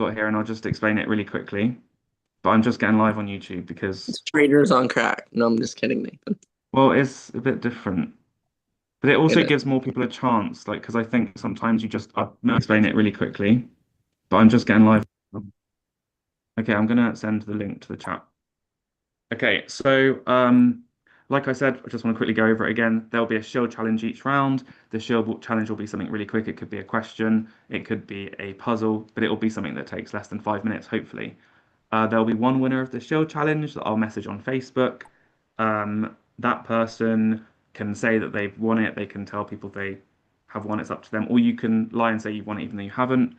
got here and I'll just explain it really quickly. But I'm just getting live on YouTube because, It's Traitors on crack. No, I'm just kidding, Nathan. well, it's a bit different. But it It also is. gives more people a chance, like, because I think sometimes you just, I'm gonna explain it really quickly, but I'm just getting live. Okay, I'm gonna send the link to the chat. Okay, so like I said, I just want to quickly go over it again. There'll be a shield challenge each round. The challenge will be something really quick. It could be a question, it could be a puzzle, but it will be something that takes less than 5 minutes, hopefully. There'll be one winner of the shield challenge that I'll message on Facebook. That person can say that they've won it. They can tell people they have won. It's up to them. Or you can lie and say you've won it even though you haven't.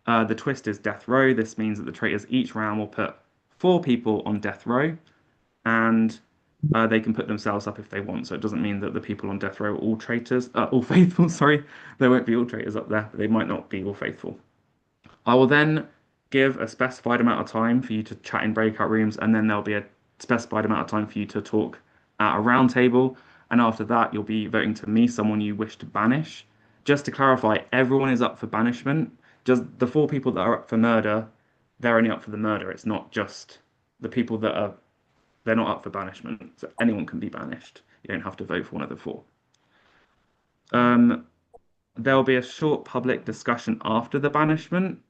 The twist is death row. This means that the traitors each round will put four people on death row, and they can put themselves up if they want. So it doesn't mean that the people on death row are all traitors, all faithful. Sorry, there won't be all traitors up there. But they might not be all faithful. I will then give a specified amount of time for you to chat in breakout rooms, and then there'll be a specified amount of time for you to talk at a round table. And after that, you'll be voting to me, someone you wish to banish. Just to clarify, everyone is up for banishment. Just the four people that are up for murder, they're only up for the murder. It's not just the people that are, they're not up for banishment. So anyone can be banished. You don't have to vote for one of the four. Um, there'll be a short public discussion after the banishment.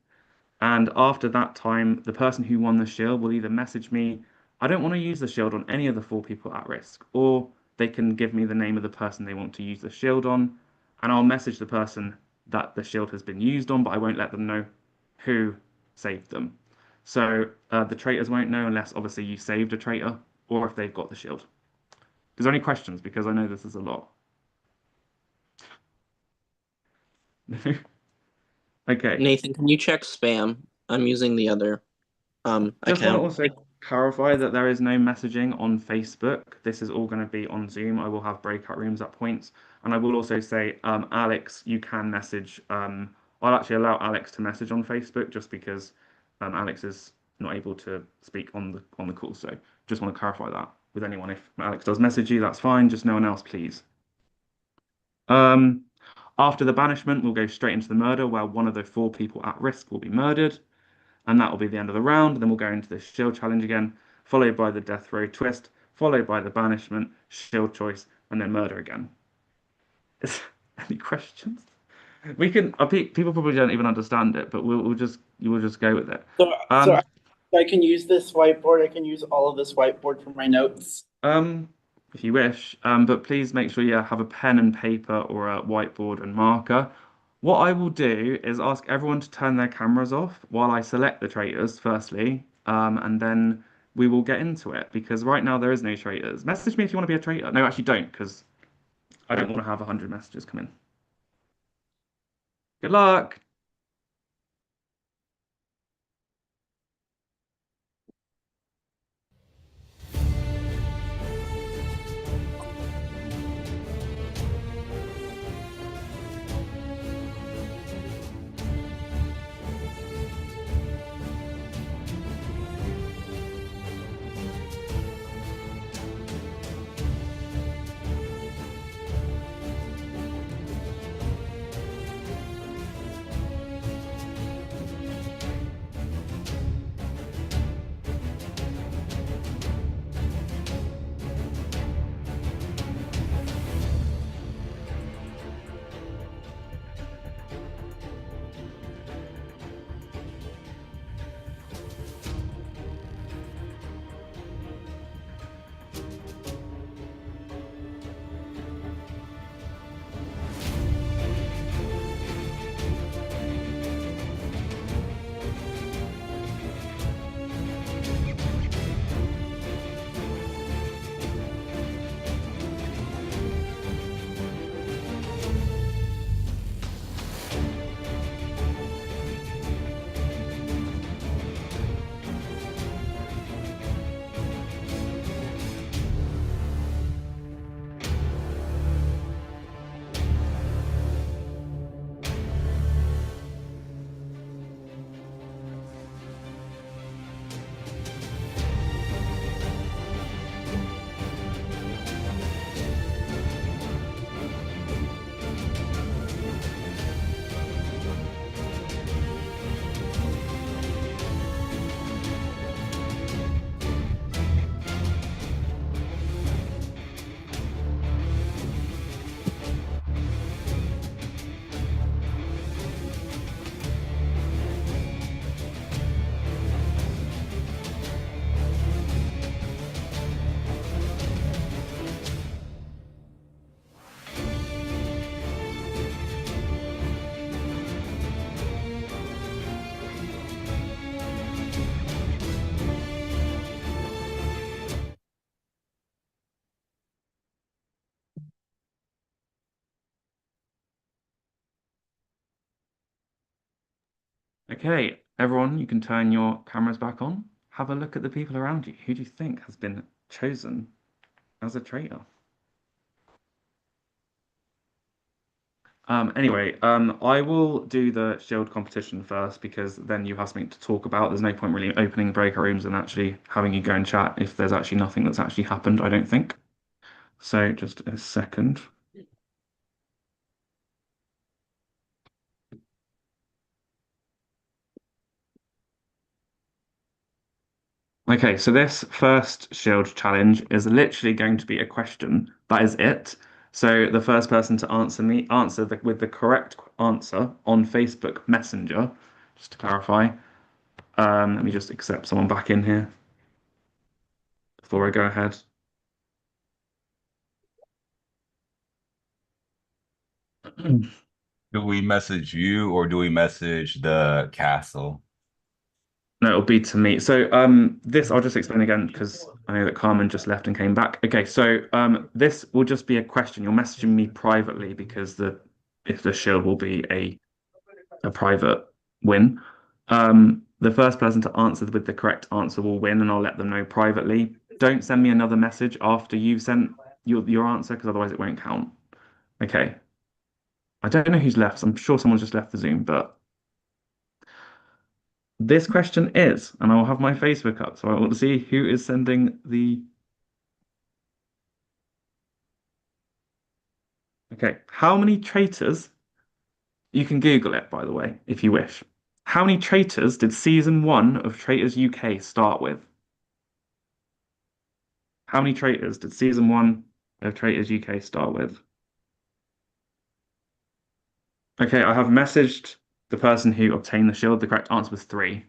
And after that time, the person who won the shield will either message me, I don't want to use the shield on any of the four people at risk, or they can give me the name of the person they want to use the shield on, and I'll message the person that the shield has been used on, but I won't let them know who saved them. So the traitors won't know unless obviously you saved a traitor or if they've got the shield. Is there any questions? Because I know this is a lot. Okay. Nathan, can you check spam? I'm using the other Just want to account. also clarify that there is no messaging on Facebook. This is all going to be on Zoom. I will have breakout rooms at points. And I will also say, Alex, you can message. I'll actually allow Alex to message on Facebook just because Alex is not able to speak on the call. So just want to clarify that with anyone. If Alex does message you, that's fine. Just no one else, please. Um, After the banishment, we'll go straight into the murder, where one of the four people at risk will be murdered, and that will be the end of the round. Then we'll go into the shield challenge again, followed by the death row twist, followed by the banishment, shield choice, and then murder again. Any questions? We can. People probably don't even understand it, but we'll just you will just go with it. So, so Um, I can use this whiteboard. I can use all of this whiteboard for my notes. um, if you wish, but please make sure you have a pen and paper or a whiteboard and marker. What I will do is ask everyone to turn their cameras off while I select the traitors, firstly, and then we will get into it because right now there is no traitors. Message me if you want to be a traitor. No, actually don't, because I don't want to have 100 messages come in. Good luck. Okay, everyone, you can turn your cameras back on. Have a look at the people around you. Who do you think has been chosen as a traitor? Anyway, I will do the shield competition first because then you have something to talk about. There's no point really opening breakout rooms and actually having you go and chat if there's actually nothing that's actually happened, I don't think. So just a second. Okay, so this first shield challenge is literally going to be a question. That is it. So the first person to with the correct answer on Facebook Messenger, just to clarify. Let me just accept someone back in here before I go ahead. Do we message you or do we message the castle? No, it'll be to me. So this I'll just explain again because I know that Carmen just left and came back. Okay, so this will just be a question. You're messaging me privately because if the shield will be a private win. The first person to answer with the correct answer will win, and I'll let them know privately. Don't send me another message after you've sent your answer because otherwise it won't count. Okay. I don't know who's left. I'm sure someone's just left the Zoom, but this question is, and I will have my Facebook up, so I want to see who is sending the. Okay, how many traitors? You can Google it, by the way, if you wish. How many traitors did season one of Traitors UK start with? How many traitors did season one of Traitors UK start with? Okay, I have messaged the person who obtained the shield. The correct answer was three.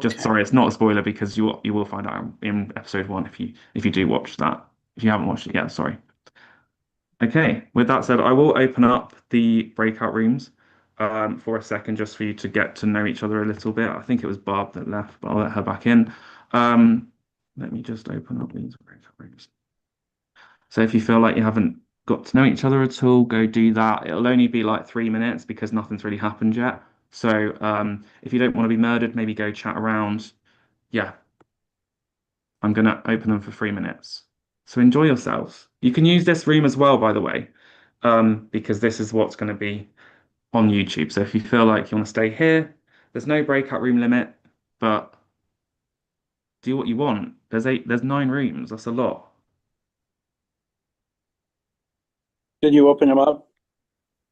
Just Okay. sorry, it's not a spoiler because you will find out in episode one if you do watch that. If you haven't watched it yet, sorry. Okay, with that said, I will open up the breakout rooms for a second just for you to get to know each other a little bit. I think it was Barb that left, but I'll let her back in. Let me just open up these breakout rooms. So if you feel like you haven't got to know each other at all, go do that. It'll only be like 3 minutes because nothing's really happened yet. So if you don't want to be murdered, maybe go chat around. Yeah, I'm gonna open them for 3 minutes. So enjoy yourselves. You can use this room as well, by the way, because this is what's going to be on YouTube. So if you feel like you want to stay here, there's no breakout room limit, but do what you want. There's 9 rooms. That's a lot. Did you open them up?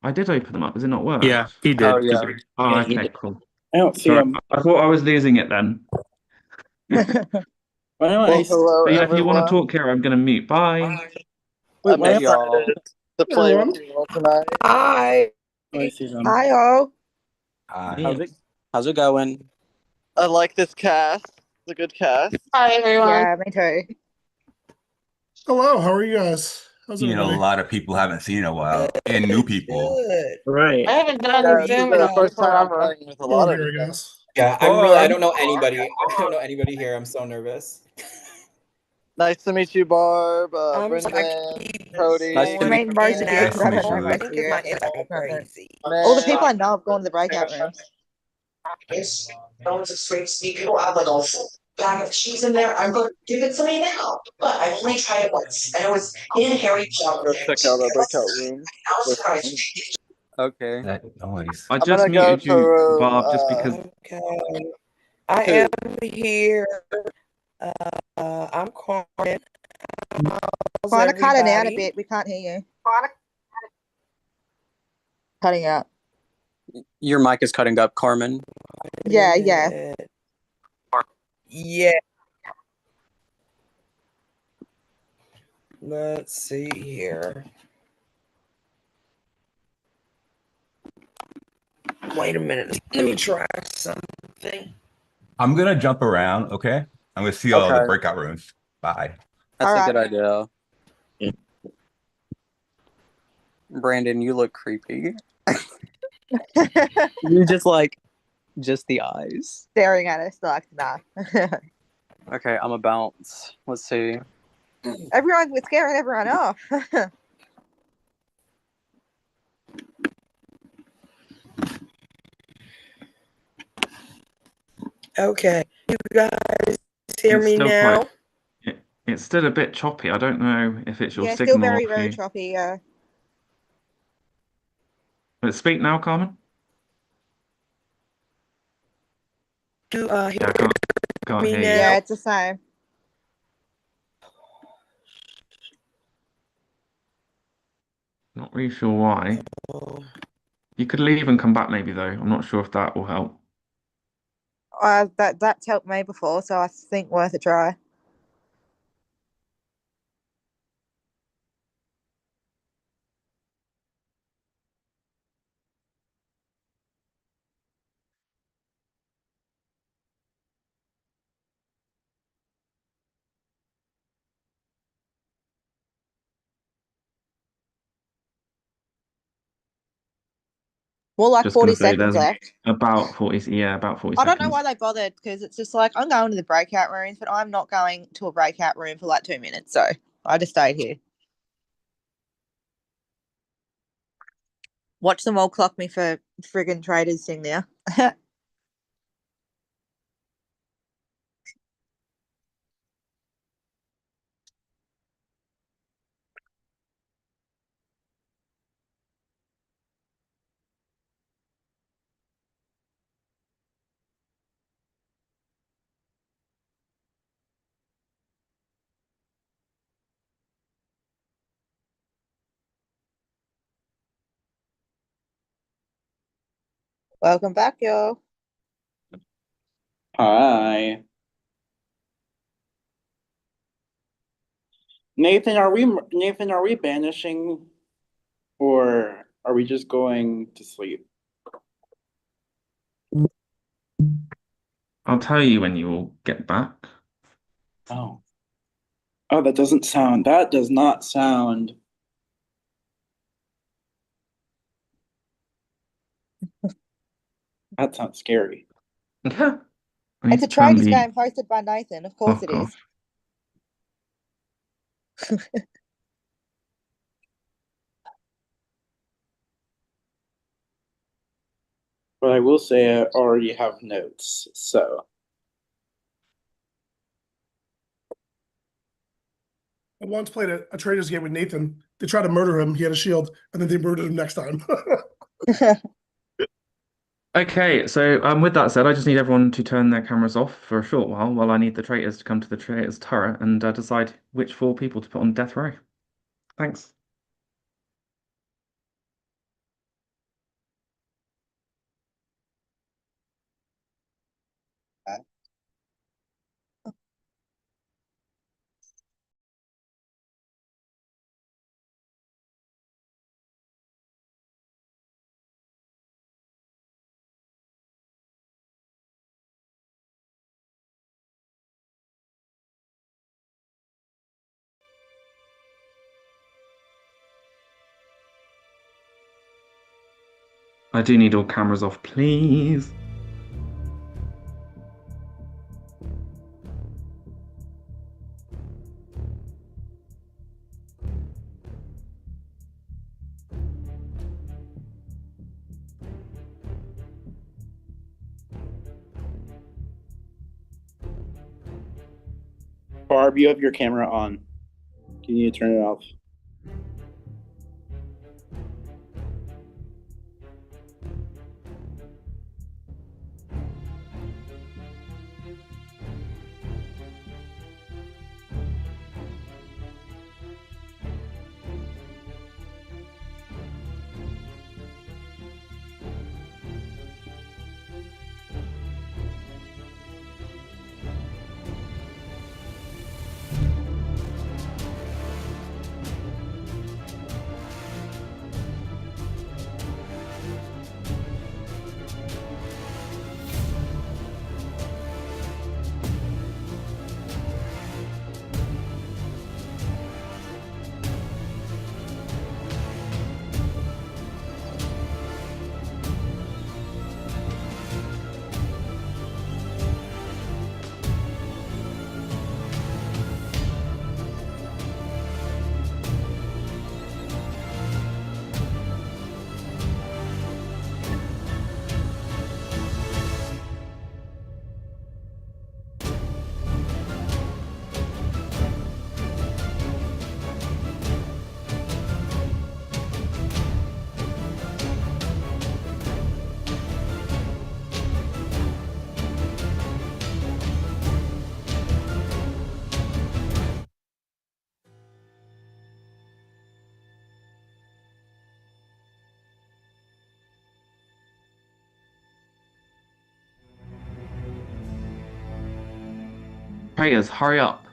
I did open them up. Has it not Yeah, worked? he Oh did. yeah. Oh, Yeah, you okay, did. cool. I don't see Sorry, them. I thought I was losing it then. Why don't I? Well, hello But yeah, if you want to everyone. talk, Kira, I'm gonna mute. Bye. Wait, I why missed don't I? to play with you all tonight. Hi. Oh, I see them. Hi, all. How's it going? I like this cast. It's a good cast. Hi, everyone. Yeah, me too. Hello, how are you guys? How's You know, a everybody? lot of people haven't seen in a while, and new people. Good. Right. I haven't done Yeah, the this Zoom is in the a first time I'm forever. playing with a Oh, lot of here, you guys. guys. Yeah, I don't know anybody. I don't know anybody here. I'm so nervous. Nice to meet you, Barb, I'm Brendan, actually Cody. Nice to going meet Most in of you, and Nice to out. meet I you. think it's my internet crazy. All the people I know have going to the breakout rooms. Yes, I was a straight speaker. I have like a full bag of cheese in there. I'm going to give it to me now. But I only tried it once, and it was in Harry Potter. Go check out our breakout room. I was surprised. Okay. That noise. I I'm just gonna go muted to you, room. Barb, just because. Okay. I Who? am here. I'm Carmen. How's Kind of cutting out a everybody? bit. We can't hear you. Cutting out. Your mic is cutting up, Carmen. Yeah, yeah. Yeah. Let's see here. Wait a minute. Let me try something. I'm gonna jump around, okay? I'm gonna see all the Okay. breakout rooms. Bye. That's All a right. good idea. Yeah. Brandon, you look creepy. You just the eyes. Staring at us like, nah. Okay, I'm a bounce. Let's see. We're scaring everyone off. Okay. You guys hear It's me still now? quite. It's still a bit choppy. I don't know if it's your Yeah, still signal or very, if very you. choppy. Yeah. But speak now, Carmen. You hear Yeah, I can't me hear you. Yeah, now? it's the same. Not really sure why. Oh. You could leave and come back maybe though. I'm not sure if that will help. That's helped me before, so I think worth a try. More like Just 40 gonna say seconds there's left. about 40. Yeah, about 40 I don't know seconds. why they bothered because it's just like I'm going to the breakout rooms, but I'm not going to a breakout room for like 2 minutes. So I just stayed here. Watch them all clock me for friggin' Traitors thing now. Welcome back, y'all. Hi. Nathan, are we banishing or are we just going to sleep? I'll tell you when you will get back. Oh. Oh, that does not sound. That sounds scary. Yeah. I need It's a to turn Traitors the game hosted by Nathan. Of course clock it is. off. But I will say I already have notes, so. I once played a Traitors game with Nathan. They tried to murder him. He had a shield, and then they murdered him next time. Okay, so with that said, I just need everyone to turn their cameras off for a short while I need the traitors to come to the traitors turret and decide which 4 people to put on death row. Thanks. I do need all cameras off, please. Barb, you have your camera on. You need to turn it off. Traitors, hurry up.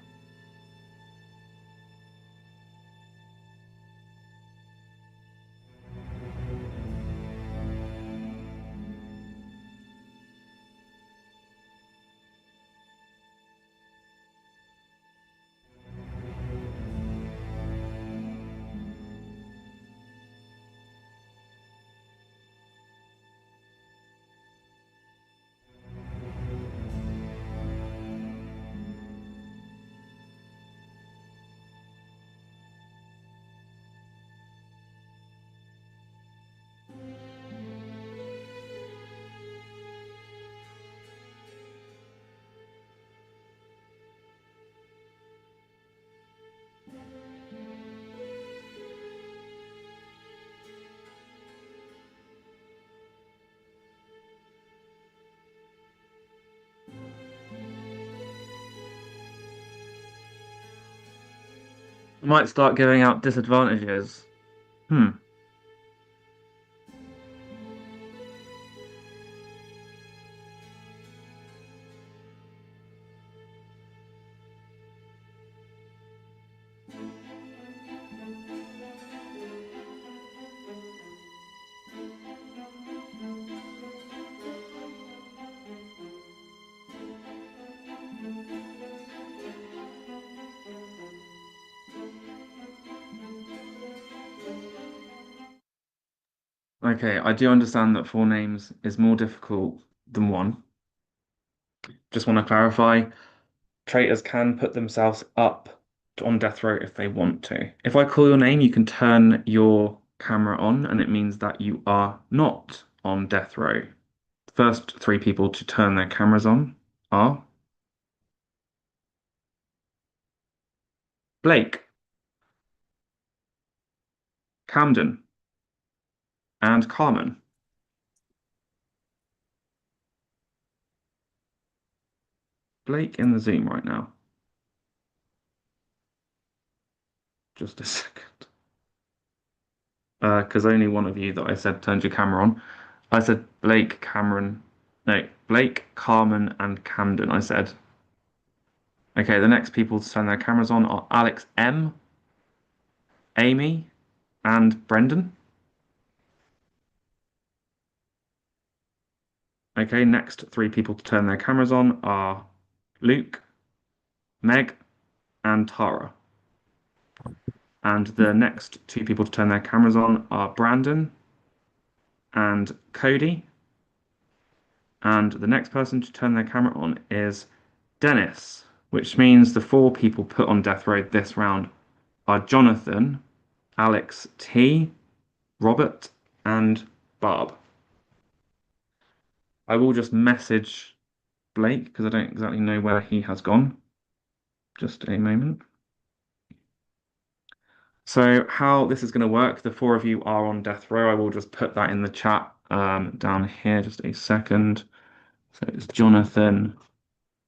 Might start giving out disadvantages. Hmm. Okay, I do understand that four names is more difficult than one. Just want to clarify, traitors can put themselves up on death row if they want to. If I call your name, you can turn your camera on, and it means that you are not on death row. The first three people to turn their cameras on are Blake, Camden, and Carmen. Blake in the Zoom right now. Just a second. Because only one of you that I said turned your camera on. I said Blake, Cameron. No, Blake, Carmen, and Camden, I said. Okay, the next people to turn their cameras on are Alex M, Amy, and Brendan. Okay, next three people to turn their cameras on are Luke, Meg, and Tara. And the next two people to turn their cameras on are Brandon and Cody. And the next person to turn their camera on is Dennis, which means the four people put on death row this round are Jonathan, Alex T, Robert, and Barb. I will just message Blake because I don't exactly know where he has gone. Just a moment. So how this is going to work, the four of you are on death row. I will just put that in the chat down here, just a second. So it's Jonathan,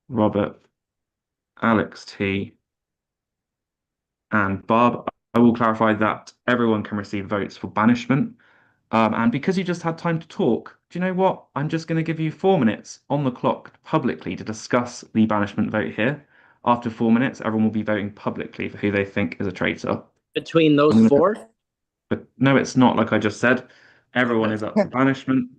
Robert, Alex T, and Barb. I will clarify that everyone can receive votes for banishment. And because you just had time to talk, do you know what? I'm just going to give you 4 minutes on the clock publicly to discuss the banishment vote here. After 4 minutes, everyone will be voting publicly for who they think is a traitor. Between those I'm gonna- four? But no, it's not like I just said. Everyone is up for banishment.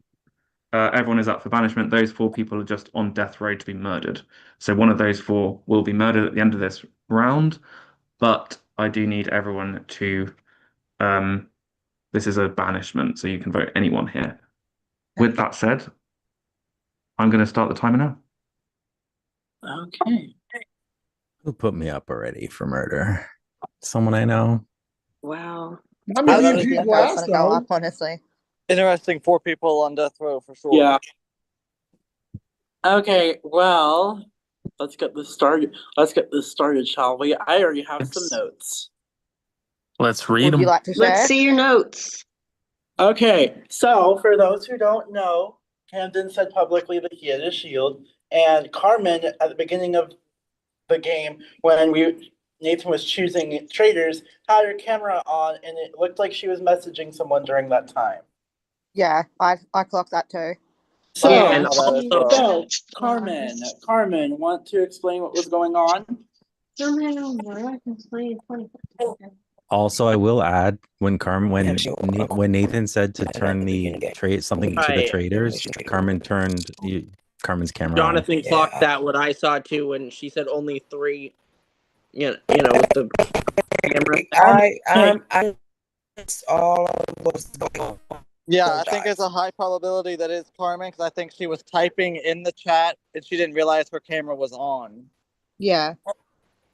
Everyone is up for banishment. Those four people are just on death row to be murdered. So one of those four will be murdered at the end of this round. But I do need everyone to. This is a banishment, so you can vote anyone here. With that said, I'm going to start the timer now. Okay. Who put me up already for murder? Someone I know. Wow. Not many I was people That was asked, gonna go though. up, honestly. Interesting. 4 people on death row for sure. Yeah. Okay, well, let's get this started. Let's get this started, shall we? I already have some notes. Let's read Would you them. like to share? Let's see your notes. Okay, so for those who don't know, Camden said publicly that he had a shield, and Carmen at the beginning of the game when Nathan was choosing traitors had her camera on, and it looked like she was messaging someone during that time. Yeah, I clocked that too. So, Yeah, no, that is wrong. Carmen, want to explain what was going on? Also, I will add when Yeah, sure. when Nathan said to turn the trade something to the Right. traders, Carmen turned Carmen's camera on. Jonathan clocked that what I saw too when she said only 3. You know, with the camera. I that's all was going on. Yeah, I think it's a high probability that it's Carmen because I think she was typing in the chat and she didn't realize her camera was on. Yeah.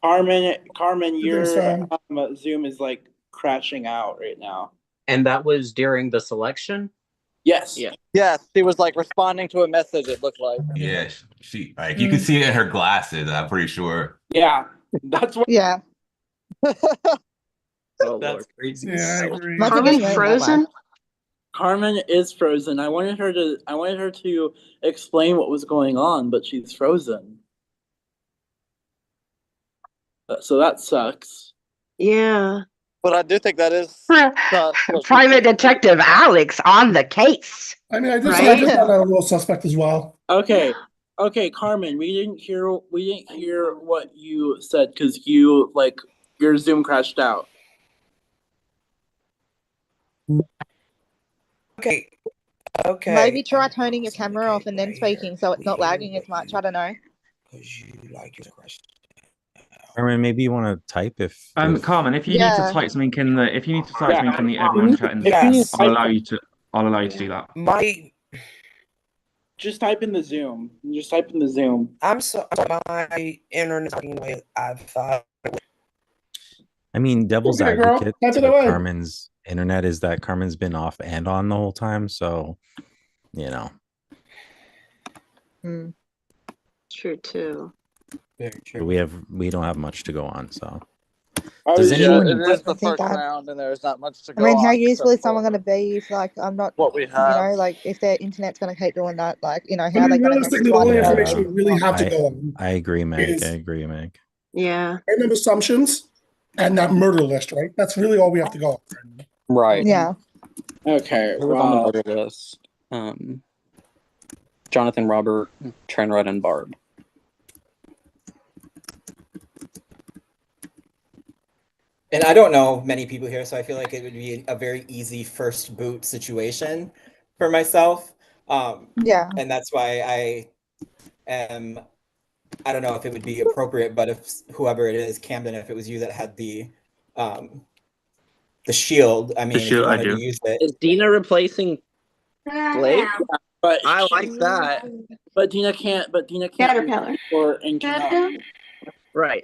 Carmen, your so. Zoom is like crashing out right now. And that was during the selection? Yes. Yeah. Yes, she was like responding to a message. It looked like. Yeah, she like you can see it in her glasses. I'm pretty sure. Yeah, that's what. Yeah. Oh, That's Lord. crazy. Yeah, I agree. Might be Carmen just me, frozen? Carmen is frozen. I wanted her to explain what was going on, but she's frozen. So that sucks. Yeah. But I do think that is Private Detective Alex on the case. I mean, I just Right? found that a little suspect as well. Okay, Carmen, we didn't hear what you said because you like your Zoom crashed out. Okay. Okay. Maybe try turning your camera off and then speaking so it's not lagging as much. I don't know. Carmen, maybe you want to type if Carmen, if you need to type something in the everyone chat, I'll allow you to do that. Just type in the Zoom. Just type in the Zoom. I'm so my internet anyway. I thought. I mean, devil's Okay, girl, advocate type it to away. Carmen's internet is that Carmen's been off and on the whole time, so you know. True too. Very true. We don't have much to go on, so. Does Yeah, anyone? It is I the think first round, and there's not much to I go mean, how on useful except is someone for going to be if, like, I'm not, what we you have. know, like, if their internet's going to keep doing that, like, you know, I how are they mean, going to realistically, the only Yeah. information we really have to go on I agree, Meg. is- I agree, Meg. Yeah. random assumptions and that murder list, right? That's really all we have to go on. Right. Yeah. Okay. Who was on the murder list? Jonathan, Robert, Trenrod, and Barb. And I don't know many people here, so I feel like it would be a very easy first boot situation for myself. Yeah. And that's why I don't know if it would be appropriate, but if whoever it is, Camden, if it was you that had the shield, I mean, if you wanted to use it. Is Dina replacing Blake? But I like that. But Dina can't. Caterpillar. Or in Right.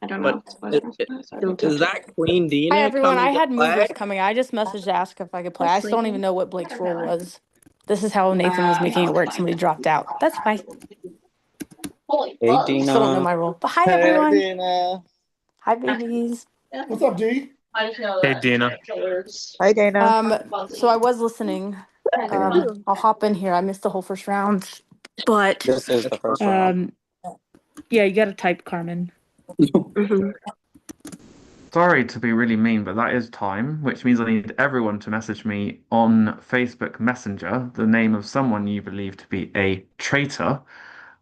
I don't know. Is that Queen Dina? Hi everyone, I coming to had movers play? coming. I just messaged to ask if I could play. I still don't even know what Blake's role was. This is how Nathan was making it work. Somebody dropped out. That's fine. Hey, Dina. Still don't know my role. But hi Hey, everyone. Dina. Hi babies. What's up, D? Hey, Dina. Hi, Dana. So I was listening. I'll hop in here. I missed the whole first round. But This is the first round. yeah, you gotta type Carmen. Sorry to be really mean, but that is time, which means I need everyone to message me on Facebook Messenger the name of someone you believe to be a traitor.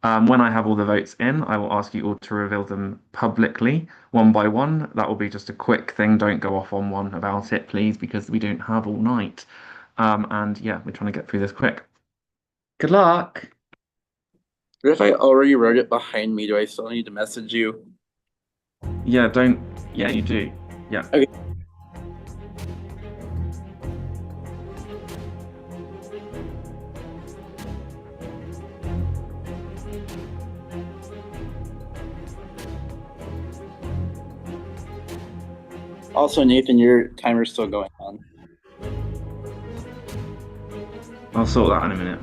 When I have all the votes in, I will ask you all to reveal them publicly, one by one. That will be just a quick thing. Don't go off on one about it, please, because we don't have all night. And yeah, we're trying to get through this quick. Good luck. What if I already wrote it behind me? Do I still need to message you? Yeah, don't. Yeah, you do. Yeah. Okay. Also, Nathan, your timer's still going on. I'll sort that in a minute.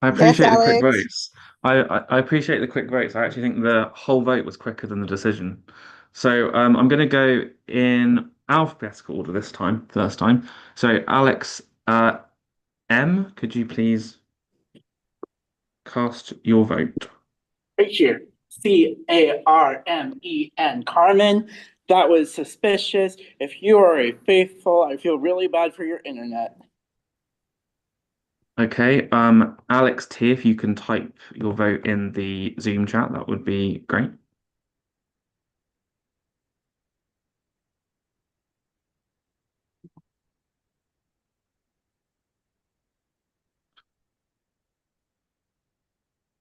I appreciate the quick Alex. votes. I appreciate the quick votes. I actually think the whole vote was quicker than the decision. So I'm going to go in alphabetical order this time, first time. So Alex, M, could you please cast your vote? Right here, Carmen, Carmen. That was suspicious. If you are a faithful, I feel really bad for your internet. Okay, Alex T, if you can type your vote in the Zoom chat, that would be great.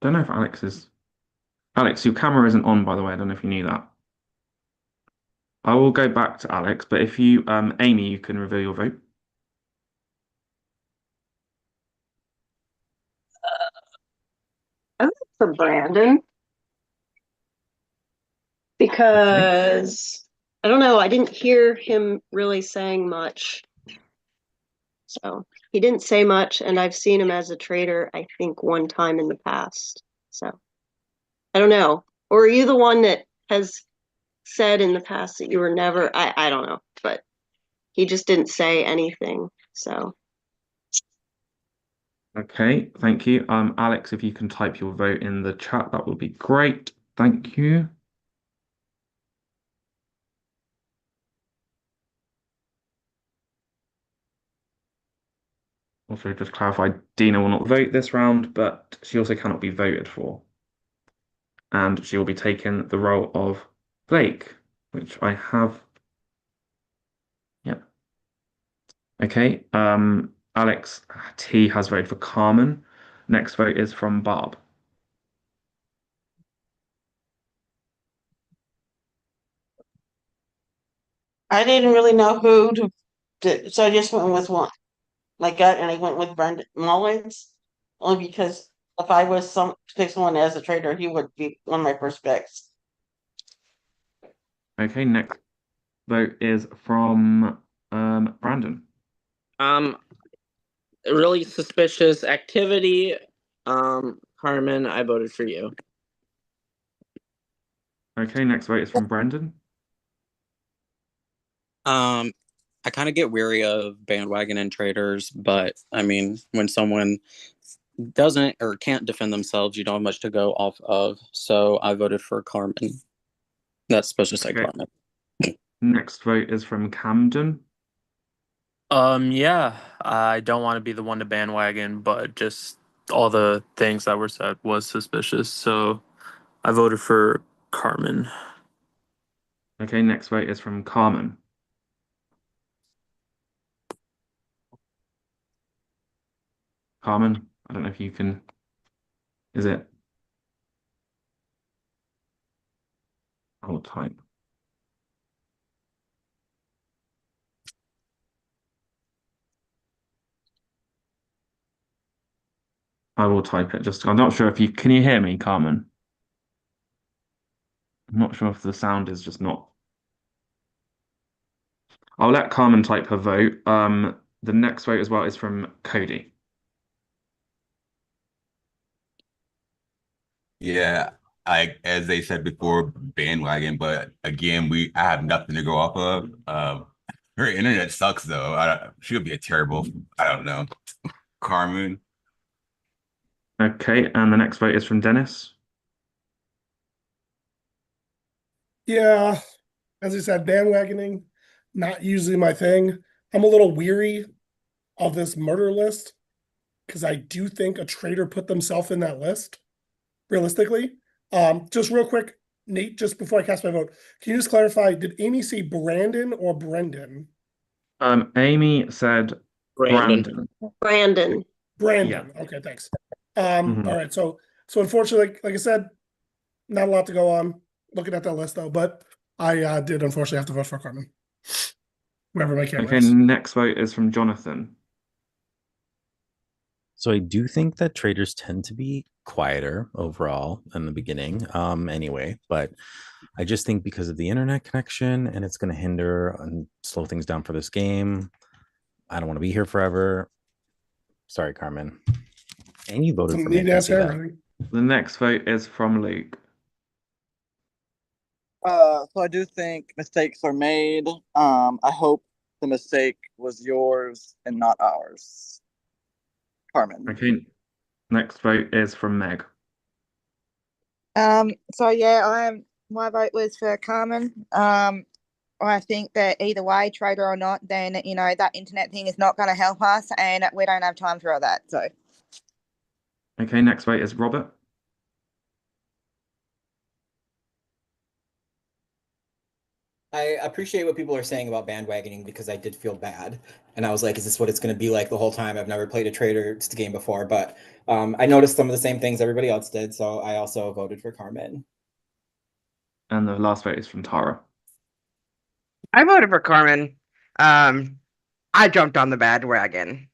Don't know if Alex is. Alex, your camera isn't on, by the way. I don't know if you knew that. I will go back to Alex, but if you, Amy, you can reveal your vote. I vote for Brandon because I don't know, I didn't hear him really saying much. So he didn't say much, and I've seen him as a traitor, I think, one time in the past. So I don't know. Or are you the one that has said in the past that you were never I don't know, but he just didn't say anything. So Okay, thank you. Alex, if you can type your vote in the chat, that would be great. Thank you. Also, just clarify, Dina will not vote this round, but she also cannot be voted for. And she will be taking the role of Blake, which I have. Yep. Okay. Alex T has voted for Carmen. Next vote is from Barb. I didn't really know who to do, so I just went with one. My gut, and I went with Brendan Mullins, only because if I was to pick someone as a trader, he would be one of my first picks. Okay, next vote is from Brandon. Really suspicious activity. Carmen, I voted for you. Okay, next vote is from Brendan. I kind of get weary of bandwagon and traders, but I mean, when someone doesn't or can't defend themselves, you don't have much to go off of. So I voted for Carmen. That's supposed to say Okay. Carmen. Next vote is from Camden. Yeah, I don't want to be the one to bandwagon, but just all the things that were said was suspicious. So I voted for Carmen. Okay, next vote is from Carmen. Carmen, I don't know if you can. Is it? Hold type. I will type it. Just I'm not sure if you can you hear me, Carmen? I'm not sure if the sound is just not. I'll let Carmen type her vote. The next vote as well is from Cody. Yeah, I as they said before, bandwagon. But again, I have nothing to go off of. Her internet sucks though. She would be a terrible. I don't know, Carmen. Okay, and the next vote is from Dennis. Yeah, as I said, bandwagoning, not usually my thing. I'm a little weary of this murder list because I do think a traitor put themselves in that list, realistically. Just real quick, Nate, just before I cast my vote, can you just clarify, did Amy say Brandon or Brendan? Amy said Brandon. Brandon. Brandon. Okay, thanks. Mhm. All right. So unfortunately, like I said, not a lot to go on looking at that list though, but I did unfortunately have to vote for Carmen. Wherever my camera Okay, is. next vote is from Jonathan. So I do think that traders tend to be quieter overall in the beginning, anyway, but I just think because of the internet connection and it's going to hinder and slow things down for this game. I don't want to be here forever. Sorry, Carmen. And you voted Some for me. I neat can ass see that. handwriting. The next vote is from Luke. So I do think mistakes are made. I hope the mistake was yours and not ours. Carmen. Okay. Next vote is from Meg. So yeah, my vote was for Carmen. I think that either way, traitor or not, then that internet thing is not going to help us, and we don't have time for all that. So Okay, next vote is Robert. I appreciate what people are saying about bandwagoning because I did feel bad. And I was like, is this what it's going to be like the whole time? I've never played a Traitors game before, but I noticed some of the same things everybody else did. So I also voted for Carmen. And the last vote is from Tara. I voted for Carmen. I jumped on the bandwagon.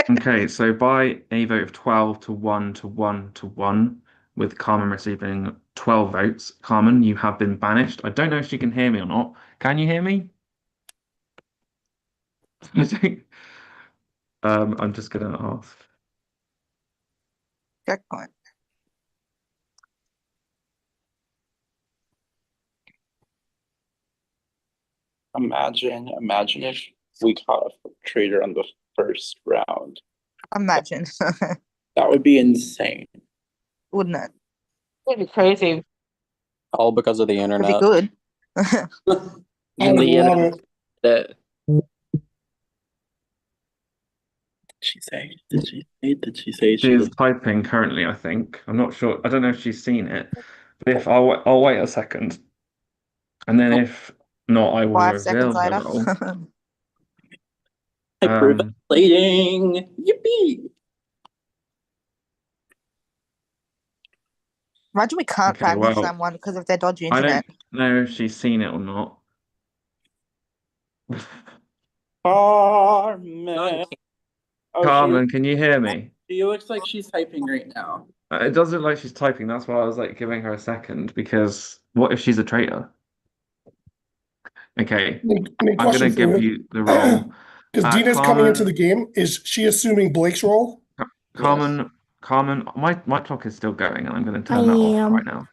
Okay, so by a vote of 12 to 1 to 1 to 1, with Carmen receiving 12 votes. Carmen, you have been banished. I don't know if she can hear me or not. Can you hear me? I think. I'm just gonna ask. checkpoint. Imagine if we caught a traitor on the first round. Imagine, That would be insane. wouldn't it? It'd be crazy. All because of the It'd be internet. good. I And the love internet. it. She say? Did she say? Did she say She is typing currently, I think. I'm not sure. I don't know if she's seen it. But if I'll wait a second. And then if not, I will 5 seconds reveal the later. role. Hyperventilating. Yippee! Imagine we can't Okay, banish well, someone because of their dodgy I internet. don't know if she's seen it or not. Carmen. Oh, Carmen, can you hear me? she looks like she's typing right now. It does look like she's typing. That's why I was like giving her a second, because what if she's a traitor? Okay, Any I'm gonna question for give you? you the role. Because Dina's coming into the Carmen, game. Is she assuming Blake's role? Carmen, my clock is still going, and I'm gonna I turn that off right am. now.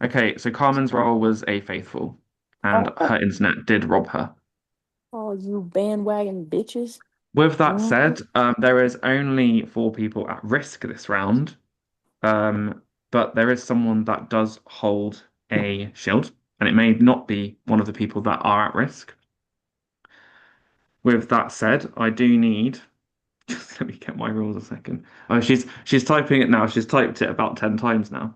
Okay, so Carmen's role was a faithful, and her internet did rob her. Oh, you bandwagon bitches. With that Yeah. said, there is only 4 people at risk this round, but there is someone that does hold a shield, and it may not be one of the people that are at risk. With that said, I do need. Just let me get my rules a second. Oh, she's typing it now. She's typed it about 10 times now.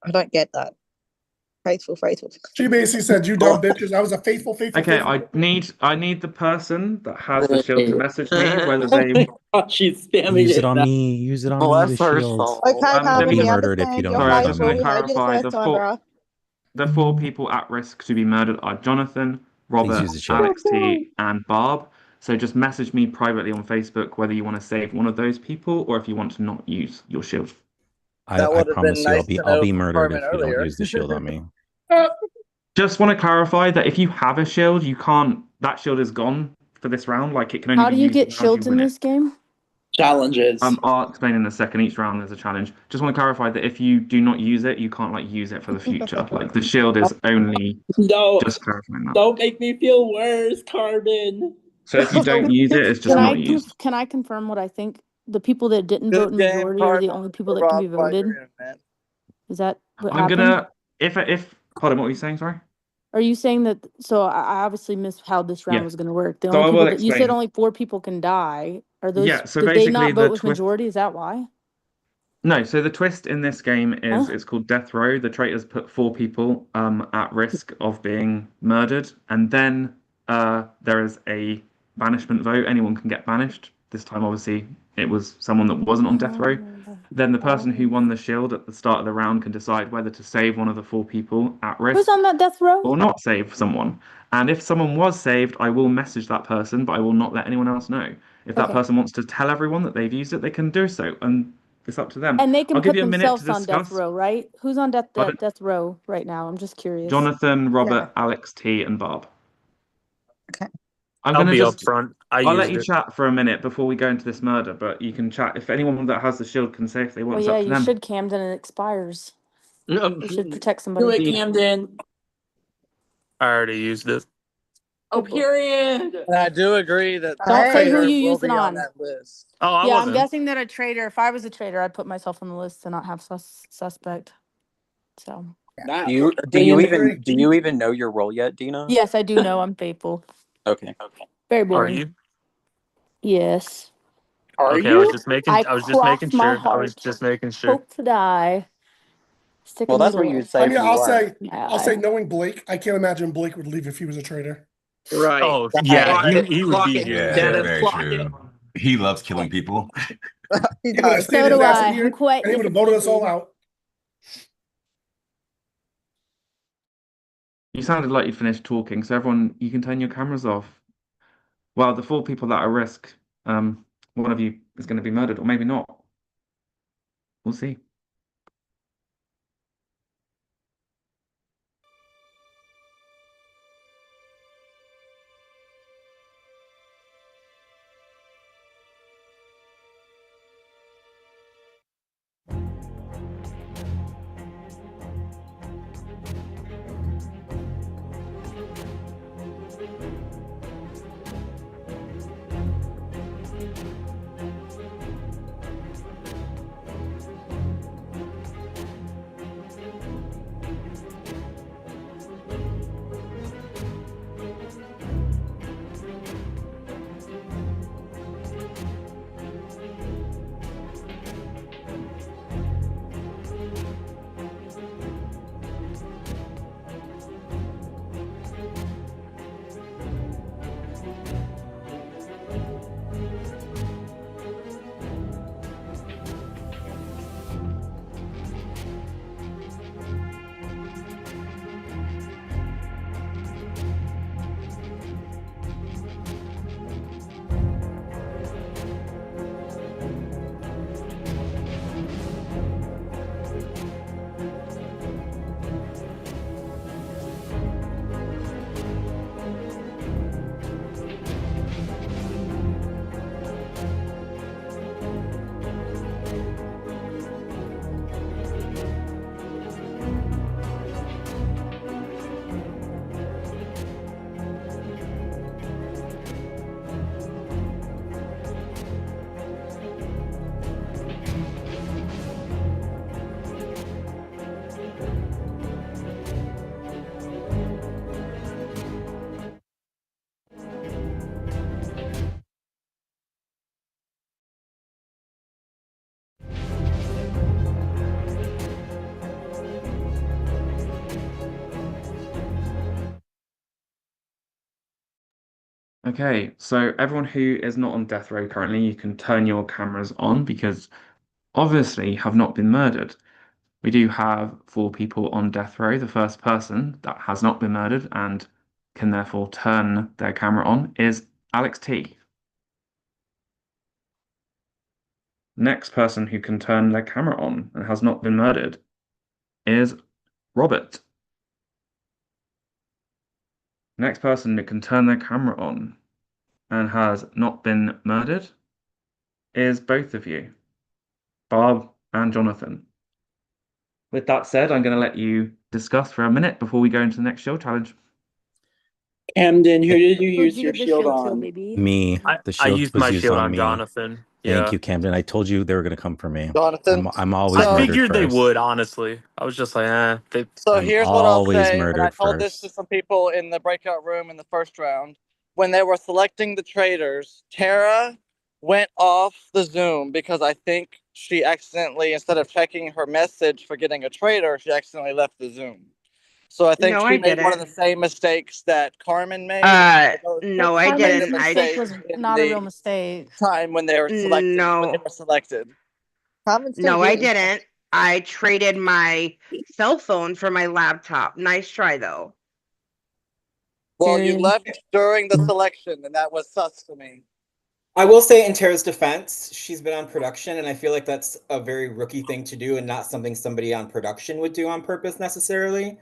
I don't get that. Faithful. She basically said, "You dumb bitches." I was a faithful. Okay, faithful. I need the person that has the shield to message me whether they. She's spamming Use it it on now. me. Use it on me. Bless The her shield. soul. Okay, Let Carmen, me Be we murdered if you understand. don't You're Sorry, use I'm it just on faithful. going me. to We heard you the clarify first time, bro. the 4 people at risk to be murdered are Jonathan, Please Robert, use the shield. Alex T, and Barb. So just message me privately on Facebook whether you want to save one of those people or if you want to not use your shield. That I would have been promise you, nice to I'll know be from murdered Carmen if you don't earlier. use the shield on me. Just want to clarify that if you have a shield, you can't. That shield is gone for this round. Like it can only How be do you used get the round you shields in win it. this game? Challenges. I'll explain in a second. Each round there's a challenge. Just want to clarify that if you do not use it, you can't like use it for the future. Like the shield is only. No, Just clarifying that. don't make me feel worse, Carmen. So if you don't use it, it's just not used. Can I confirm what I think? The people that didn't Good vote in game, majority are the Carmen. only people that can be Robbed by voted. your internet. Is that what I'm happened? gonna if pardon, what were you saying? Sorry. Are you saying that? So I obviously missed how this round Yeah. was going to work. The So only I people will that you said explain. only 4 people can die. Are those? Yeah. So Did they basically, not the vote with twist. majority? Is that why? No, so the twist in this game is Huh? it's called Death Row. The traitors put 4 people at risk of being murdered, and then there is a banishment vote. Anyone can get banished. This time, obviously, it was someone that wasn't on death row. Then the person who won the shield at the start of the round can decide whether to save one of the 4 people at Who's risk on that death row? or not save someone. And if someone was saved, I will message that person, but I will not let anyone else know. If that Okay. person wants to tell everyone that they've used it, they can do so, and it's up to them. And they can I'll give put you a minute to themselves on death discuss. row, right? Who's on Pardon? death row right now? I'm just curious. Jonathan, Robert, Alex T, and Barb. I'm I'll gonna be just upfront. I I'll let used you it. chat for a minute before we go into this murder, but you can chat if anyone that has the shield can say if they want. Well, It's yeah, up to you them. should, Camden. It expires. You should protect Do somebody. it, Camden. I already used it. Oh, period. And I do agree that Don't say who Traitor you will used it be on on. that list. Oh, I Yeah, I'm wasn't. guessing that a traitor. If I was a traitor, I'd put myself on the list to not have suspect. So. Do you even know your role yet, Dina? Yes, I do know I'm faithful. Okay. Very Are boring. you? Yes. Okay, I was just making. I I was just making cross my sure. I was heart. just making sure. Hope to die. Stick Well, a that's needle what you in would say I if mean, you I'll were. say, I'll say, knowing Blake, I can't imagine Blake would leave if he was a traitor. Right. Oh yeah, he would Clock be it, here. Yeah, Dennis. very Clock it. true. He loves killing people. He would have stayed So his do ass I. in here, I'm quite and he would have voted us all out. You sounded like you'd finished talking, so everyone, you can turn your cameras off. Well, the four people that are at risk, one of you is going to be murdered, or maybe not. We'll see. Okay, so everyone who is not on death row currently, you can turn your cameras on because obviously have not been murdered. We do have four people on death row. The first person that has not been murdered and can therefore turn their camera on is Alex T. Next person who can turn their camera on and has not been murdered is Robert. Next person that can turn their camera on and has not been murdered is both of you, Barb and Jonathan. With that said, I'm going to let you discuss for a minute before we go into the next shield challenge. Camden, who did you Who'd use you your give the shield shield to, on? baby? Me. I The shield used was my used shield on on me. Jonathan. Thank Yeah. you, Camden. I told you they were going to come for me. Jonathan. I'm always I murdered figured they first. would, honestly. I was just like, So I'm here's what I'll always say. And I murdered told this to first. some people in the breakout room in the first round. When they were selecting the traitors, Tara went off the Zoom because I think she accidentally, instead of checking her message for getting a traitor, she accidentally left the Zoom. So I think No, she I made one of didn't. the same mistakes that Carmen made. No, I Made the didn't. Carmen's I mistake mistake was in not a real the mistake. time when they were selected. When they No. were selected. No, I didn't. I traded my cell phone for my laptop. Nice try, though. Well, you left during the selection, and that was sus to me. I will say, in Tara's defense, she's been on production, and I feel like that's a very rookie thing to do, and not something somebody on production would do on purpose necessarily.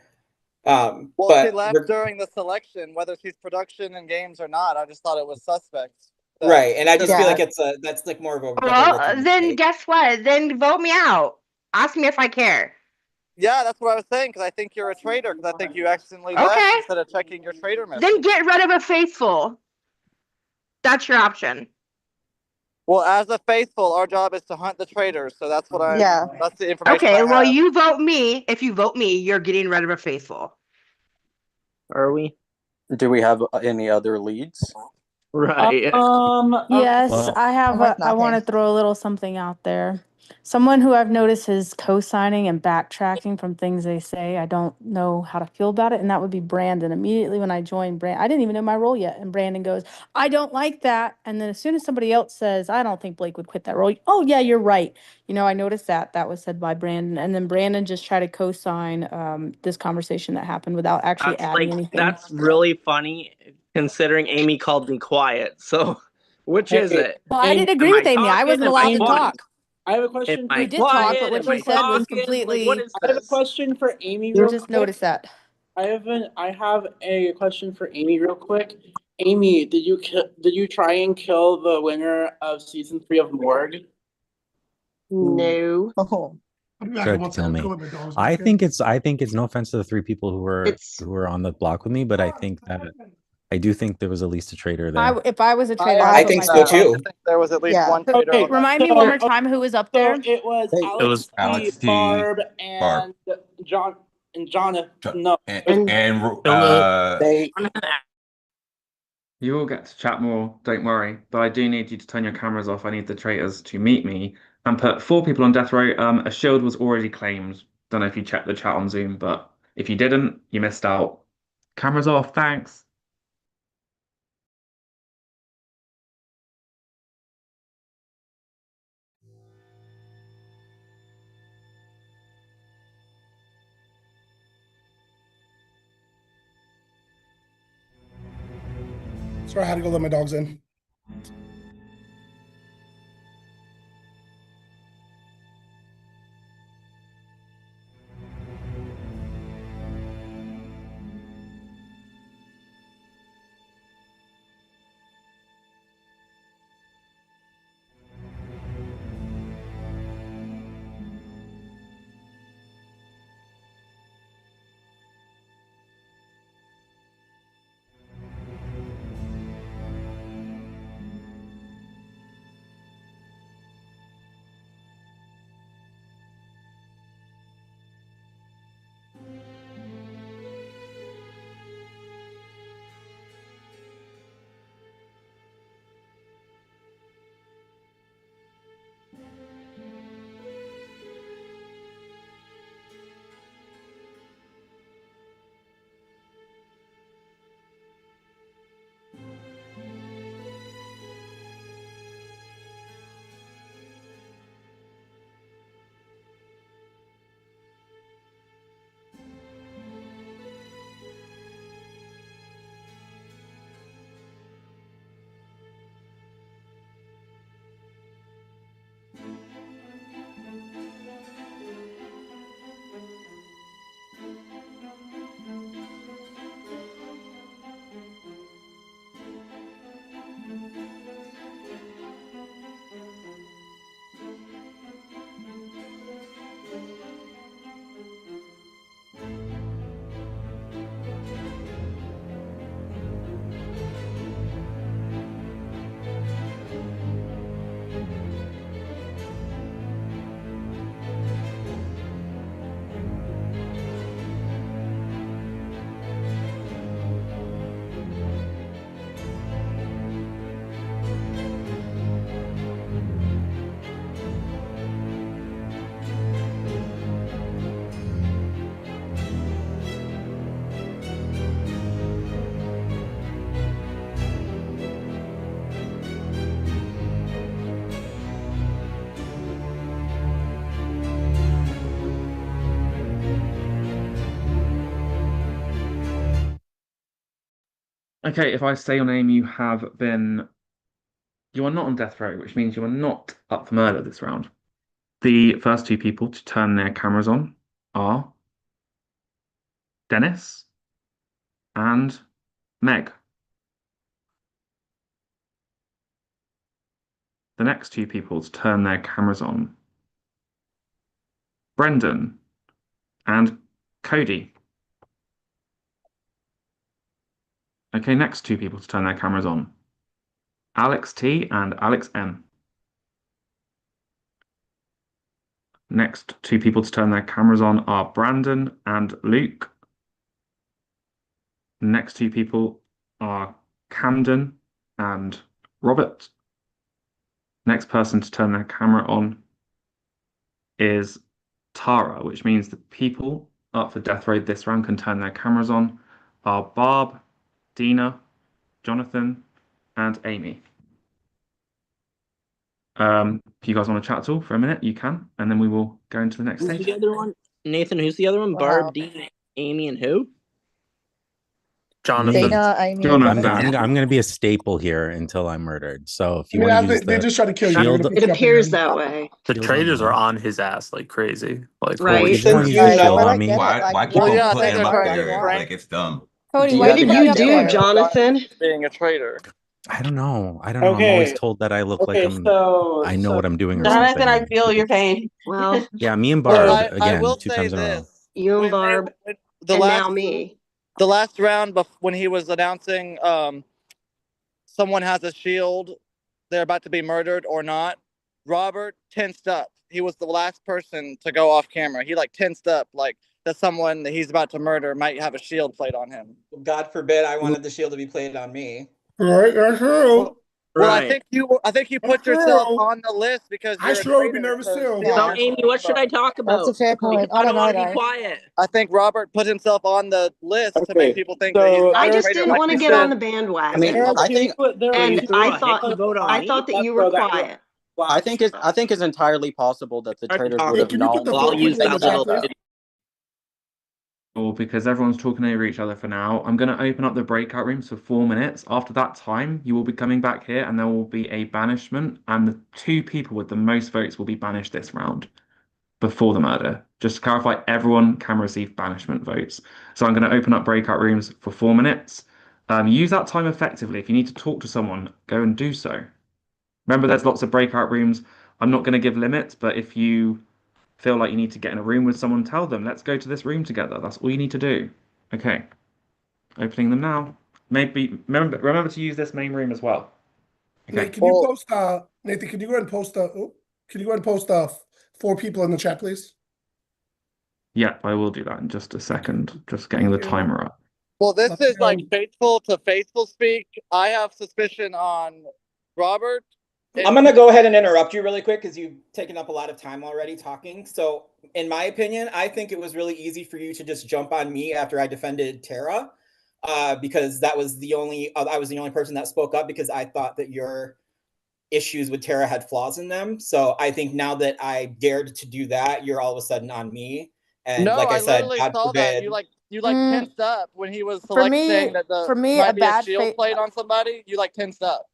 Well, she But left during the selection, whether she's production in games or not. I just thought it was suspect. right, and I just feel Yeah. like that's like more of a Well, rookie then mistake. guess what? Then vote me out. Ask me if I care. Yeah, that's what I was saying, because I think you're a traitor, because I think you accidentally left Okay. instead of checking your traitor message. Then get rid of a faithful. That's your option. Well, as a faithful, our job is to hunt the traitors, so that's what that's the information Okay, I well, have. you vote me. If you vote me, you're getting rid of a faithful. Are we? Do we have any other leads? Right. Yes, Well- I have. Almost I want to nothing. throw a little something out there. Someone who I've noticed is co-signing and backtracking from things they say. I don't know how to feel about it, and that would be Brandon. Immediately when I joined Brandon, I didn't even know my role yet, and Brandon goes, "I don't like that." And then as soon as somebody else says, "I don't think Blake would quit that role," oh yeah, you're right. You know, I noticed that that was said by Brandon, and then Brandon just tried to co-sign this conversation that happened without actually That's adding like anything. that's really funny considering Amy called me quiet. So which is it? Well, I didn't Am agree with I Amy. I talking? wasn't Am I allowed to quiet? talk. I have a Am question. I You did talk, but quiet? what Am I you said was talking? Like what completely. is I have a this? question for Amy You real just quick. noticed that. I have a question for Amy real quick. Amy, did you try and kill the winner of season 3 of Morgue? No. Oh. Tried to kill me. I think it's no offense to the 3 people who were on the block with me, but I do think there was at least a traitor there. If I was a traitor, I I'd vote think so myself out. too. I think there was at least one traitor Okay, on that. Remind me one more time who was up there. So it was Hey, Alex, was Alex T, Barb, Barb. and Jonathan. No, And They You all get to chat more, don't worry. But I do need you to turn your cameras off. I need the traitors to meet me and put 4 people on death row. A shield was already claimed. Don't know if you checked the chat on Zoom, but if you didn't, you missed out. Cameras off, thanks. Sorry, I had to go let my dogs in. Okay, if I say your name, you are not on death row, which means you are not up for murder this round. The first 2 people to turn their cameras on are Dennis, and Meg. The next two people to turn their cameras on: Brendan and Cody. Okay, next two people to turn their cameras on: Alex T and Alex M. Next two people to turn their cameras on are Brandon and Luke. Next two people are Camden and Robert. Next person to turn their camera on is Tara, which means the people up for death row this round can turn their cameras on are Barb, Dina, Jonathan, and Amy. If you guys want to chat at all for a minute, you can, and then we will go into the next Who's stage. the other one? Nathan, who's the other one? Wow. Barb, Dean, Amy, and who? Jonathan. Dina, Amy, Jonathan. I'm going to be a staple here until I'm murdered. So if I you mean, want to use they the just try to kill you. They're shield, gonna It pick you up appears again. that way. The Shield traitors on are me. on his ass like crazy. Like Right. holy If you want shit. to use the I shield don't on me, get it. Why keep Why on yeah, I putting think him they're up trying to there? prank. Like, it's dumb. Cody, Do why What you did did you you up do, there? Jonathan? Being a traitor. I don't know. I don't know. I'm always Okay. told that I look like Okay, I know what I'm doing or Jonathan, something. I and feel your people- pain. Well, Yeah, me and Well, Barb I will again, two say times in a row. this. you and When Barb, the and last now me. the last round when he was announcing someone has a shield, they're about to be murdered or not, Robert tensed up. He was the last person to go off camera. He like tensed up like that someone that he's about to murder might have a shield played on him. God forbid I wanted the shield to be played on me. Right, that's true. Well, Right. I think you put That's yourself true. on the list because I you're a sure would be traitor. nervous So too. yeah, So, you're Amy, what should I talk That's a about? fair point. I I don't don't want know to be though. quiet. I think Robert put himself on the list to make people think that he's So not I a just traitor didn't like want to you get on said. the I mean, bandwagon. Eric, I can you think put there And was I Hit thought the vote on I me. thought that you so were that quiet. I think it's entirely possible that the Start traitors would Hey, have can you put known the Well, four I'll use people in the that chat, little please? video. Or because everyone's talking over each other for now, I'm going to open up the breakout rooms for 4 minutes. After that time, you will be coming back here and there will be a banishment, and the two people with the most votes will be banished this round before the murder. Just to clarify, everyone can receive banishment votes. So I'm going to open up breakout rooms for 4 minutes. Use that time effectively. If you need to talk to someone, go and do so. Remember, there's lots of breakout rooms. I'm not going to give limits, but if you feel like you need to get in a room with someone, tell them, let's go to this room together. That's all you need to do. Okay, opening them now. Maybe remember to use this main room as well. Okay. Nate, can you post Nathan, can you go ahead and post can you go ahead and post 4 people in the chat, please? Yeah, I will do that in just a second. Just getting the timer up. Well, this is like faithful to faithful speak. I have suspicion on Robert. I'm gonna go ahead and interrupt you really quick because you've taken up a lot of time already talking. So, in my opinion, I think it was really easy for you to just jump on me after I defended Tara, because that was the only I was the only person that spoke up because I thought that your issues with Tara had flaws in them. So I think now that I dared to do that, you're all of a sudden on me. And No, like I said, literally God saw that. forbid. You tensed up when he was For me, saying that for me, might a be a bad shield faith. played on somebody. You like tensed up.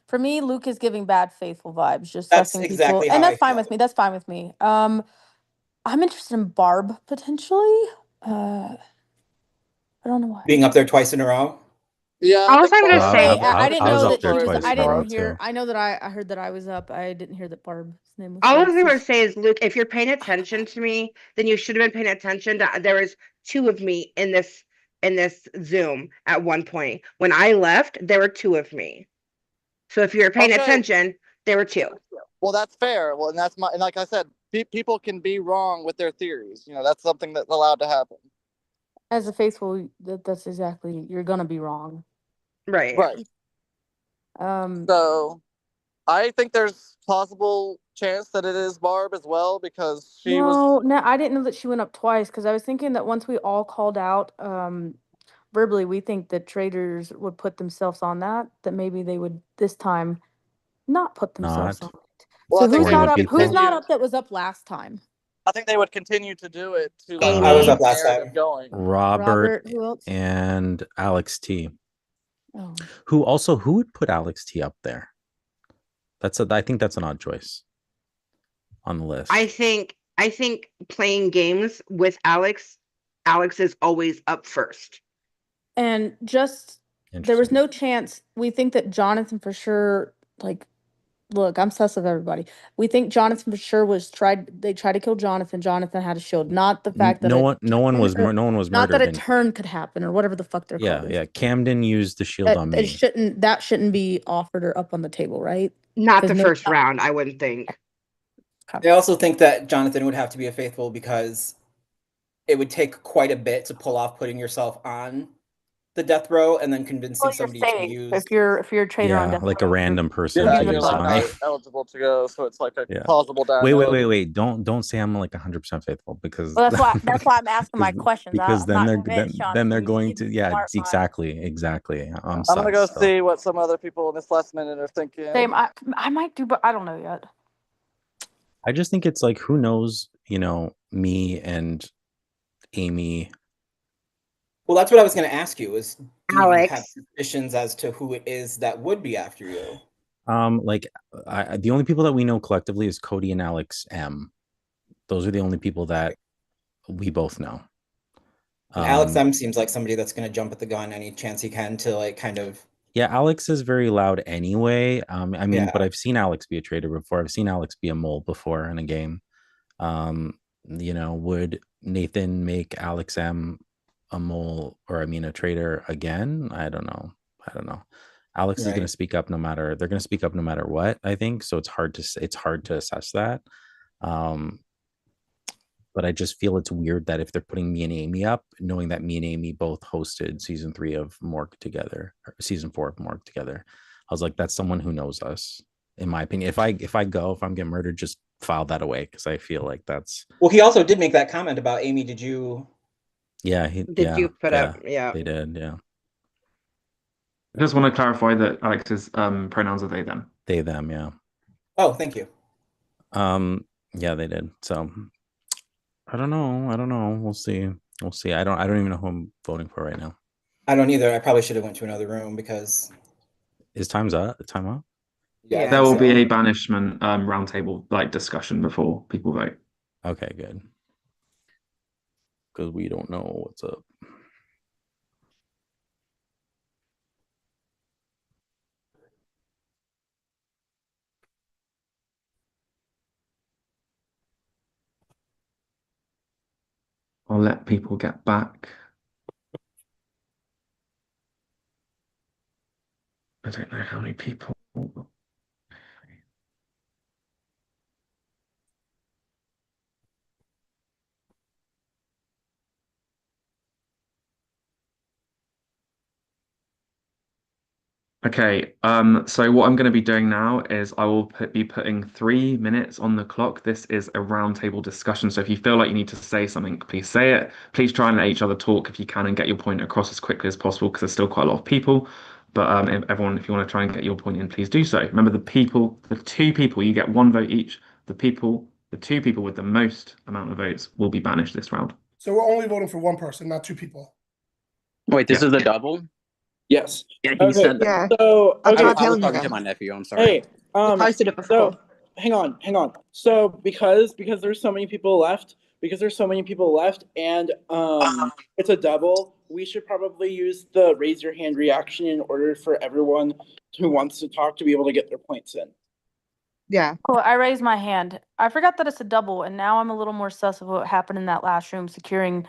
For me, Luke is giving bad faithful vibes, just That's trusting exactly people, how and I that's fine feel. with me. That's fine with me. I'm interested in Barb potentially. I don't know why. Being up there twice in a row. Yeah, I was gonna Well, say, I didn't I was know up that there she was. twice I in a row didn't hear. too. I know that I heard that I was up. I didn't hear that Barb's name was all I said. was So gonna say is, Luke, if you're paying attention to me, then you should have been paying attention to there was 2 of me in this Zoom at one point. When I left, there were 2 of me. So if you're paying Okay. attention, there were 2. Well, that's fair. Well, and like I said, people can be wrong with their theories. You know, that's something that's allowed to happen. as a faithful, that's exactly, you're gonna be wrong. Right. Right. So I think there's plausible chance that it is Barb as well because she was. no, I didn't know that she went up twice because I was thinking that once we all called out verbally, we think that traitors would put themselves on that maybe they would this time not put themselves Not. on it. Well, So I think who's they not would up? Who's continue. not up that was up last time? I think they would continue to do it to like I was keep up the last narrative time. going. Robert Who else? and Alex T. Oh. Who would put Alex T up there? I think that's an odd choice on the list. I think playing games with Alex Alex is always up first. And just there was no chance. We think that Jonathan for sure, like, look, I'm sus of everybody. We think Jonathan for sure they tried to kill Jonathan. Jonathan had a shield, not the fact that no one was not that murdered. a turn could happen or whatever the fuck they're called. Yeah. Camden used the shield on me. That shouldn't be offered or up on the table, right? Not the first round, I wouldn't think. I also think that Jonathan would have to be a faithful because it would take quite a bit to pull off putting yourself on the death row and then convincing somebody to use. If you're a traitor on death like a random person. Yeah, to you're use like on not me. eligible to go, so it's like a Yeah. plausible denial. Wait. Don't say I'm like 100% faithful because Well, that's why I'm asking my questions. because I'm then not they're convinced, Sean. then they're You going seem to yeah smart, exactly. I'm gonna go so. see what some other people in this last minute are thinking. Same. I might do, but I don't know yet. I just think it's like who knows, me and Amy. Well, that's what I was going to ask you is do you Alex. have suspicions as to who it is that would be after you? The only people that we know collectively is Cody and Alex M. Those are the only people that we both know. And Alex M seems like somebody that's going to jump at the gun any chance he can to like kind of. Yeah, Alex is very loud anyway. Yeah. But I've seen Alex be a traitor before. I've seen Alex be a mole before in a game. Would Nathan make Alex M a mole or a traitor again? I don't know. Alex is going to speak up they're going to speak up no matter what, I think. So it's hard to assess that. But I just feel it's weird that if they're putting me and Amy up, knowing that me and Amy both hosted season 3 of Morgue together, or season 4 of Morgue together, I was like, that's someone who knows us, in my opinion. If I'm getting murdered, just file that away because I feel like that's. Well, he also did make that comment about Amy. Did you? Yeah. You put up? Yeah. They did. Yeah. I just want to clarify that Alex's pronouns are they them. They them. Yeah. Oh, thank you. Yeah, they did. So. I don't know. We'll see. I don't even know who I'm voting for right now. I don't either. I probably should have went to another room because. Is time up? Yeah. There will be a banishment roundtable like discussion before people vote. Okay, good. Because we don't know what's up. I'll let people get back. I don't know how many people. Okay, so what I'm going to be doing now is I will be putting 3 minutes on the clock. This is a roundtable discussion, so if you feel like you need to say something, please say it. Please try and let each other talk if you can and get your point across as quickly as possible because there's still quite a lot of people. But if you want to try and get your point in, please do so. Remember the 2 people, you get 1 vote each. The 2 people with the most amount of votes will be banished this round. So we're only voting for 1 person, not 2 people. Wait, this is a double? Yes. Yeah, he said that. Yeah. So I'll okay. try I was telling talking you to guys. my nephew. I'm sorry. Hey, posted it before. So hang on. So because there's so many people left, and it's a double, we should probably use the raise your hand reaction in order for everyone who wants to talk to be able to get their points in. Yeah. Cool. I raised my hand. I forgot that it's a double, and now I'm a little more sus of what happened in that last room, securing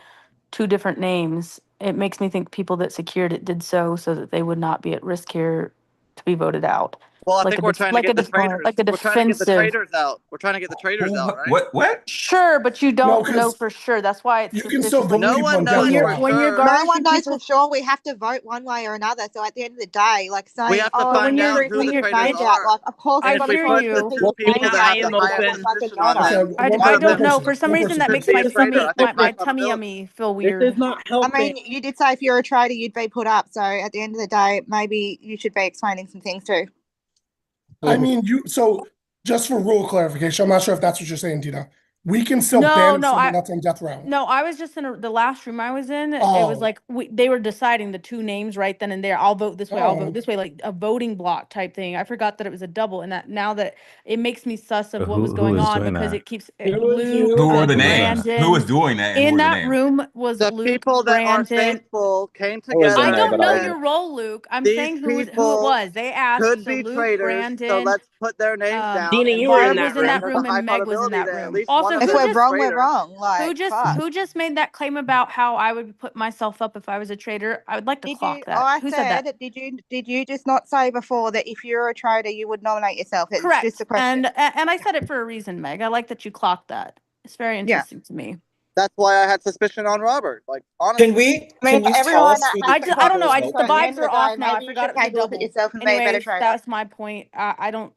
2 different names. It makes me think people that secured it did so that they would not be at risk here to be voted out. Well, I think we're trying to get the traitors. Like a We're trying to get the defensive. traitors out. We're trying to get the traitors out, right? What? Sure, but you don't know for sure. That's why it's you can still suspicious. vote No people one on knows death for row. When you're sure. No garnishing one knows people, for sure. We have to vote one way or another. So at the end of the day, like saying, We have to find out who the traitors find are. out, like, of course, And we've if got we to put vote the for 2 people names that have out the there highest that look suspicion like a on voter. them, I One don't know. person. For some One reason, person. that could makes be my a traitor. I think my that's tummy probability. feel This weird. is not I helping. mean, you did say if you're a traitor, you'd be put up. So at the end of the day, maybe you should be explaining some things too. I mean, so just for rule clarification, I'm not sure if that's what you're saying, Tina. We can still No, ban no, someone I that's on death row. no, I was just in the last room I was in. It was Oh. like they were deciding the two names right then and there. I'll vote this way, I'll Oh. vote this way, like a voting block type thing. I forgot that it was a double, and that now that it makes me sus of what was Who going was on doing because that? it keeps Who was Luke, you? Who were the names? Brandon. Who was doing that and who In were the that names? room was The Luke, people that are Brandon. faithful came I was in I together there, don't but know and I your role, Luke. I'm these saying who it people was. They asked could so be Luke, traitors. So Brandon, let's put their names down. Tina, And you were in Barb say was that in that room. there's a room high and Meg was in probability that that at room. least Also, one of If them we're is a wrong, we're traitor. wrong. Like, fuck. who just made that claim about how I would put myself up if I was a traitor? I would like to Did clock you? that. I Who said that? said, did you just not say before that if you're a traitor, you would nominate yourself? It's just Correct. a question. And I said it for a reason, Meg. I like that you clocked that. It's very Yeah. interesting to me. That's why I had suspicion on Robert. Like, honestly. Can we? I mean, Can for you tell everyone us that who has the to people I don't know. were I clock just this, the at the smoking? end vibes of the are off day, now. I maybe you forgot should it was a take a look at double. yourself and be a better Anyways, trader. that's my point. I don't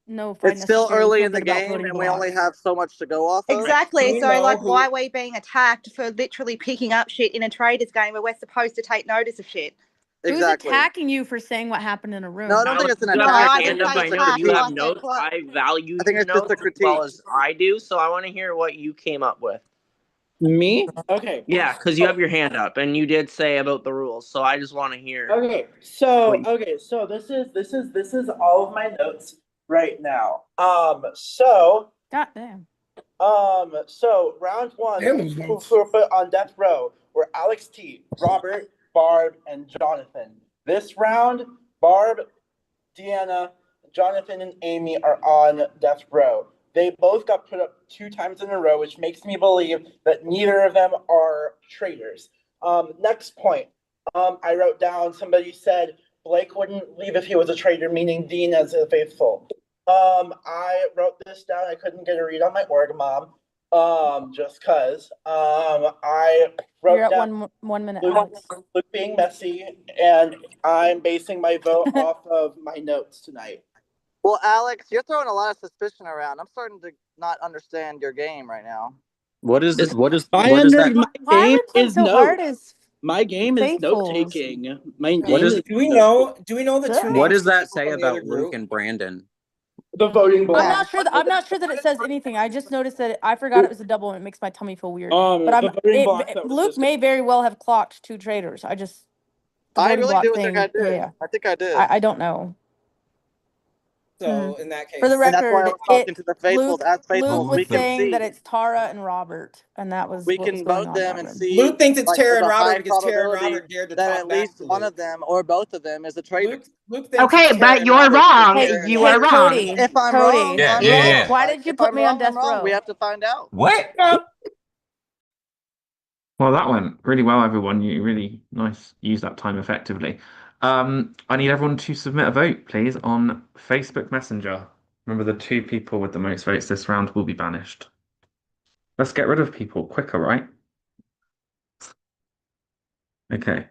know if I It's still necessarily early feel in the good about game, voting and we only blocks. have so much to go off of. Exactly. we So, know like, who- why are we being attacked for literally picking up shit in a traders game where we're supposed to take notice of shit? Who's Exactly. attacking you for saying what happened in a room? No, I don't think Alex, it's an you No, have attack. your I I didn't hand think up. say it's I just a know that you attack. have I critique. said notes. clock. I value I think your it's just a notes as well critique. as I do, so I want to hear what you came up with. Me? Okay. Yeah, because you have your hand up and you did say about the rules, so I just want to hear. Okay. So What you- okay. So this is all of my notes right now. So God damn. So round one, Damn the those people notes. who were put on death row were Alex T, Robert, Barb, and Jonathan. This round, Barb, Deanna, Jonathan, and Amy are on death row. They both got put up 2 times in a row, which makes me believe that neither of them are traitors. Next point. I wrote down, somebody said Blake wouldn't leave if he was a traitor, meaning Dean as a faithful. I wrote this down. I couldn't get a read on my org mom. Just cause. I wrote You're at down 1 minute, Luke, Alex. Luke being messy, and I'm basing my vote off of my notes tonight. Well, Alex, you're throwing a lot of suspicion around. I'm starting to not understand your game right now. What is This- what is My what is that? my Why are game we playing is so notes. hard as My game is note faithfuls? taking. My What game is- is Do we know? Do we know the two Good. What names? does that people say from the other about Luke group? and Brandon? the voting block. I'm not sure that it says anything. I just noticed that I forgot it was a double and it makes my tummy feel weird. But The voting block that was Luke just- may very well have clocked 2 traitors. The I voting really block do thing, think I did. yeah. I think I did. I don't know. So in that case, For the And that's why I record, was talking to the faithfuls. Luke, As faithfuls, we was can saying see. that it's Tara and Robert, and that was We what was can going vote on in them that and room. see. Luke thinks it's like, Tara there's and a high Robert because Tara and probability Robert dared to that talk at back least to one Luke. of them or both of them is a traitor. Luke thinks Okay, it's Tara but and you're Robert because wrong. Tara Hey, and You hey, are Robert- wrong. Cody, If I'm Cody, wrong, Yeah, I'm yeah, wrong. yeah. why did you If put I'm me on wrong, I'm death wrong. We row? have to find out. What? Well, that went really well, everyone. You really nice. Use that time effectively. I need everyone to submit a vote, please, on Facebook Messenger. Remember, the 2 people with the most votes this round will be banished. Let's get rid of people quicker, right? Okay.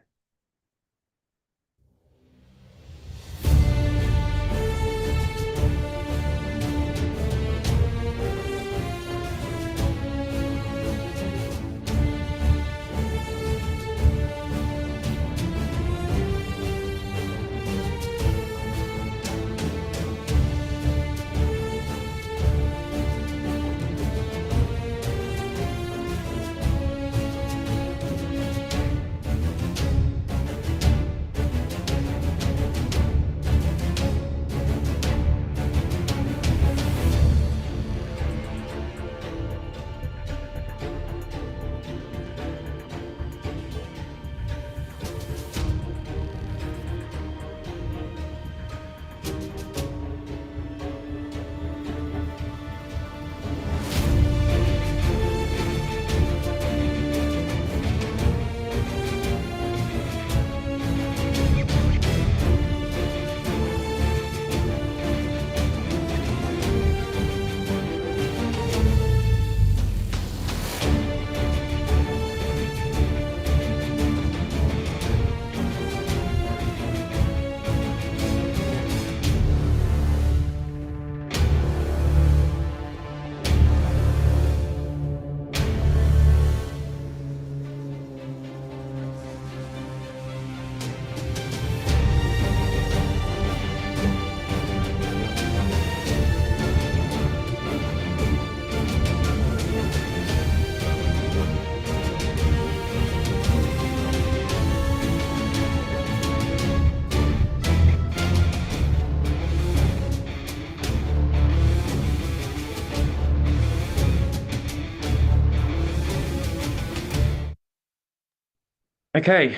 Okay.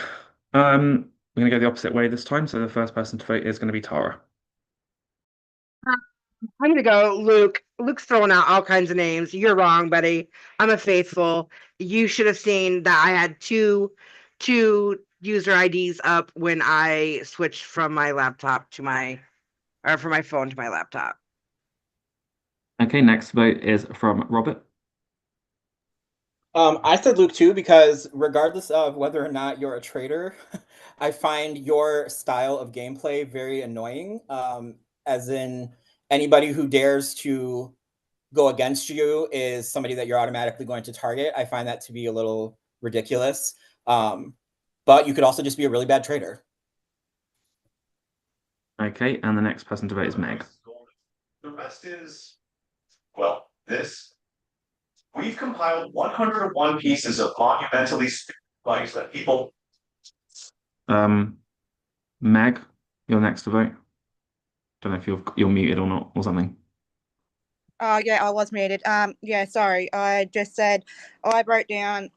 We're gonna go the opposite way this time. So the first person to vote is gonna be Tara. I'm gonna go Luke. Luke's throwing out all kinds of names. You're wrong, buddy. I'm a faithful. You should have seen that I had two user IDs up when I switched from my laptop to my or from my phone to my laptop. Okay, next vote is from Robert. I said Luke too because regardless of whether or not you're a traitor, I find your style of gameplay very annoying. As in, anybody who dares to go against you is somebody that you're automatically going to target. I find that to be a little ridiculous. But you could also just be a really bad traitor. Okay, and the next person to vote is Meg. The rest is, well, this. We've compiled 101 pieces of monumentally stupid advice that people. Meg, you're next to vote. Don't know if you're muted or not or something. Oh yeah, I was muted. Yeah, sorry. I just said I wrote down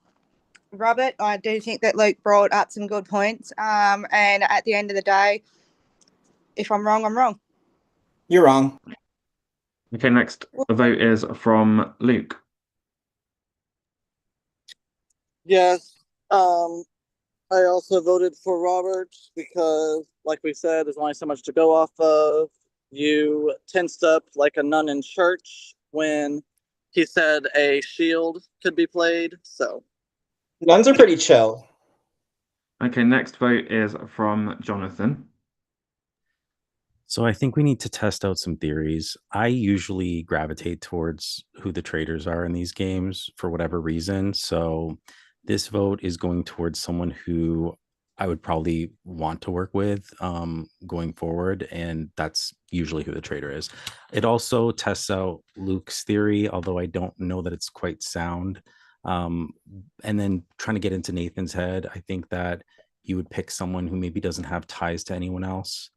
Robert. I do think that Luke brought up some good points. And at the end of the day, if I'm wrong, I'm wrong. You're wrong. Okay, next vote is from Luke. Yes. I also voted for Robert because, like we said, there's only so much to go off of. You tensed up like a nun in church when he said a shield could be played. So Nuns are pretty chill. Okay, next vote is from Jonathan. So I think we need to test out some theories. I usually gravitate towards who the traders are in these games for whatever reason. So this vote is going towards someone who I would probably want to work with going forward. And that's usually who the trader is. It also tests out Luke's theory, although I don't know that it's quite sound. And then trying to get into Nathan's head, I think that you would pick someone who maybe doesn't have ties to anyone else.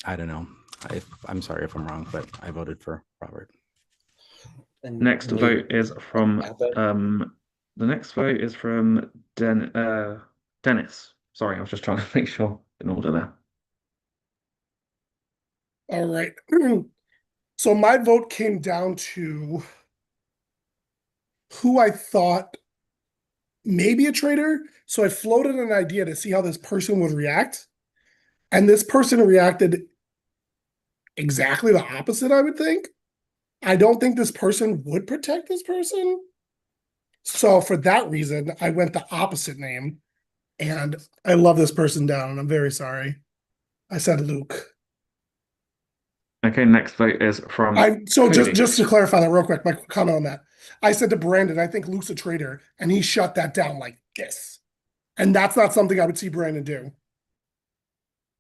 I don't know. I'm sorry if I'm wrong, but I voted for Robert. Next vote is from the next vote is from Dennis. Sorry, I was just trying to make sure in order there. All right. So my vote came down to who I thought may be a traitor. So I floated an idea to see how this person would react. And this person reacted exactly the opposite, I would think. I don't think this person would protect this person. So for that reason, I went the opposite name. And I love this person down, and I'm very sorry. I said Luke. Okay, next vote is from so Cody. just to clarify that real quick, my comment on that. I said to Brandon, I think Luke's a traitor, and he shut that down like this. And that's not something I would see Brandon do.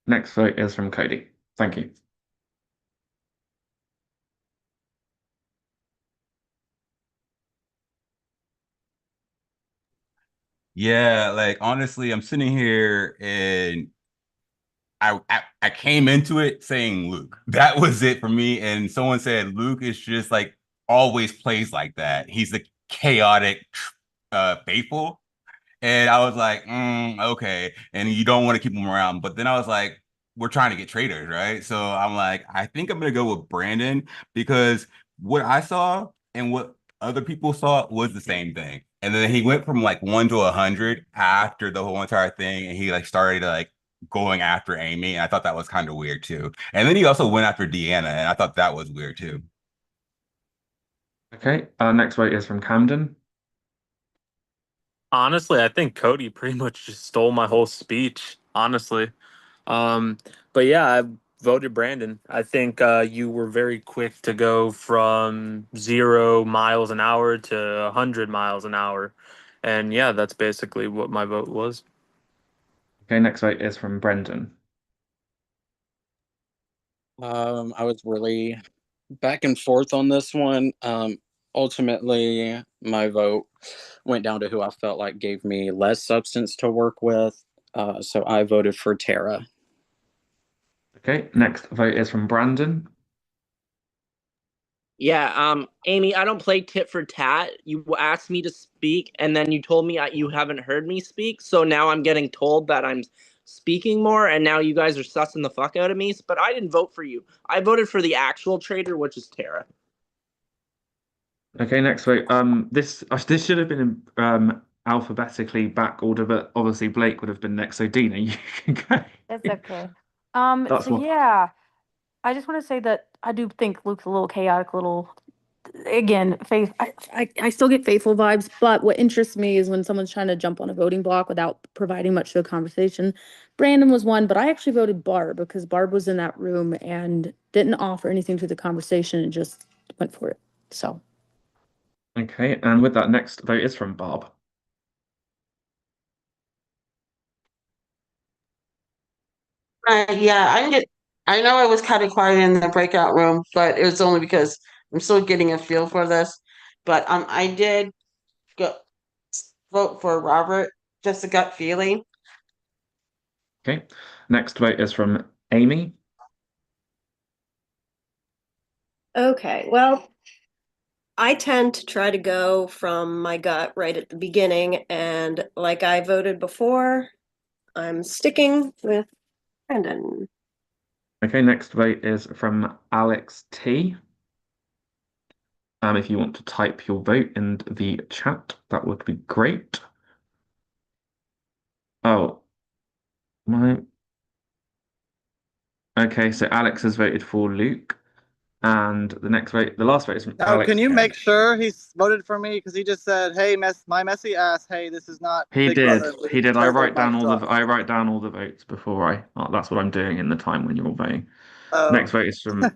Next vote is from Cody. Thank you. Yeah, like honestly, I'm sitting here and I came into it saying Luke. That was it for me. And someone said Luke is just like always plays like that. He's the chaotic faithful. And I was like, okay. And you don't want to keep him around. But then I was like, we're trying to get traders, right? So I'm like, I think I'm gonna go with Brandon because what I saw and what other people saw was the same thing. And then he went from like 1 to 100 after the whole entire thing, and he like started like going after Amy. And I thought that was kind of weird too. And then he also went after Deanna, and I thought that was weird too. Okay, next vote is from Camden. Honestly, I think Cody pretty much just stole my whole speech, honestly. But yeah, I voted Brandon. I think you were very quick to go from 0 miles an hour to 100 miles an hour. And yeah, that's basically what my vote was. Okay, next vote is from Brendan. I was really back and forth on this one. Ultimately, my vote went down to who I felt like gave me less substance to work with. So I voted for Tara. Okay, next vote is from Brandon. Yeah, Amy, I don't play tit for tat. You asked me to speak, and then you told me you haven't heard me speak. So now I'm getting told that I'm speaking more, and now you guys are sussing the fuck out of me. But I didn't vote for you. I voted for the actual traitor, which is Tara. Okay, next vote. This should have been in alphabetically back order, but obviously Blake would have been next. So Dina, you can go. That's okay. That's So what. yeah, I just want to say that I do think Luke's a little chaotic, little again, faith. I still get faithful vibes, but what interests me is when someone's trying to jump on a voting block without providing much to a conversation. Brandon was one, but I actually voted Barb because Barb was in that room and didn't offer anything to the conversation and just went for it. So Okay, and with that, next vote is from Barb. Yeah, I know I was kind of quiet in the breakout room, but it was only because I'm still getting a feel for this. But I did go vote for Robert, just a gut feeling. Okay, next vote is from Amy. Okay, well, I tend to try to go from my gut right at the beginning, and like I voted before, I'm sticking with Brandon. Okay, next vote is from Alex T. If you want to type your vote in the chat, that would be great. Oh, my. Okay, so Alex has voted for Luke, and the next vote, the last vote is from Now, Alex can you M. make sure he's voted for me? Because he just said, "Hey, my messy ass. Hey, this is not He Big did. Brother." He did. Terrible mic drop. I write down all the votes before I. Oh, that's what I'm doing in the time when you're all voting. Oh. Next vote is from The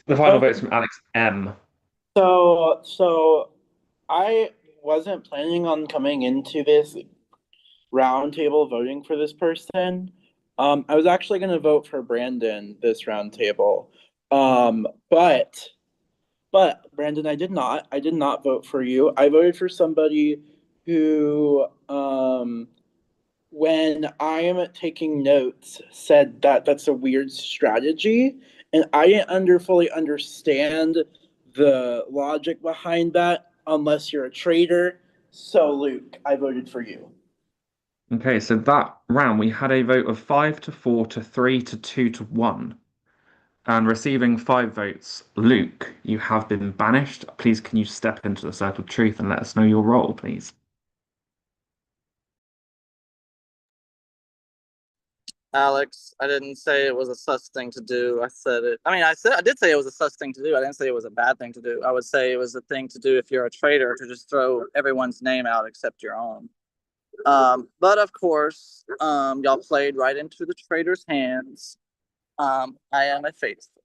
final vote is from Alex M. So I wasn't planning on coming into this roundtable voting for this person. I was actually going to vote for Brandon this roundtable. But Brandon, I did not. I did not vote for you. I voted for somebody who, when I am taking notes, said that that's a weird strategy, and I didn't fully understand the logic behind that unless you're a traitor. So Luke, I voted for you. Okay, so that round we had a vote of 5 to 4 to 3 to 2 to 1. And receiving 5 votes, Luke, you have been banished. Please, can you step into the circle of truth and let us know your role, please? Alex, I didn't say it was a sus thing to do. I said it. I did say it was a sus thing to do. I didn't say it was a bad thing to do. I would say it was a thing to do if you're a traitor to just throw everyone's name out except your own. But of course, y'all played right into the traitor's hands. I am a faithful.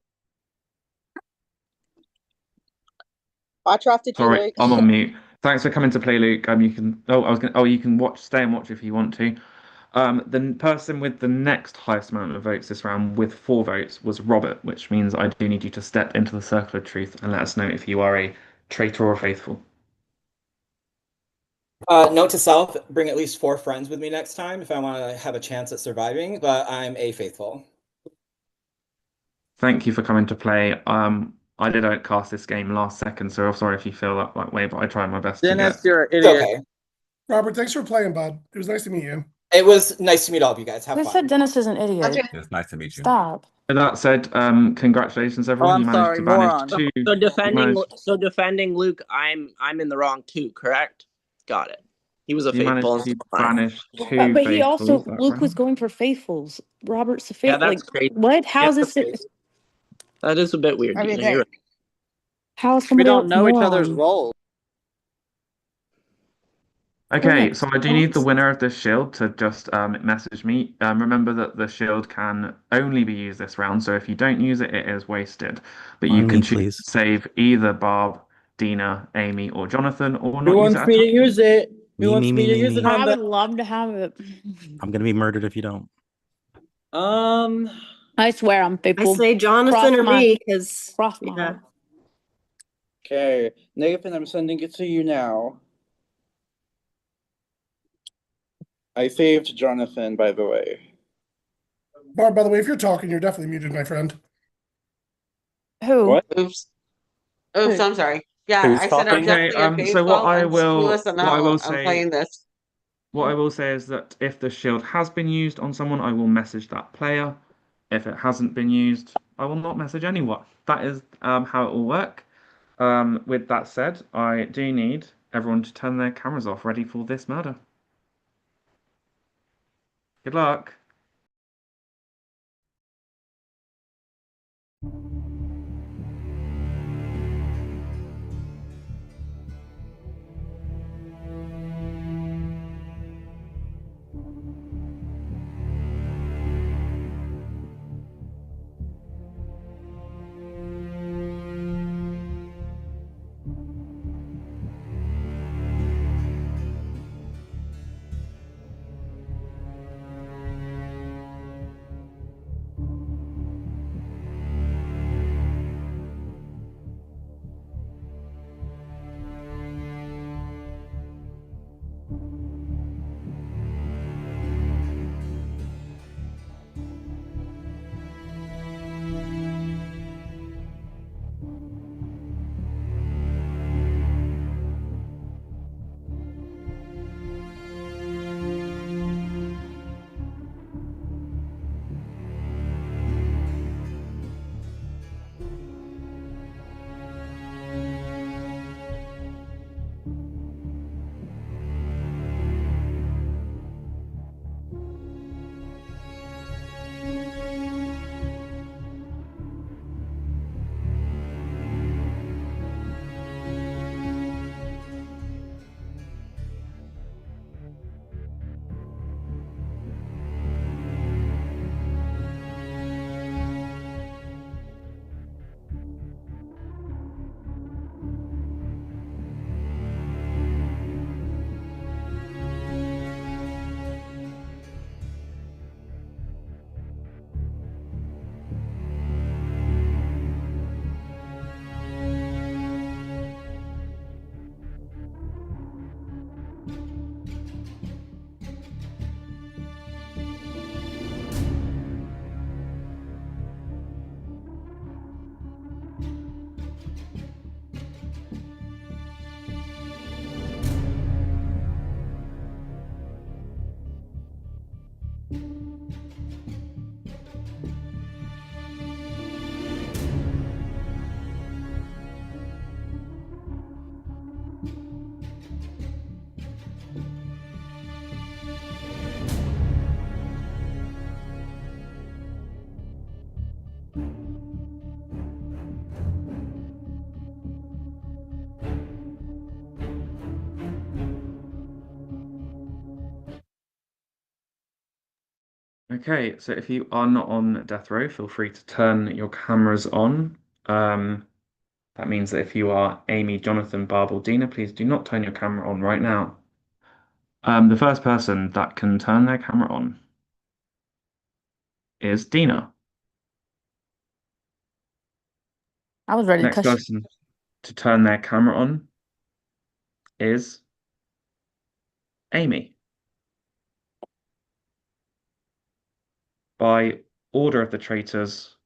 I trusted you, Sorry, Luke. I'm on mute. Thanks for coming to play, Luke. You can. Oh, I was going. Oh, you can stay and watch if you want to. The person with the next highest amount of votes this round, with 4 votes, was Robert, which means I do need you to step into the circle of truth and let us know if you are a traitor or faithful. Note to self: bring at least 4 friends with me next time if I want to have a chance at surviving. But I'm a faithful. Thank you for coming to play. I did outcast this game last second, so I'm sorry if you feel that way, but I tried my best to Dennis, get. you're an It's idiot. okay. Robert, thanks for playing, bud. It was nice to meet you. It was nice to meet all of you guys. Have who fun. said Dennis is an idiot? It's nice to meet you. Stop. With that said, congratulations, Oh, everyone. I'm You managed sorry, to banish moron. 2. So You defending managed, Luke, I'm in the wrong too, correct? Got it. He was a you managed faithful. to Fine. banish 2 But he faithfuls also that Luke was round. going for faithfuls. Robert's a Yeah, faith. Like that's crazy. what? How Yeah, is that's this? crazy. That is a bit weird, I mean, Dina. hey, You're right. How is We somebody don't else know each other's moron? roles. Okay, so I do need the winner of this shield to just message me. Remember that the shield can only be used this round, so if you don't use it, it is wasted. But you On can me, choose please. to save either Barb, Dina, Amy, or Jonathan, or Who not use it wants at me all. to use it? Who Me, wants me, me me, to me, use it me. on I the? would love to have it. I'm gonna be murdered if you don't. I swear I'm I faithful. say Jonathan Cross or my me, because cross my yeah. heart. Okay, Nathan, I'm sending it to you now. I saved Jonathan, by the way. Barb, by the way, if you're talking, you're definitely muted, my friend. Who? What? Oops. Oops, I'm sorry. Yeah, Who's I said I'm talking? Okay, definitely at so baseball. I'm clueless on what I how will I'm say playing this. what I will say is that if the shield has been used on someone, I will message that player. If it hasn't been used, I will not message anyone. That is how it will work. With that said, I do need everyone to turn their cameras off, ready for this murder. Good luck. Okay, so if you are not on death row, feel free to turn your cameras on. That means that if you are Amy, Jonathan, Barb, or Dina, please do not turn your camera on right now. The first person that can turn their camera on is Dina. I was ready to Next cuss. person to turn their camera on is Amy. By order of the traitors,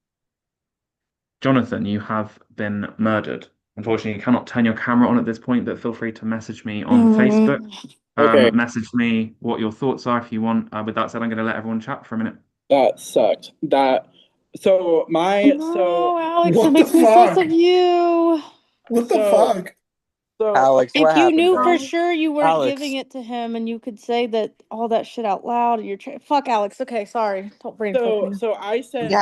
Jonathan, you have been murdered. Unfortunately, you cannot turn your camera on at this point, but feel free to message me on Facebook. Okay. Message me what your thoughts are if you want. With that said, I'm going to let everyone chat for a minute. That sucked. So Alex, What it the makes me sus fuck? of you. What the fuck? Alex, what If you happened, knew bro? for sure you weren't Alex. giving it to him and you could say that all that shit out loud, fuck Alex. Okay, sorry. Don't brain fuck me. So I said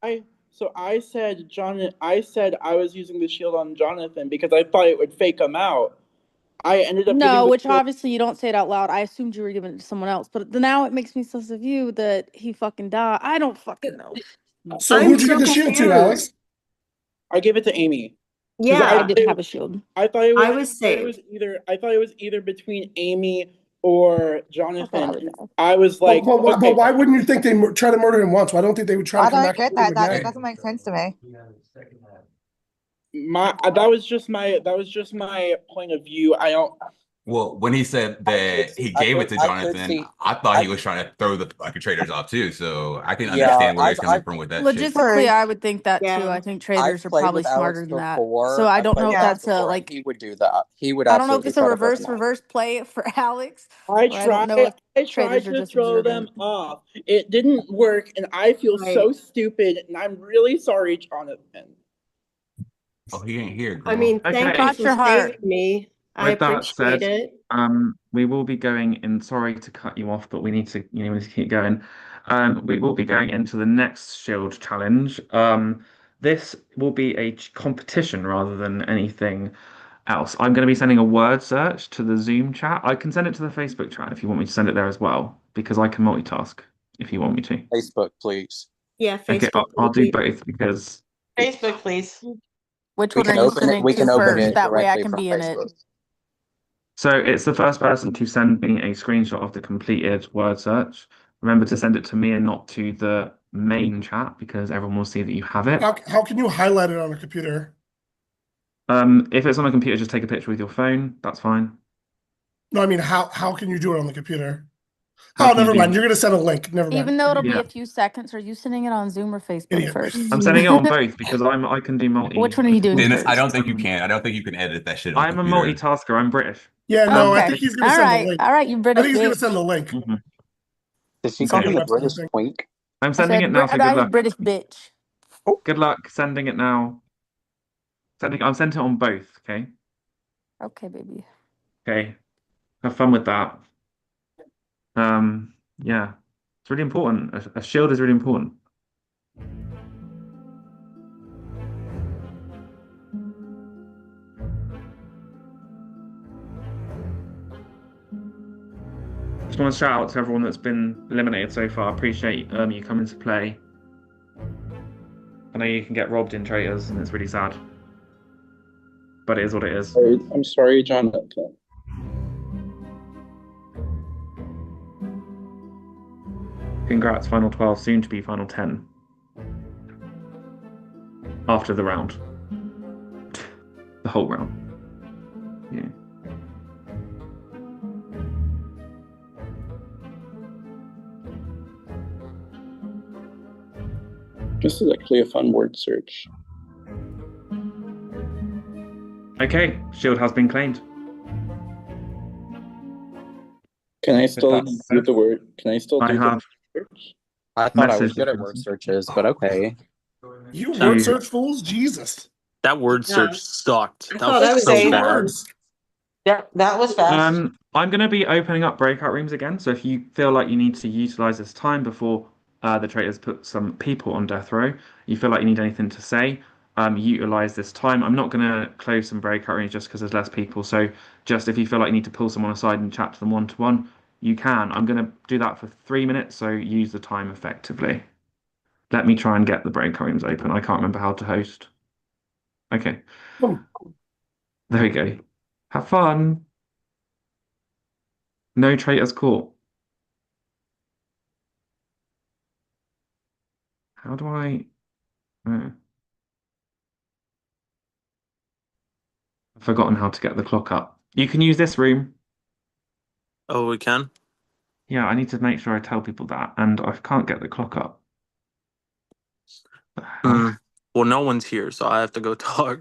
I said I was using the shield on Jonathan because I thought it would fake him out. I ended up giving No, the which shield. obviously you don't say it out loud. I assumed you were giving it to someone else, but now it makes me sus of you that he fucking died. I don't fucking know. So who'd you give the shield to, Alex? I gave it to Amy. Yeah, I didn't have a shield. I thought it was. I was safe. I thought it was either between Amy or Jonathan. would die. I was like, but why wouldn't you think they try to murder him once? Why don't think they would try to I come don't back get and murder that. him That again? doesn't make sense to me. that was just my point of view. I don't. Well, when he said that he I gave could it to I could Jonathan, see I thought I he was trying to throw the fucking traders off too. So I can yeah, understand where he's coming from with that shit. Logistically, I would think that too. Yeah. I think I've traders are played probably with Alex smarter than that. So before. I I've don't played know with if Alex that's a before, and like. he would do that. He would I don't know if absolutely it's a try to throw them off. reverse play for Alex, I or I don't know if tried traders are to just throw observant. them off. It didn't work, and I feel so Right. stupid, and I'm really sorry, Jonathan. Oh, he ain't here, I girl. mean, thank you Okay. for saving me. I With that appreciate said, it. we will be going in. Sorry to cut you off, but we need to, we need to keep going. We will be going into the next Shield challenge. This will be a competition rather than anything else. I'm going to be sending a word search to the Zoom chat. I can send it to the Facebook chat if you want me to send it there as well, because I can multitask if you want me to. Facebook, please. Yeah, Okay, Facebook. I'll do please. both because Facebook, please. Which We one can are you open it. sending We to can open first? it That way I directly can from be in it. Facebook. so it's the first person to send me a screenshot of the completed word search. Remember to send it to me and not to the main chat because everyone will see that you have it. How can you highlight it on a computer? If it's on a computer, just take a picture with your phone. That's fine. No, I mean, how can you do it on the computer? How Oh, can you never do mind. that? You're gonna send a link. Never mind. Even though it'll be Yeah. a few seconds, are you sending it on Zoom or Facebook Idiot. first? I'm sending it on both because I can do multi. Which one are you doing Dennis, I first? don't think you can. I don't think you can edit that shit on I'm a computer. multitasker. I'm British. Yeah, Oh, no, I okay. think he's gonna All send the right. link. All right, you I British think he's gonna bitch. send the link. Did she He's call gonna him a grab British something. twink? I'm I sending said, it now, so good I luck. British bitch. Good luck sending it now. I've sent it on both. Okay. Okay, baby. Okay. Have fun with that. Yeah, it's really important. A shield is really important. Just want to shout out to everyone that's been eliminated so far. I appreciate you coming to play. I know you can get robbed in Traitors, and it's really sad, but it is what it is. I'm sorry, Jonathan. Congrats, final 12, soon to be final 10. After the round, the whole round. Yeah. This is actually a fun word search. Okay, shield has been claimed. Can I still that do said, the word? Can I still I do the have search? I thought I was messaged good the at word person. searches, but okay. You So- word search fools, Jesus. That word Yeah. search sucked. I That thought I was was so two bad. words. That was fast. I'm going to be opening up breakout rooms again. So if you feel like you need to utilize this time before the traitors put some people on death row, you feel like you need anything to say, utilize this time. I'm not going to close some breakout rooms just because there's less people. So just if you feel like you need to pull someone aside and chat to them one-to-one, you can. I'm going to do that for 3 minutes. So use the time effectively. Let me try and get the breakout rooms open. I can't remember how to host. Okay. Boom. There we go. Have fun. No traitors caught. How do I? I've forgotten how to get the clock up. You can use this room. Oh, we can? Yeah, I need to make sure I tell people that, and I can't get the clock up. The hell? Mm. Well, no one's here, so I have to go talk.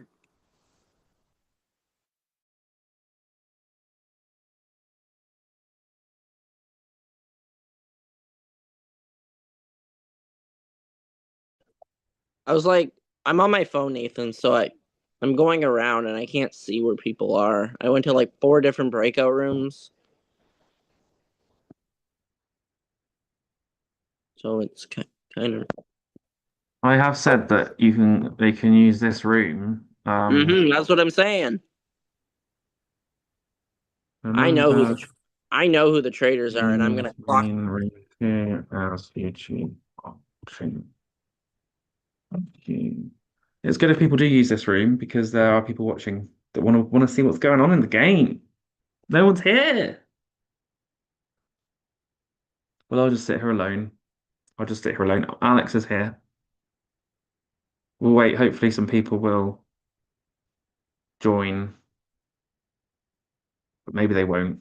I was like, I'm on my phone, Nathan, so I'm going around and I can't see where people are. I went to like 4 different breakout rooms. So it's kind of. I have said that they can use this room. That's what I'm saying. I know who the traitors are, and I'm gonna clock. Main room here as YouTube option. Okay. It's good if people do use this room because there are people watching that want to see what's going on in the game. No one's here. Well, I'll just sit here alone. I'll just sit here alone. Alex is here. We'll wait. Hopefully, some people will join. but maybe they won't.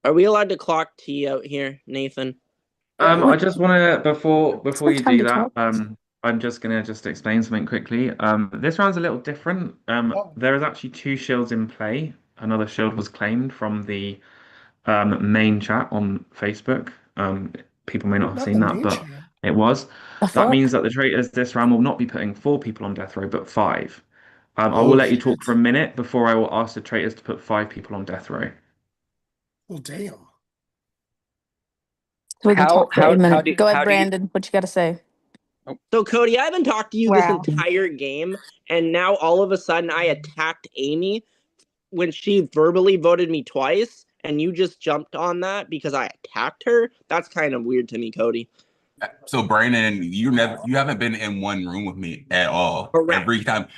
Are we allowed to clock tea out here, Nathan? I just want to before you time do to that, talk. I'm just gonna explain something quickly. This round's a little different. There is actually two shields in play. Another shield was claimed from the main chat on Facebook. People may not have Not seen the that, main but chat. it was. The That fuck? means that the traitors this round will not be putting 4 people on death row, but 5. I will Oh let you talk shit. for a minute before I will ask the traitors to put 5 people on death row. Well, damn. So we can How talk for a how minute. Go ahead, how do you Brandon. What you got to say? So Cody, I haven't talked to you this Wow. entire game, and now all of a sudden I attacked Amy when she verbally voted me twice, and you just jumped on that because I attacked her? That's kind of weird to me, Cody. So Brandon, you haven't been in one room with me at all. Correct. Every time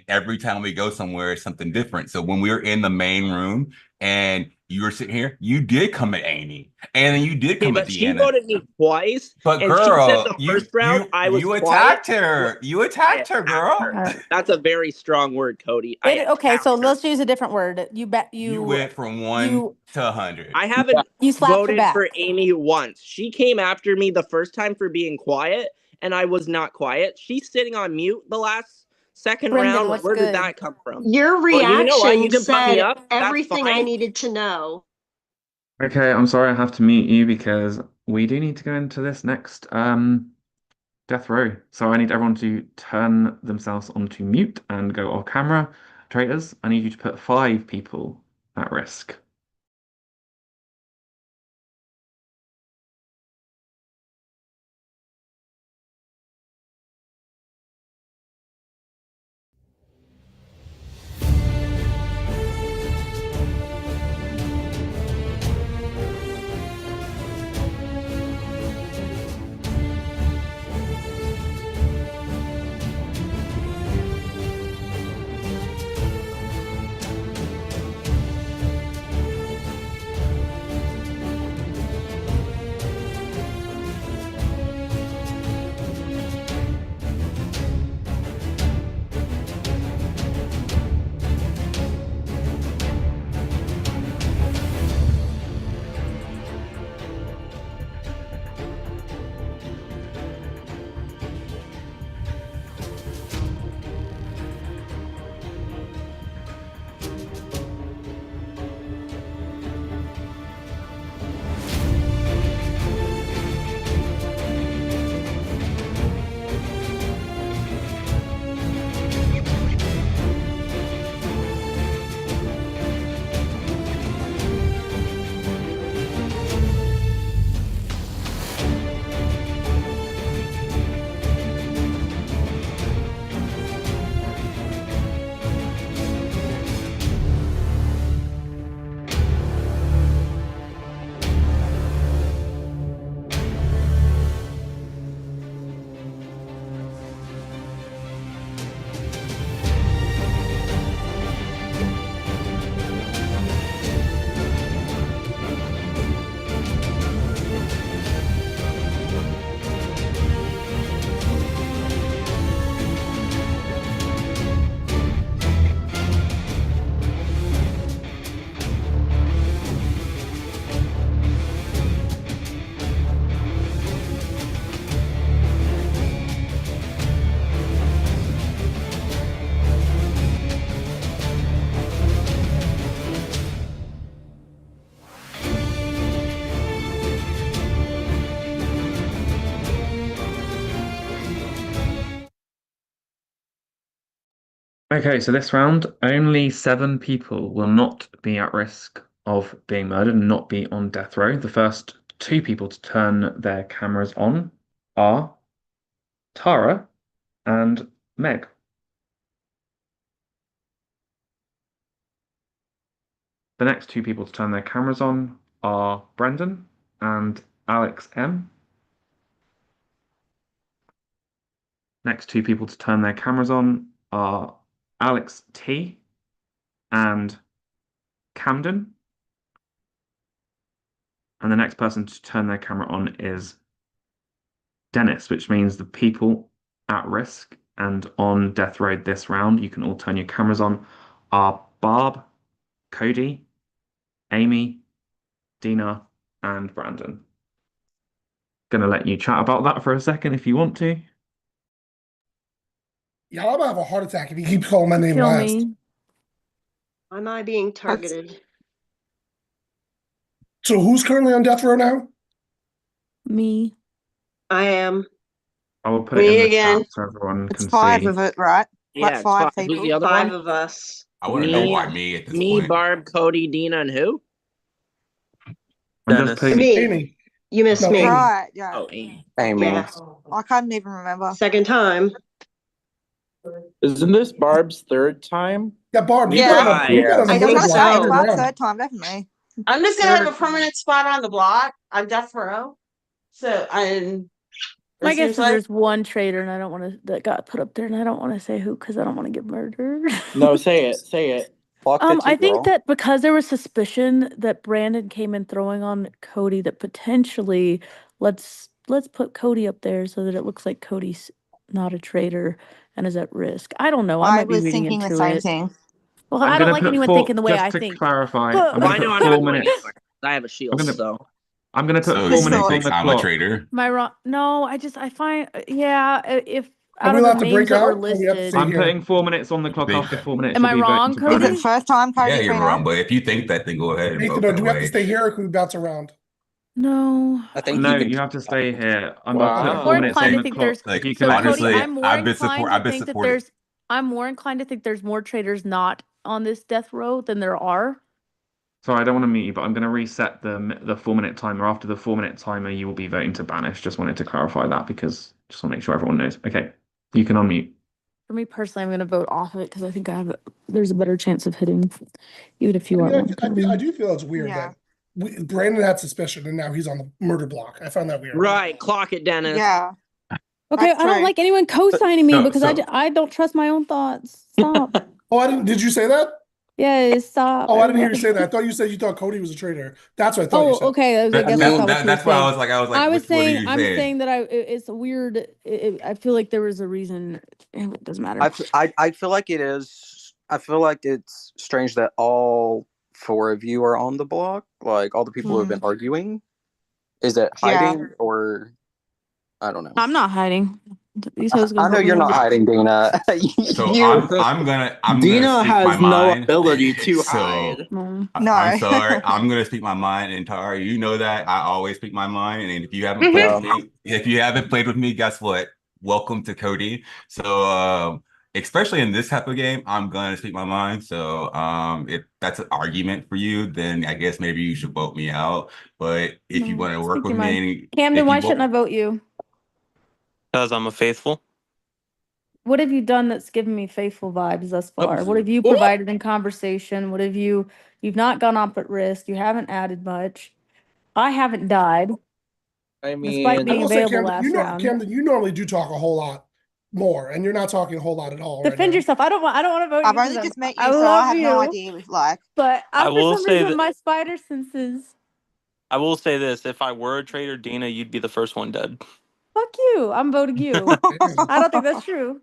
every time we go somewhere, it's something different. So when we were in the main room and you were sitting here, you did come at Amy, and then you did Okay, come at but she Deanna. voted me twice, But and she said girl, the first round I was you quiet. attacked her. You I attacked her, attacked girl. her. All right. That's a very strong word, Cody. I Okay, so attacked her. let's use a different word. You bet You you went from 1 you to 100. I haven't you slapped her voted back. for Amy once. She came after me the first time for being quiet, and I was not quiet. She's sitting on mute the last second Brendan, round. what's Where did good? that come from? Your Well, you know what? You reaction can put me said up. That's everything I fine. needed to know. Okay, I'm sorry I have to mute you because we do need to go into this next death row. So I need everyone to turn themselves onto mute and go off camera. Traitors, I need you to put 5 people at risk. Okay, so this round, only 7 people will not be at risk of being murdered and not be on death row. The first 2 people to turn their cameras on are Tara and Meg. The next 2 people to turn their cameras on are Brendan and Alex M. Next 2 people to turn their cameras on are Alex T and Camden. And the next person to turn their camera on is Dennis, which means the people at risk and on death row this round, you can all turn your cameras on, are Barb, Cody, Amy, Dina, and Brandon. Gonna let you chat about that for a second if you want to. Yeah, I'm gonna have a heart attack if he keeps calling my name Kill last. me. Am I being targeted? So who's currently on death row now? Me. I am. I will put it Me in the again. chat so everyone It's can 5 see. of it, right? Yeah, Like it's 5 Who's people. the other 5 one? of us. I want to know Me, why me at this me, point. Barb, Cody, Dina, and who? I'm just Dennis. putting Me. Amy. You missed No, me. Amy. Right, yeah. Oh, Amy. Amy. Yeah. I can't even remember. Second time. Isn't this Barb's third time? Yeah, Barb, you Yeah. got you got on the I I was murder think gonna block say it's so. every Bob's round. third time, definitely. I'm just gonna have a Third. permanent spot on the block. I'm death row. So My it guess seems is like there's one traitor, and I don't want to that got put up there, and I don't want to say who because I don't want to get murdered. No, say it. Say it. Block the I tea, think girl. that because there was suspicion that Brandon came in throwing on Cody, that potentially let's put Cody up there so that it looks like Cody's not a traitor and is at risk. I don't know. I I might be was reading thinking the into same it. thing. Well, I'm I don't gonna like put anyone four, thinking the way just I to think. clarify, But I'm Well, gonna I know put I'm 4 not going minutes. anywhere. I have a I'm shield, gonna so. I'm gonna put So 4 she minutes on thinks the I'm a clock. traitor. am I wrong? No, I find yeah, if Are out we of the allowed to break names that were out or we have to listed, stay I'm here? putting 4 minutes on the clock. Think After that. 4 minutes, am you'll I be voting wrong, to Is it banish. Cody? first time, Yeah, Cody you're Trina? wrong. But if you think that, then go ahead and Nathan, vote do that we have to way. stay here or can we bounce around? No. I think No, you can. you have to stay here. I've put I'm Wow. more 4 minutes on inclined to the think clock. there's If you Like can so actually Cody, honestly, I'm more I've been inclined to think that supported. I'm more inclined to think there's more traders not on this death row than there are. Sorry, I don't want to mute you, but I'm going to reset the 4 minute timer. After the 4 minute timer, you will be voting to banish. Just wanted to clarify that because just want to make sure everyone knows. Okay, you can unmute. For me personally, I'm going to vote off of it because I think there's a better chance of hitting, even if you are Yeah, one, Cody. I do feel it's weird Yeah. that Brandon had suspicion and now he's on the murder block. I found that weird. Right, clock it, Dennis. Yeah. Okay, That's I don't true. like anyone co-signing me So because so I don't trust my own thoughts. Stop. Oh, I didn't. Did you say that? Yes, stop. Oh, I didn't hear you Everybody. say that. I thought you said you thought Cody was a traitor. That's what I thought you Oh, said. okay. I that, guess that's that, not what that you were that's why saying. I was like, what are you I'm saying? saying that it's weird. I feel like there was a reason. It doesn't matter. I feel like it is. I feel like it's strange that all 4 of you are on the block. Like all the people who have been arguing. Is it Yeah. hiding or I don't know. I'm not hiding. These hoes I gonna know vote me you're not off. hiding, Dana. So you. I'm gonna Dina speak my has no mind. ability to So hide. No. I'm No. sorry. I'm gonna speak my mind, and Tara, you know that I always speak my mind. And if you haven't played Mhm. with me, guess what? Welcome to Cody. So especially in this type of game, I'm gonna speak my mind. So if that's an argument for you, then I guess maybe you should vote me out. But if you No. want to work Speak with your mind. me, Camden, if why you shouldn't I vote, vote you? Because I'm a faithful. What have you done that's given me faithful vibes thus far? What oh, have you oh, provided in conversation? What have you've not gone off at risk. You haven't added much. I haven't died, I despite mean, I being will say, available Camden, last round. Camden, you normally do talk a whole lot more, and you're not talking a whole lot at all right Defend now. yourself. I don't want to vote I've you only because just met I you, so I love have no you. idea what like. But I for will some say reason, that my spider senses. I will say this: if I were a traitor, Dina, you'd be the first one dead. Fuck you. I'm voting you. I don't think that's true.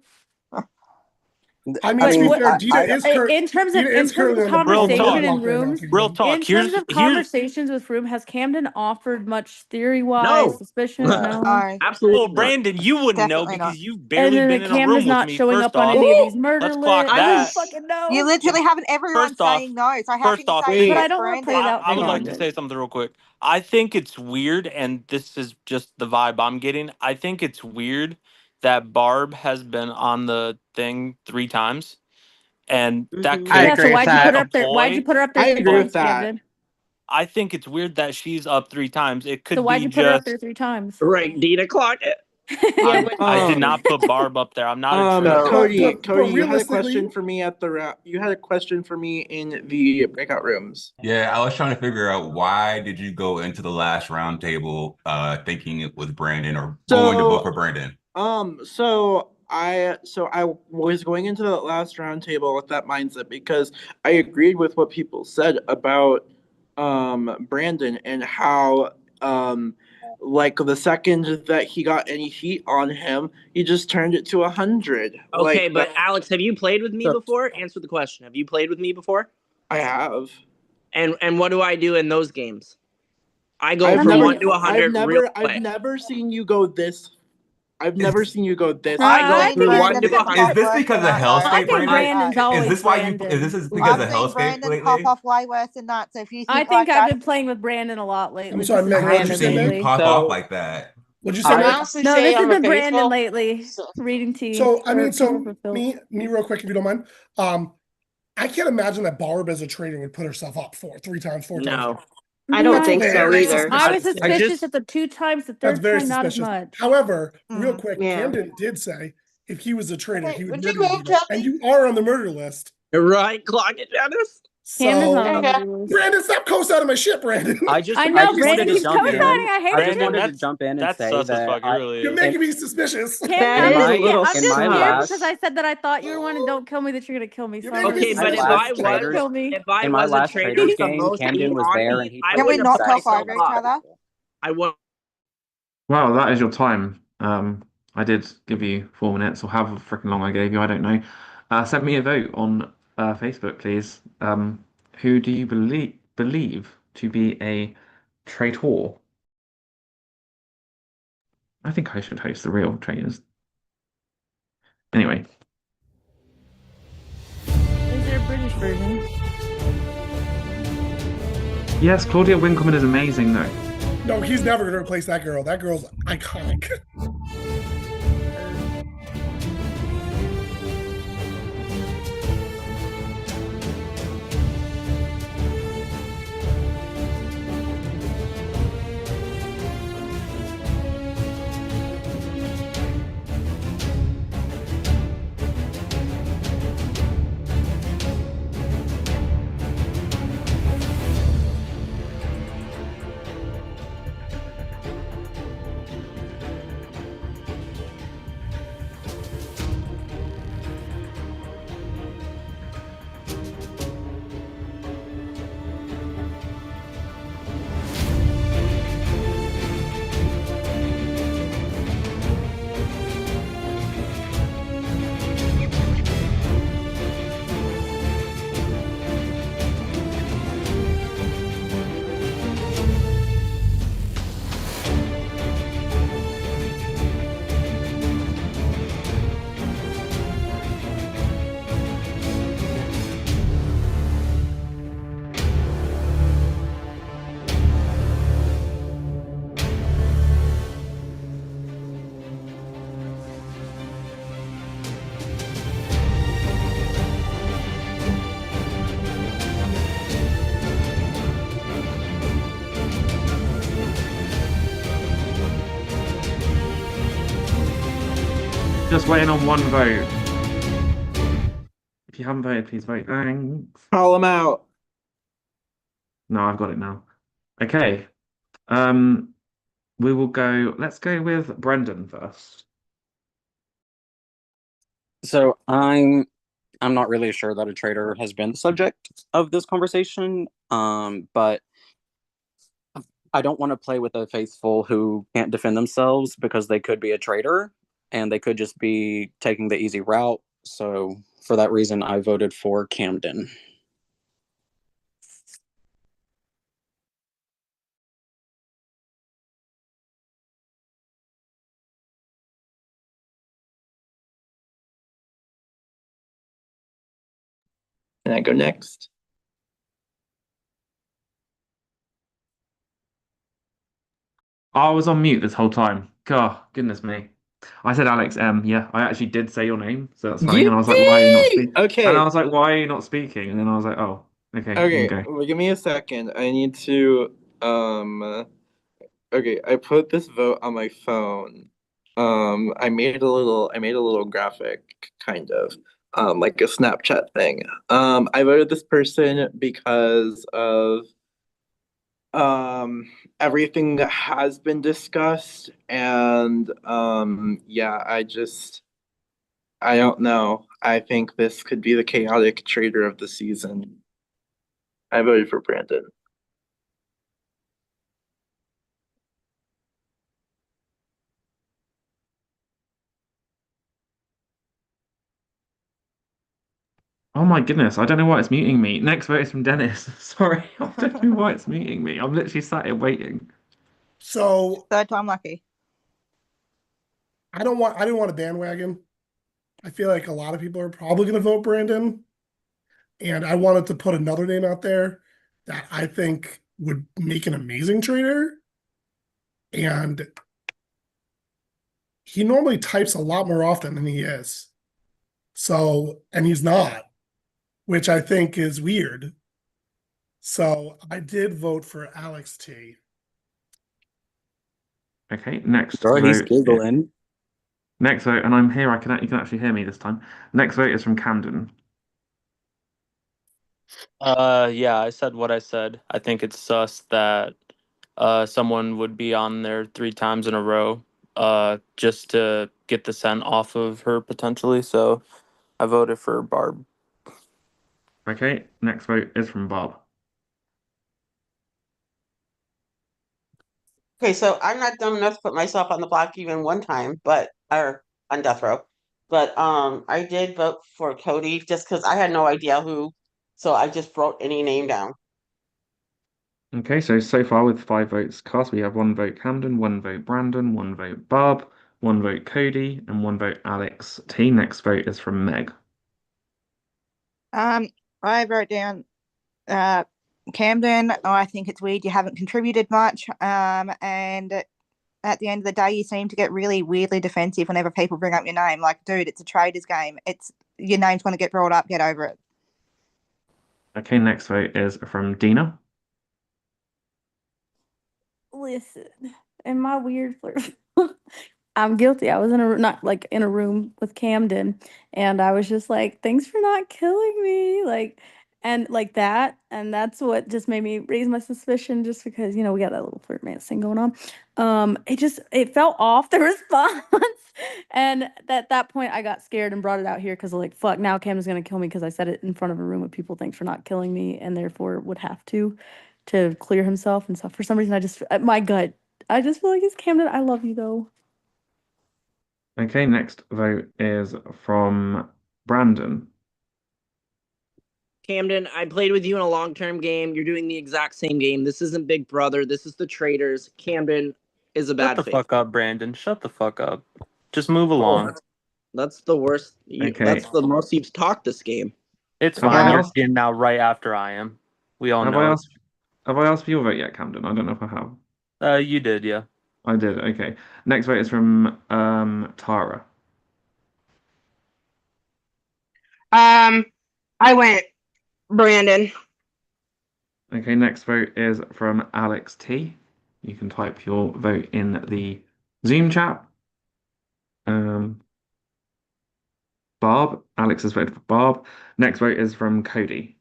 I mean, But to be what fair, Dina is in terms Dina of is currently on the Real murder talk. conversation in block right now. rooms, If you Real did. talk. in terms of Here's conversations with room, has Camden offered much theory wise No. suspicion? No. No. Absolutely well, not. Brandon, you wouldn't know Definitely not. because you've And barely then been the in a Camden's room with not me. showing First up on off, any of these murder let's clock lists. I I don't that. was. fucking know. You literally haven't everyone First off, saying no, so how can you say But I yes, don't want to play it Brandon? out I for would like to Camden. say something real quick. I think it's weird, and this is just the vibe I'm getting. I think it's weird that Barb has been on the thing 3 times, and that Mhm. could I Yeah, so agree with why'd you put that. her a up there? Why'd you point. put her up there I three agree with times, that. Camden? I think it's weird that she's up 3 times. It So could why'd be you put her up there just 3 times? Right, Dina, clock it. Yeah, I did but not put Barb up there. I'm not a traitor. Cody, but Cody, you had a realistically, question for me at the you had a question for me in the breakout rooms. Yeah, I was trying to figure out why did you go into the last round table thinking it was Brandon or going to vote for Brandon? So I was going into the last round table with that mindset because I agreed with what people said about Brandon and how like the second that he got any heat on him, he just turned it to 100. Okay, Like but Alex, have you played with me So- before? Answer the question. Have you played with me before? I have. And what do I do in those games? I go I've from never, 1 to 100 real I've quick. never seen you go this. I've never seen you go this. I go I've seen through 1 Brandon to pop 100. Is this worse because than of that, though. Hellscape, I think Brandon? Brandon's Is always this why you? Brandon. Is this because I've of seen Hellscape Brandon pop lately? off way worse than that. So if you I think think like I've that, been playing with Brandon a lot lately. I'm sorry, This is Meg, How what'd have you you Brandon say, seen you Meg? lately. pop So off like that? What'd you say, I Meg? honestly No, say this has I'm a been Brandon faithful. lately. So, Reading tea So I or mean, people so fulfilled. me real quick, if you don't mind. I can't imagine that Barb as a trader would put herself up 3 times, 4 times. No. I don't That's think so very either. I was suspicious. suspicious at the 2 times. The That's third very time, not as suspicious. much. However, real quick, Yeah. Camden did say if he was a traitor, okay, he would would you murder you, move, Dina, and Kelly? you are on the murder list. Right, clock it, Dennis. Camden's not So, on the Okay. murder list. Brandon, stop co-signing my shit, Brandon. I just I I know just wanted Brandon to keeps jump co-signing. in. I hate I just it. wanted to Brandon, jump in and that's say sus as that fuck. It really You're is. making me suspicious. Camden, in I'm my just in my scared last because I said that I thought you were one and don't kill me that you're gonna kill me. You're So I making me Okay, wouldn't my but if suspicious. last I was traders kill me. if I in my was a last traitor traders with the game, most heat Camden was on there me, and he I can we told wouldn't us not put that talk myself over each up. other? I would Well, that is your time. I did give you 4 minutes, or however freaking long I gave you. I don't know. Send me a vote on Facebook, please. Who do you believe to be a traitor? I think I should host the real traitors. Anyway, Is there a British version? yes, Claudia Winkleman is amazing, though. No, he's never going to replace that girl. That girl's iconic. Just waiting on one vote. If you haven't voted, please vote. Thanks. Call him out. No, I've got it now. Okay. We will go. Let's go with Brendan first. So I'm not really sure that a traitor has been the subject of this conversation. But I don't want to play with a faithful who can't defend themselves because they could be a traitor and they could just be taking the easy route. So for that reason, I voted for Camden. Can I go next? I was on mute this whole time. God, goodness me. I said Alex M. Yeah, I actually did say your name, so that's funny. And I was like, why are you not speaking? And I Okay. was like, why are you not speaking? And then I was like, oh, okay, you Okay, can go. well, give me a second. I need to okay, I put this vote on my phone. I made a little graphic kind of like a Snapchat thing. I voted this person because of everything that has been discussed, and yeah, I don't know. I think this could be the chaotic trader of the season. I voted for Brandon. Oh my goodness, I don't know why it's muting me. Next vote is from Dennis. Sorry, I don't know why it's muting me. I'm literally sat here waiting. So Third time lucky. I didn't want a bandwagon. I feel like a lot of people are probably gonna vote Brandon. And I wanted to put another name out there that I think would make an amazing trader. And he normally types a lot more often than he is. So, and he's not, which I think is weird. So I did vote for Alex T. Okay, next Bro, he's vote. giggling. Next vote, and I'm here. You can actually hear me this time. Next vote is from Camden. Yeah, I said what I said. I think it's sus that someone would be on there 3 times in a row just to get the scent off of her potentially. So I voted for Barb. Okay, next vote is from Bob. Okay, so I'm not dumb enough to put myself on the block even one time, but or on death row. But I did vote for Cody just because I had no idea who, so I just wrote any name down. Okay, so far with 5 votes cast, we have 1 vote Camden, 1 vote Brandon, 1 vote Barb, 1 vote Cody, and 1 vote Alex T. Next vote is from Meg. I wrote down Camden. I think it's weird you haven't contributed much. And at the end of the day, you seem to get really weirdly defensive whenever people bring up your name. Like, dude, it's a traders game. It's your name's going to get brought up. Get over it. Okay, next vote is from Dina. Listen, in my weird flirt, I'm guilty. I was not like in a room with Camden, and I was just like, "Thanks for not killing me," and like that, and that's what just made me raise my suspicion, just because we got that little flirt mance thing going on. It felt off the response, and at that point, I got scared and brought it out here because like, fuck, now Camden's gonna kill me because I said it in front of a room of people. Thanks for not killing me, and therefore would have to clear himself and stuff. For some reason, my gut, I just feel like it's Camden. I love you though. Okay, next vote is from Brandon. Camden, I played with you in a long-term game. You're doing the exact same game. This isn't Big Brother. This is the Traitors. Camden is a Shut bad the faith. fuck up, Brandon. Shut the fuck up. Just move Oh, along. that's the worst. Okay. That's the most you've talked this game. It's Have fine. I You're asked? getting out right after I am. We all Have know I it. asked? Have I asked for your vote yet, Camden? I don't know if I have. You did, yeah. I did. Okay. Next vote is from Tara. I went Brandon. Okay, next vote is from Alex T. You can type your vote in the Zoom chat. Barb. Alex has voted for Barb. Next vote is from Cody.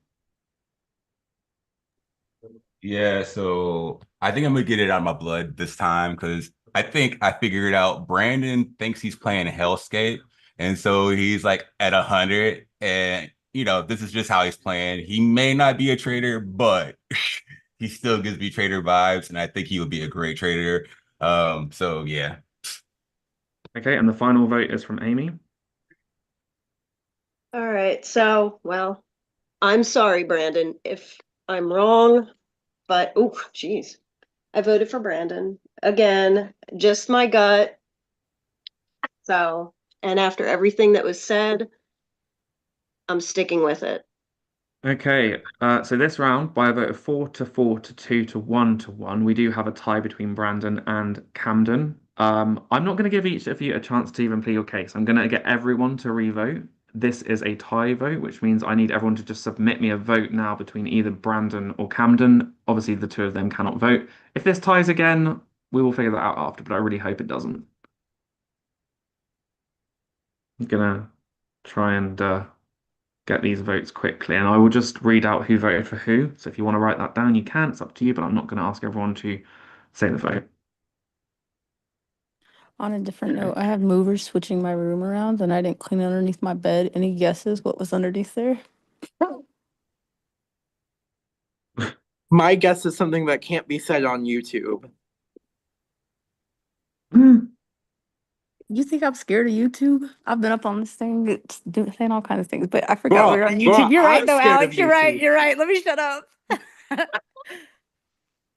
Yeah, so I think I'm gonna get it out of my blood this time because I think I figured out Brandon thinks he's playing Hellscape, and so he's like at 100, and this is just how he's playing. He may not be a trader, but he still gives me trader vibes, and I think he would be a great trader. So yeah. Okay, and the final vote is from Amy. All right. So, well, I'm sorry, Brandon, if I'm wrong, but oh, geez. I voted for Brandon. Again, just my gut. So, and after everything that was said, I'm sticking with it. Okay, so this round, by a vote of 4 to 4 to 2 to 1 to 1, we do have a tie between Brandon and Camden. I'm not going to give each of you a chance to even plead your case. I'm going to get everyone to revote. This is a tie vote, which means I need everyone to just submit me a vote now between either Brandon or Camden. Obviously, the two of them cannot vote. If this ties again, we will figure that out after, but I really hope it doesn't. I'm gonna try and get these votes quickly, and I will just read out who voted for who. So if you want to write that down, you can. It's up to you, but I'm not going to ask everyone to say the vote. On a different note, I have movers switching my room around and I didn't clean underneath my bed. Any guesses what was underneath there? My guess is something that can't be said on YouTube. You think I'm scared of YouTube? I've been up on this thing saying all kinds of things, but I forgot Girl, we were on girl, YouTube. You're right I'm though, scared of Alex. You're right. YouTube. You're right. Let me shut up.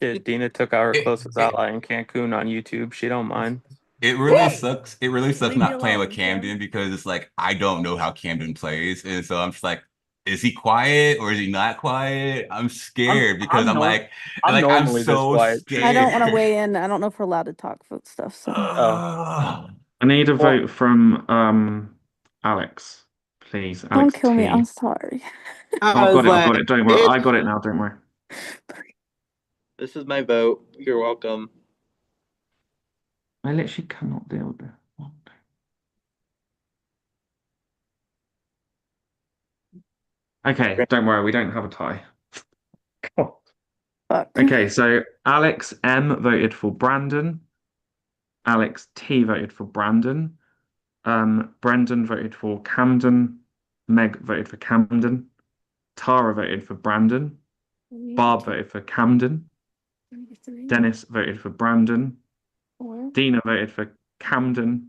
Shit, Dina took out her closest ally in Cancun on YouTube. She don't mind. It really sucks. It really sucks Leave me not playing with alone, Cam. Camden because it's like I don't know how Camden plays, and so I'm just like, is he quiet or is he not quiet? I'm scared because I'm I'm normally this so quiet too. I don't want to scared. weigh in. I don't know if we're allowed to talk about stuff. So Oh. I need a Well, vote from Alex, please. don't Alex kill me. T. I'm sorry. Oh, I've got it. I've got it. Don't worry. I got it now. Don't worry. This is my vote. You're welcome. I literally cannot deal with this. Okay, don't worry. We don't have a tie. Fuck. Okay, so Alex M voted for Brandon. Alex T voted for Brandon. Brendan voted for Camden. Meg voted for Camden. Tara voted for Brandon. Barb voted for Camden. Dennis voted for Brandon. Dina voted for Camden.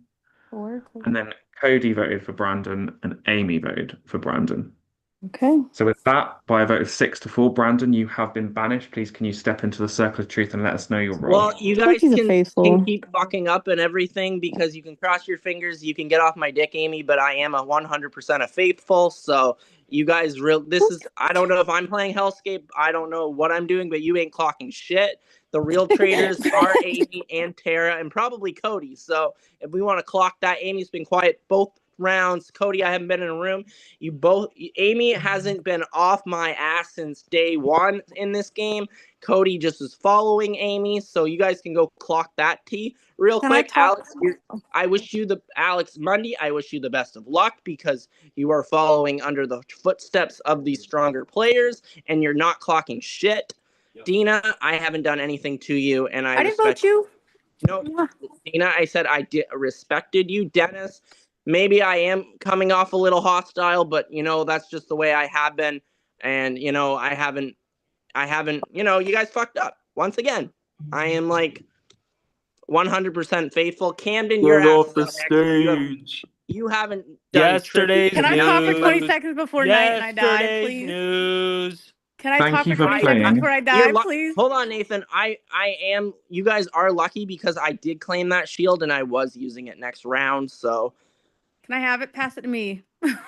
And then Cody voted for Brandon and Amy voted for Brandon. Okay. So with that, by a vote of 6-4, Brandon, you have been banished. Please can you step into the circle of truth and let us know your role? Well, you I feel like guys he's a can faithful. keep fucking up and everything because you can cross your fingers, you can get off my dick, Amy, but I am a 100% a faithful. So you guys I don't know if I'm playing Hellscape. I don't know what I'm doing, but you ain't clocking shit. The real traitors are Amy and Tara and probably Cody. So if we want to clock that, Amy's been quiet both rounds. Cody, I haven't been in a room. Amy hasn't been off my ass since day one in this game. Cody just is following Amy, so you guys can go clock that T real Can I quick. talk? Alex Mundy, I wish you the best of luck because you are following under the footsteps of these stronger players and you're not clocking shit. Dina, I haven't done anything to you and I didn't vote you. No, Dina, I said respected you. Dennis, maybe I am coming off a little hostile, but that's just the way I have been. And I haven't, you guys fucked up once again. I am like 100% faithful. Camden, your Get ass off is the up next. stage. You haven't done Yesterday's Can I talk for 20 news. seconds before night and I die, Yesterday's please? news. Can I Thank talk you for for 20 seconds playing. before I die, please? Hold on, Nathan. I am. You guys are lucky because I did claim that shield and I was using it next round. So Can I have it? Pass it to me.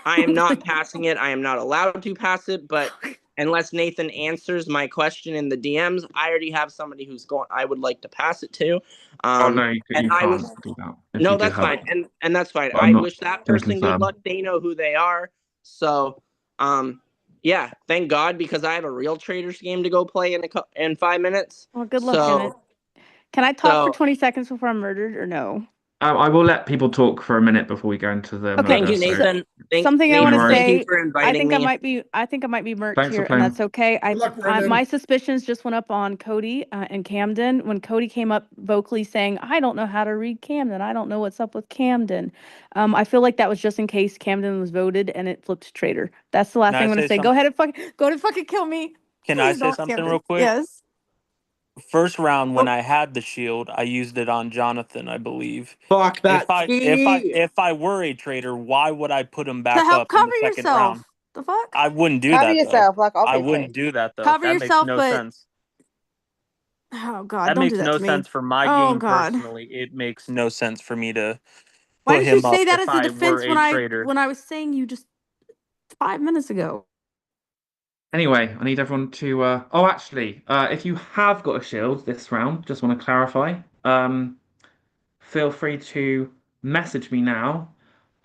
I am not passing it. I am not allowed to pass it. But unless Nathan answers my question in the DMs, I already have somebody who's going. I would like to pass it to. Oh no, you and I can't was. do that. If No, you did that's have fine, it. and that's fine. I'm I not wish that gonna person good confirm. luck. They know who they are. So, yeah, thank God because I have a real Traitors game to go play in 5 minutes. Well, good luck in it. Can I talk for 20 seconds before I'm murdered or no? I will let people talk for a minute before we go into the Okay. Thank murder. you, Nathan. Something I want to Thank you say. for I inviting think me. I think I might be murked Thanks for here, and playing. that's okay. Good luck, Brendan. My suspicions just went up on Cody and Camden when Cody came up vocally saying, "I don't know how to read Camden. I don't know what's up with Camden." I feel like that was just in case Camden was voted and it flipped to traitor. That's the last Can thing I I'm gonna say say. Go something? ahead and fucking kill me. Can I Please say don't, something Camden. real quick? Yes. First round when I had the shield, I used it on Jonathan, I believe. Fuck that If I were a traitor, why would I put him To back help up in cover the second yourself. round? The fuck? I wouldn't do Cover that though. yourself, like I obviously. wouldn't do that though. Cover That makes yourself, no but sense. oh god, That don't do makes that no to me. sense for my Oh game god. personally. It makes no sense for me to Why put didn't you him up say that if as a I were defense a traitor. when I was saying you just 5 minutes ago? Anyway, I need everyone to. Oh, actually, if you have got a shield this round, just want to clarify. feel free to message me now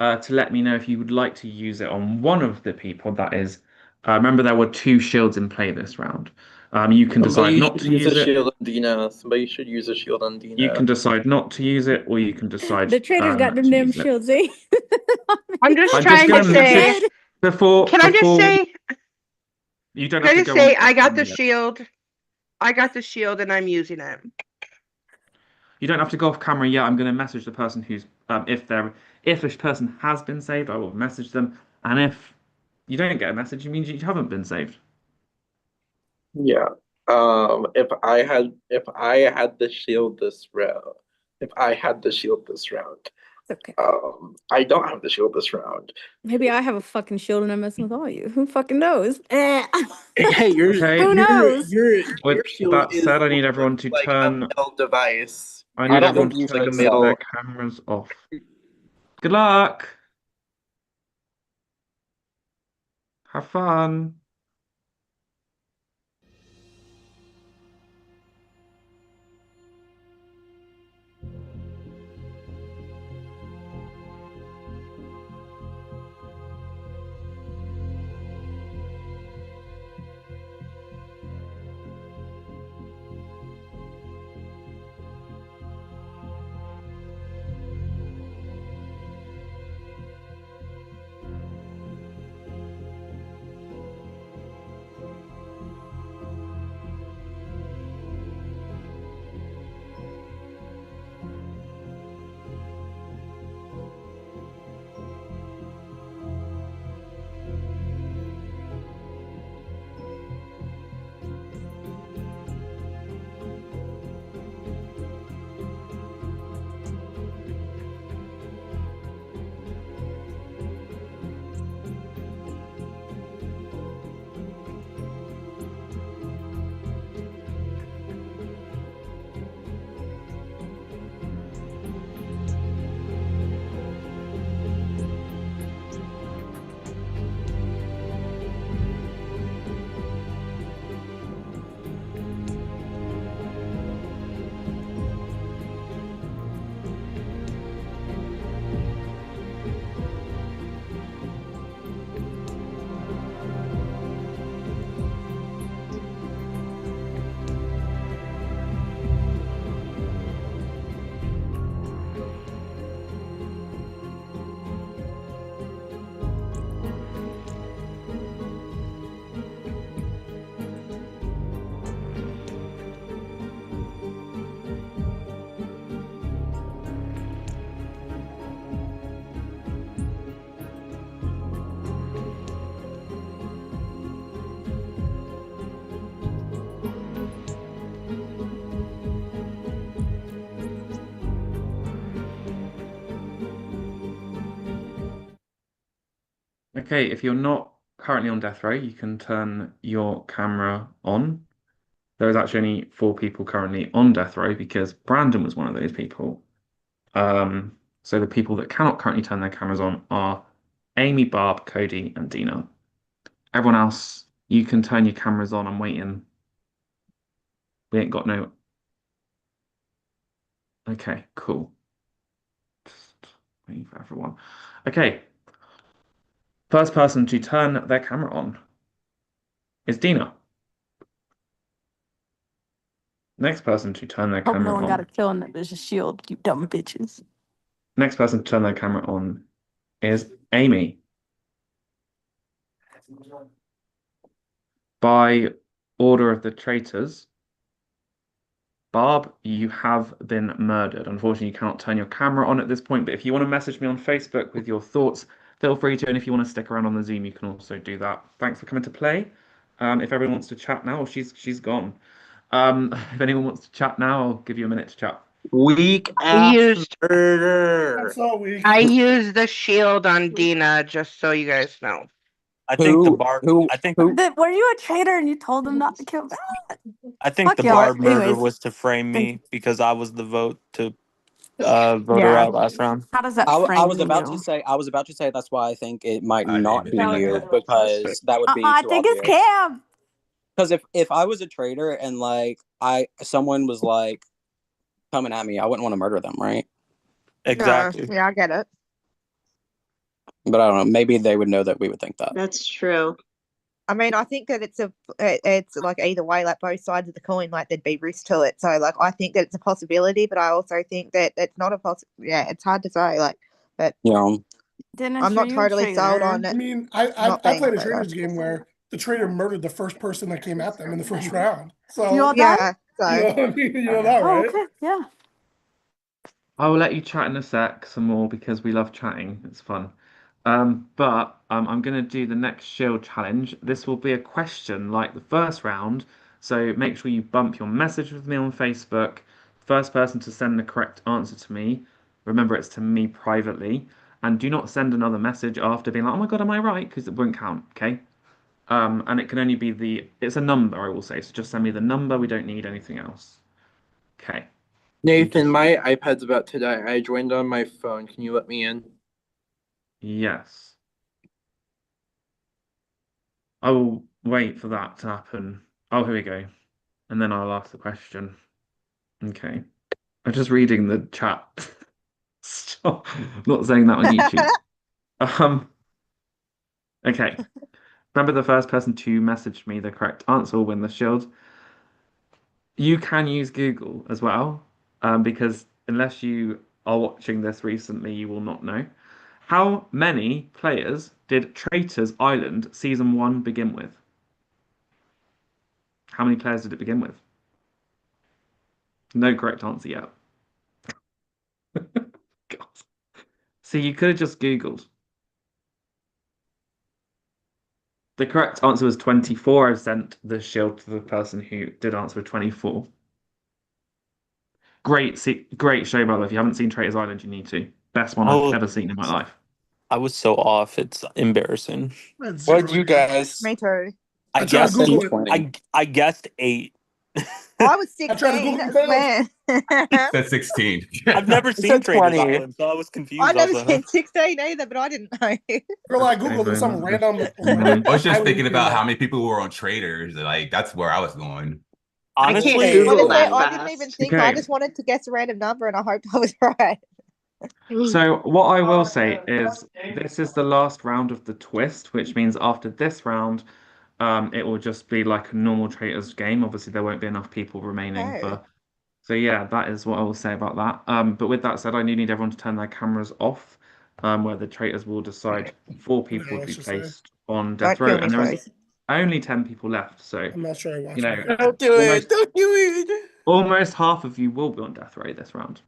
to let me know if you would like to use it on one of the people. That is, remember there were 2 shields in play this round. You can decide Somebody not should to use a use it. shield on Dina. Somebody should use a shield on You Dina. can decide not to use it, or you can decide The traitors got them to damn use it. shields, eh? I'm just I'm just trying to gonna message say. before Can I just before say? you don't Can have I to just go on say I got the camera yet. shield. I got the shield and I'm using it. You don't have to go off camera yet. I'm going to message the person who's if this person has been saved, I will message them. And if you don't get a message, it means you haven't been saved. Yeah. If I had the shield this round, Okay. I don't have the shield this round. Maybe I have a fucking shield and I'm messing with all you. Who fucking knows? Eh. Hey, Okay. Who knows? Your With shield that is said, I need everyone to like a turn. metal device. I I need don't everyone think to you like a turn should metal. their sell. cameras off. Good luck. Have fun. Okay, if you're not currently on death row, you can turn your camera on. There is actually only 4 people currently on death row because Brandon was one of those people. So the people that cannot currently turn their cameras on are Amy, Barb, Cody, and Dina. Everyone else, you can turn your cameras on. I'm waiting. We ain't got no. Okay, cool. Just waiting for everyone. Okay. First person to turn their camera on is Dina. Next person to turn their Hope no camera one got a on. kill and it was a shield, you dumb bitches. Next person to turn their camera on is Amy. By order of the traitors, Barb, you have been murdered. Unfortunately, you cannot turn your camera on at this point, but if you want to message me on Facebook with your thoughts, feel free to. And if you want to stick around on the Zoom, you can also do that. Thanks for coming to play. If everyone wants to chat now, she's gone. If anyone wants to chat now, I'll give you a minute to chat. Weak I ass used murder. I used the shield on Dina, just so you guys know. I think the Barb. I think Were you a traitor and you told them not to kill that? I think Fuck the y'all. Barb murder Anyways, was to frame me because I was the vote to vote her yeah. out last round. How does that I frame was about to you? say that's why I think it might I not didn't be even you because that would be I too think it's obvious. Cam. Because if I was a traitor and like someone was like coming at me, I wouldn't want to murder them, right? Exactly. Yeah, I get it. But I don't know. Maybe they would know that we would think that. That's true. I mean, I think that it's like either way, like both sides of the coin, like there'd be risk to it. So like I think that it's a possibility, but I also think that it's not a yeah, it's hard to say. Like, but Yeah. Dennis, I'm are not you a totally sold traitor? on I it. mean, Not I being a played a traitor. Traitors game where the traitor murdered the first person that came at them in the first round. So You all done? Yeah, so you know, what I mean? You know that, Oh, right? okay. Yeah. I will let you chat in a sec some more because we love chatting. It's fun. But I'm going to do the next shield challenge. This will be a question like the first round. So make sure you bump your message with me on Facebook. First person to send the correct answer to me. Remember, it's to me privately. And do not send another message after being like, oh my God, am I right? Because it won't count, okay? And it can only be it's a number, I will say. So just send me the number. We don't need anything else. Okay. Nathan, my iPad's about to die. I joined on my phone. Can you let me in? Yes. I will wait for that to happen. Oh, here we go. And then I'll ask the question. Okay. I'm just reading the chat. Stop. I'm not saying that on YouTube. Um, okay. Remember the first person to message me the correct answer will win the shield. You can use Google as well, because unless you are watching this recently, you will not know. How many players did Traitors Island Season 1 begin with? How many players did it begin with? No correct answer yet. God. See, you could have just Googled. The correct answer was 24. I've sent the shield to the person who did answer with 24. Great show, by the way. If you haven't seen Traitors Island, you need to. Best one I've Oh, ever seen in my life. I was so off. It's embarrassing. What'd you guys? Me too. I I tried to guessed Google it. 20. I guessed 8. I was I tried to 16. Google That's fair. Said 16. I've never It seen said Traitors 20. Island, so I was I confused. I was never like, huh? seen 16 either, but I didn't know. Girl, I Okay, Googled and some moment. random I was just island thinking came about how up. many people were on Traders. Like that's where I was going. I can't Honestly, Google Honestly, that I didn't even fast. think. I Okay. just wanted to guess a random number, and I hoped I was right. So what I will say is this is the last round of the twist, which means after this round, it will just be like a normal Traitors game. Obviously, there won't be enough people remaining Oh, for. So yeah, that is what I will say about that. But with that said, I do need everyone to turn their cameras off, where the traitors will decide 4 people Yeah, to be let's just say. placed on death don't kill row, me, and there is please. only 10 people left. So, I'm not sure I you watched know, my Don't do it. Don't do it. almost half of you will be on death row this round.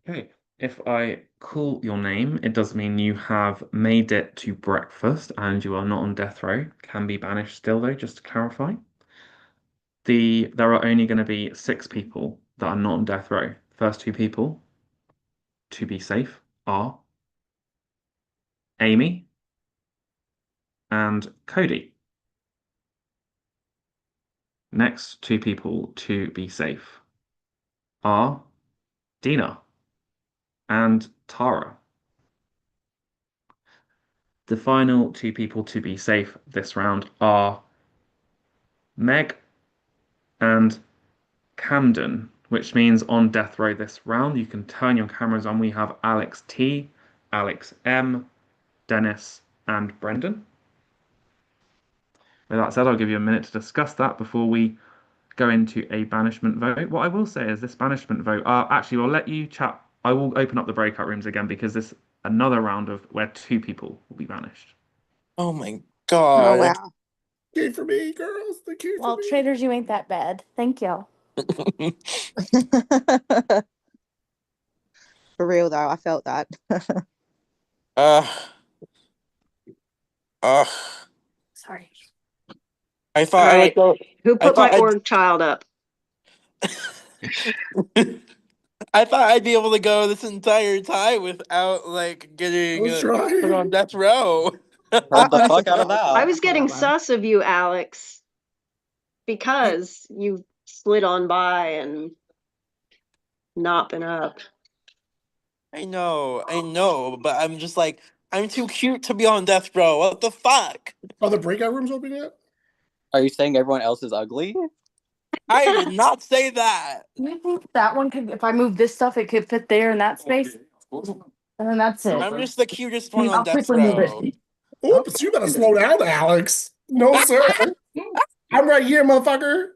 Okay. If I call your name, it does mean you have made it to breakfast and you are not on death row. Can be banished still, though, just to clarify. There are only going to be 6 people that are not on death row. First 2 people, to be safe, are Amy and Cody. Next 2 people to be safe are Dina and Tara. The final 2 people to be safe this round are Meg and Camden, which means on death row this round, you can turn your cameras on. We have Alex T, Alex M, Dennis, and Brendan. With that said, I'll give you a minute to discuss that before we go into a banishment vote. What I will say is this banishment vote, actually, we'll let you chat. I will open up the breakout rooms again because this another round of where 2 people will be banished. Oh my Oh god. wow. Came for me, girls. They came Well, for me. Traitors, you ain't that bad. Thank you. For real though, I felt that. uh, uh, Sorry. I thought All I would right. go. Who I put my thought I'd, org child up? I thought I'd be able to go this entire time without like I getting was put trying. on death row. Heard the I'm fuck out of surprised. I that. was getting sus of you, Alex, because you slid on by and not been up. I know, but I'm just like I'm too cute to be on death row. What the fuck? Are the breakout rooms open yet? Are you saying everyone else is ugly? I did not say that. You think that one could, if I move this stuff, it could fit there in that space? And then that's it. I'm just the cutest one on I'll death quickly move row. it. Oops, you better slow down, Alex. No, sir. I'm right here, motherfucker.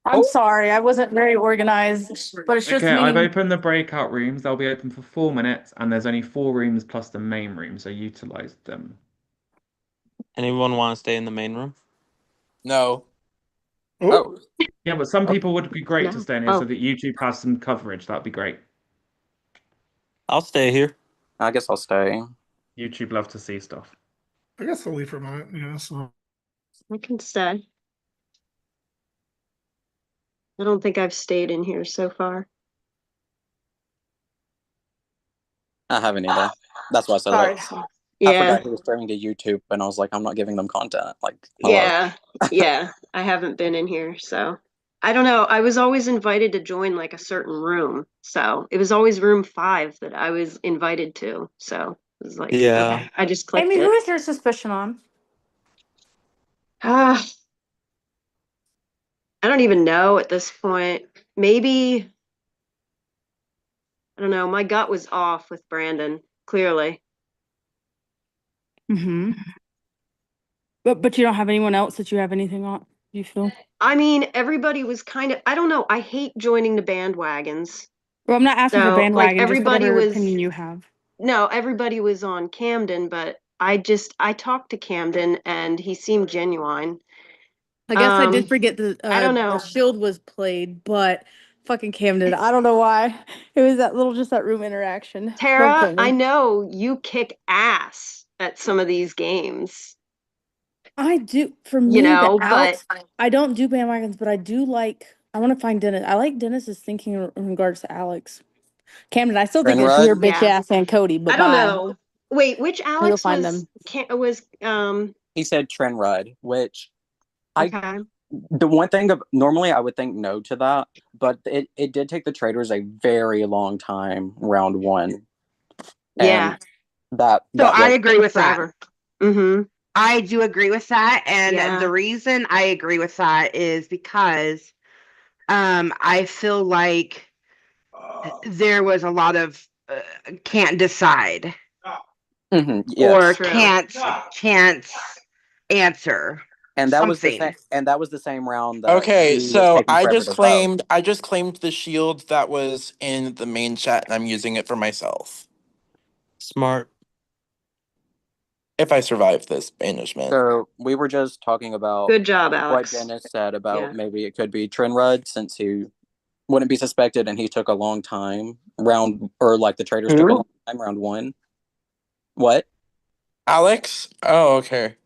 I'm sorry, I wasn't very organized, but it's just Okay, I've me. opened the breakout rooms. They'll be open for 4 minutes, and there's only 4 rooms plus the main room, so utilize them. Anyone want to stay in the main room? No. Oh, Yeah, but some people would be great to No. stay in here so Oh, that YouTube has some coverage. That'd be great. I'll stay here. I guess I'll stay. YouTube love to see stuff. I guess I'll leave for a minute. Yeah, so I can stay. I don't think I've stayed in here so far. I haven't either. That's why I said Sorry. like I Yeah, forgot he was streaming to YouTube, and I was like, I'm not giving them content. Like, hello. yeah. I haven't been in here, so I don't know. I was always invited to join like a certain room, so it was always room 5 that I was invited to. So it was like, Yeah. okay, I just clicked Amy, who it. is your suspicion on? Ah, I don't even know at this point. Maybe I don't know. My gut was off with Brandon, clearly. Mm-hmm. But you don't have anyone else that you have anything on, you feel? I mean, everybody was kind of, I don't know. I hate joining the bandwagons. Well, I'm not asking for So, like, bandwagon, just everybody whatever was, opinion you have. no, everybody was on Camden, but I talked to Camden and he seemed genuine. I guess I did forget I don't the know. shield was played, but fucking Camden. I don't know why. It was that little, just that room interaction. Don't Tara, kill I me. know you kick ass at some of these games, I do. For you me, the know, but Alex, I don't do bandwagons, but I do like. I want to find Dennis. I like Dennis's thinking in regards to Alex. Camden, I still think it's your Renrod? bitch yeah, ass and Cody, but I don't bye. know. Wait, which Maybe you'll Alex find was them. He said Trenrod, which okay. the one thing of normally I would think no to that, but it did take the Traitors a very long time round one. Yeah. And that So I was agree with that. Forever. Mm-hmm. I do agree with that. And Yeah. the reason I agree with that is because I feel like there was a lot of can't decide yes. or True. can't answer And that was the same something. and that was the same round that Okay, he was so taking forever to vote. I just claimed the shield that was in the main chat and I'm using it for myself. Smart. If I survive this banishment. So we were just talking about Good job, what Alex. Dennis said about Yeah. maybe it could be Trenrod since he wouldn't be suspected, and he took a long time. The traitors took a Who? long time. Round 1. What? Alex? Oh, okay.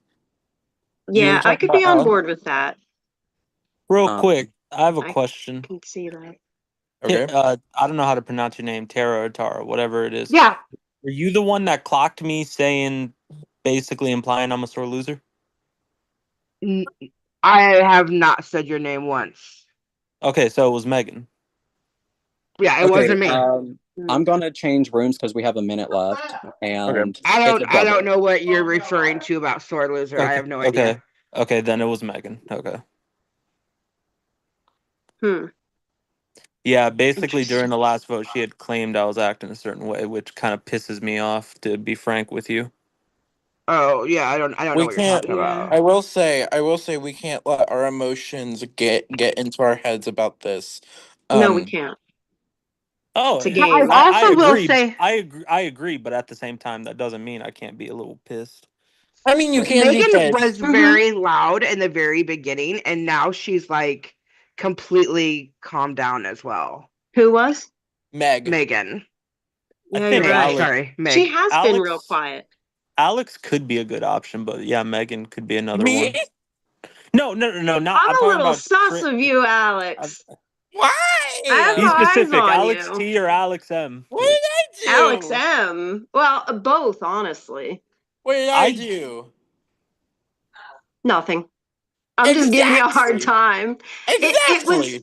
You were Yeah, I talking could about be on Alex? board with that. Real Um, quick, I have a I question. can see that. Okay. I don't know how to pronounce your name, Tara or Tara, whatever it is. Yeah. Were you the one that clocked me saying, basically implying I'm a sore loser? I have not said your name once. Okay, so it was Megan. Yeah, it Okay, wasn't me. I'm gonna change rooms because we have a minute left, and I it's a don't double. know what you're referring to about sore loser. I have no idea. Okay, then it was Megan. Okay. Yeah, basically during the last vote, she had claimed I was acting a certain way, which kind of pisses me off, to be frank with you. Oh yeah, I don't know We what you're can't. talking about. I will say, we can't let our emotions get into our heads about this. No, we can't. Oh, It's a I game. I also will agree. say I agree, but at the same time, that doesn't mean I can't be a little pissed. I mean, you can be Megan was pissed. very loud in the very beginning, and now she's like completely calmed down as well. Who was? Meg. Megan. I Yeah, think you're right. Alex. Meg. She has been real quiet. Alex could be a good option, but yeah, Megan could be another Me? one. No, not. I'm I'm a talking little about sus of you, Alex. Why? I have Be my eyes specific. on Alex you. T or Alex M. What did I do? Alex M. Well, both, honestly. What did I do? Nothing. I'm just giving you a hard Exactly. time. It was Exactly.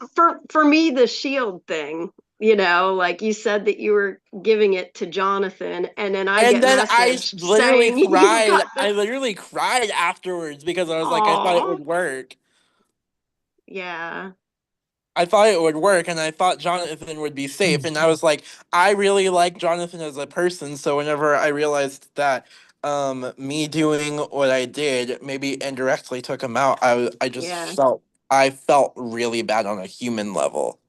for me the shield thing. You know, like you said that you were giving it to Jonathan, and then I And get then I message literally saying you cried. got I the. literally cried afterwards because I was like, I thought it Aw. would work. Yeah. I thought it would work, and I thought Jonathan would be safe. And I was like, I really like Jonathan as a person. So whenever I realized that me doing what I did maybe indirectly took him out, I just Yeah. felt really bad on a human level.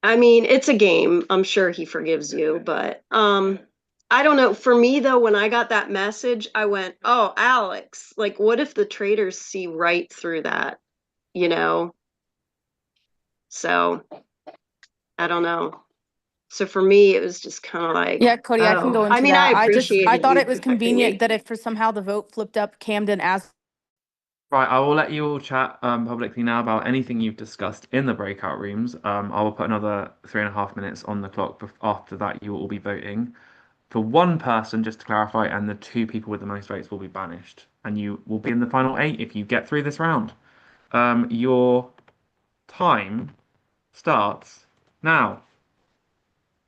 I mean, it's a game. I'm sure he forgives you, but I don't know. For me though, when I got that message, I went, "Oh, Alex, like what if the traitors see right through that?" You know? So, I don't know. So for me, it was just kind of like, Yeah, Cody, I can oh, go I into mean, I that. I appreciated thought you it was protecting me. convenient that if for somehow the vote flipped up Camden as Right, I will let you all chat publicly now about anything you've discussed in the breakout rooms. I will put another 3.5 minutes on the clock. After that, you will all be voting for one person, just to clarify, and the 2 people with the most votes will be banished. And you will be in the final 8 if you get through this round. Your time starts now.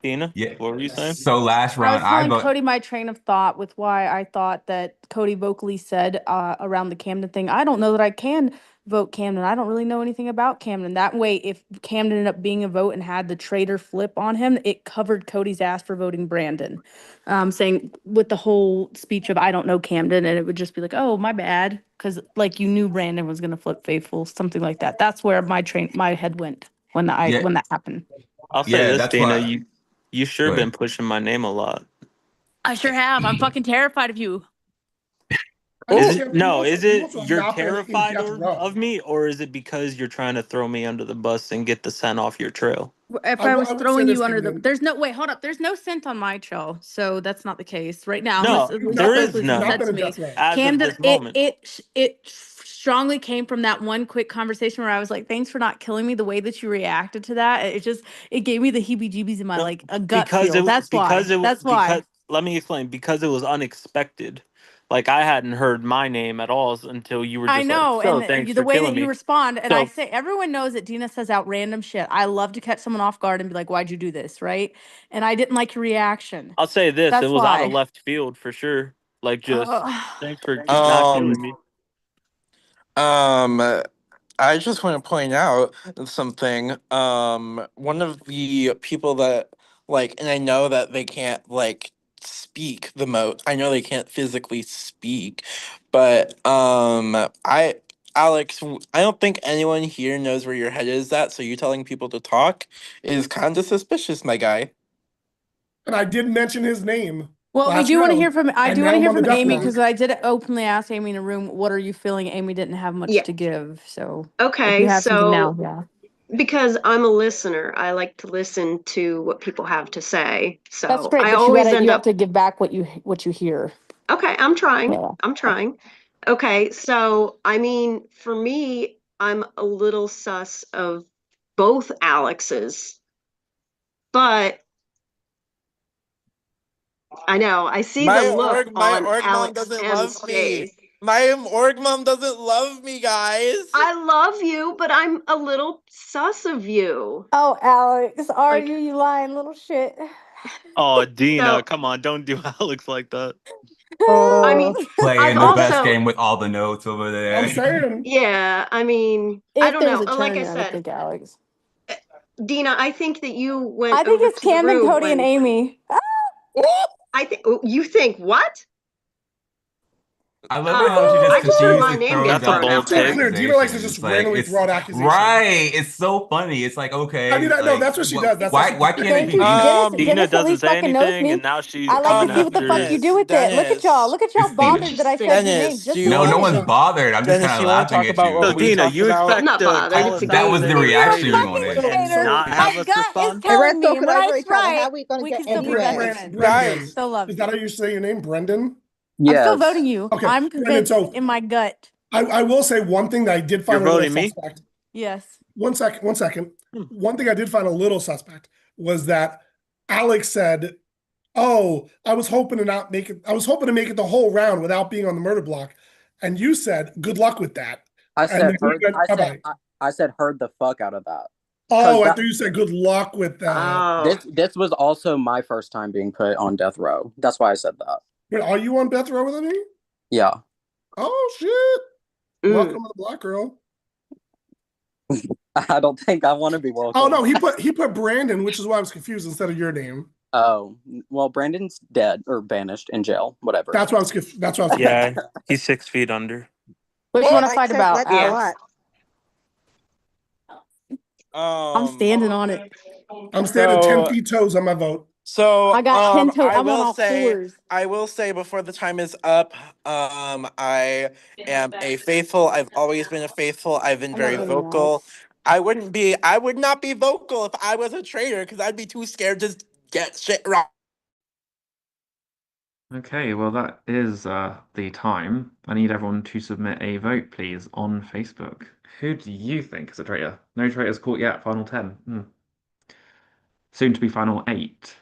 Dina, Yeah. what were you saying? So last I was round, telling Cody my train of thought with why I thought that Cody vocally said around the Camden thing. I don't know that I can vote Camden. I don't really know anything about Camden. That way, if Camden ended up being a vote and had the traitor flip on him, it covered Cody's ass for voting Brandon. Saying with the whole speech of I don't know Camden, and it would just be like, oh, my bad. Because like you knew Brandon was gonna flip faithful, something like that. That's where my head went when yeah, when that happened. I'll say yeah, this, that's Dina. why. You sure Go been ahead. pushing my name a lot. I sure have. I'm fucking terrified of you. I mean, Is Tim, it no? Is you it also have you're not been in terrified death row. of me, or is it because you're trying to throw me under the bus and get the scent off your trail? If I was I would say throwing this, you under the, Camden. there's no, wait, hold up. There's no scent on my trail. So that's not the case right now, unless, No, You've unless not there been, is Stokely you've just not said none been to in me, death row. as of Camden, this moment. it strongly came from that one quick conversation where I was like, thanks for not killing me. The way that you reacted to that, it gave me the heebie-jeebies in my, No, like a gut because feel. That's why. That's because why. let me explain. Because it was unexpected. Like I hadn't heard my name at all until you were I just like, know, "So and thanks the for way killing that you me." respond, and I So say, everyone knows that Dina says out random shit. I love to catch someone off guard and be like, "Why'd you do this?" Right? And I didn't like your reaction. I'll say this: it That's was out of why. left field for sure. Like just thanks for not killing Um, me. I just want to point out something. One of the people that like, and I know that they can't like speak the most. I know they can't physically speak, but Alex, I don't think anyone here knows where your head is at. So you telling people to talk is kind of suspicious, my guy. And I did mention his name Well, we last do want to round, hear from. I and do want now to I'm hear on the from death Amy row. because I did openly ask Amy in a room, "What are you feeling?" Amy didn't have much Yeah. to give, so if you Okay, have something now, so yeah. Because I'm a listener. I like to listen to what people have to say. So That's great, I but always you end have up. to give back what you hear. Okay, I'm trying. Yeah. I'm trying. Okay, so I mean, for me, I'm a little sus of both Alexes, but I know I see the look My on org mom Alex doesn't M's love me. face. My org mom doesn't love me, guys. I love you, but I'm a little sus of you. Oh, Alex, are you, you lying little shit? Oh, Dina, So- come on, don't do Alex like that. I mean, Playing I've the best also, game with all the notes over there. I'm saying. yeah, I mean, I If don't there was know. a Like I tournament, I would said, think Alex. Dina, I think that you went I think over it's to the Cam and room Cody and when Amy. I think you think what? I love how she just I just heard my continuously name throws get That's a out thrown these bold out To be there. take. clear, Dina likes to accusations. just Like randomly it's throw out accusations. right. It's so funny. It's like I mean, okay, no, like that's what she does. That's why what she can't it Thank be you, Dina? Dennis. Dina Dennis at doesn't least say fucking knows anything, me. and now she's I like to coming see what the fuck after. you do with it. Look at y'all. Look at y'all It's Dina. bothered that I said your name. Dennis, Just do you No, no want one's saying. bothered. I'm just Dennis, kind of you want to laughing talk at about you. what So, we Dina, talked you about? I'm expect not to bothered. call It's us a That out was game. the saying you're You're a reaction we traitor fucking wanted. and traitor. not My have us gut is respond? Hey, telling Restful, me. could And when I I break out? try How it, are we going to we get can still any be Okay, best rest? friends. Brendan. Guys, Still love Is you. that how you say your name, Brendan? I'm still Yes. voting you. Okay, I'm Brendan. convinced So in my gut. I will say one thing that I did You're find a little voting me? suspect. Yes. 1 second, 1 second. Hmm. One thing I did find a little suspect was that Alex said, "Oh, I was hoping to not make it. I was hoping to make it the whole round without being on the murder block," and you said, "Good luck with that." I And said then we heard. went, "Bye-bye." I said heard the fuck out of that. Because Oh, I that thought you said, "Good luck with that." Oh, this was also my first time being put on death row. That's why I said that. Wait, are you on death row with any? Yeah. Oh shit! mm. Welcome to the block, girl. I don't think I want to be Oh welcome. no, he put Brandon, which is why I was confused instead of your name. Oh, well, Brandon's dead or banished in jail, whatever. That's why I was. That's why I was. Yeah, he's 6 feet under. What you want to Makes fight sense. about, Let's Yeah. Alex? I'm um, standing on it. I'm standing 10 so feet toes on my vote. So I got 10 toes. I I'm on will all say fours. before the time is up, I am a faithful. I've always been a faithful. I've been I'm not very voting you, vocal. Alex. I would not be vocal if I was a traitor because I'd be too scared to get shit wrong. Okay, well, that is the time. I need everyone to submit a vote, please, on Facebook. Who do you think is a traitor? No traitors caught yet, final 10. Soon to be final 8.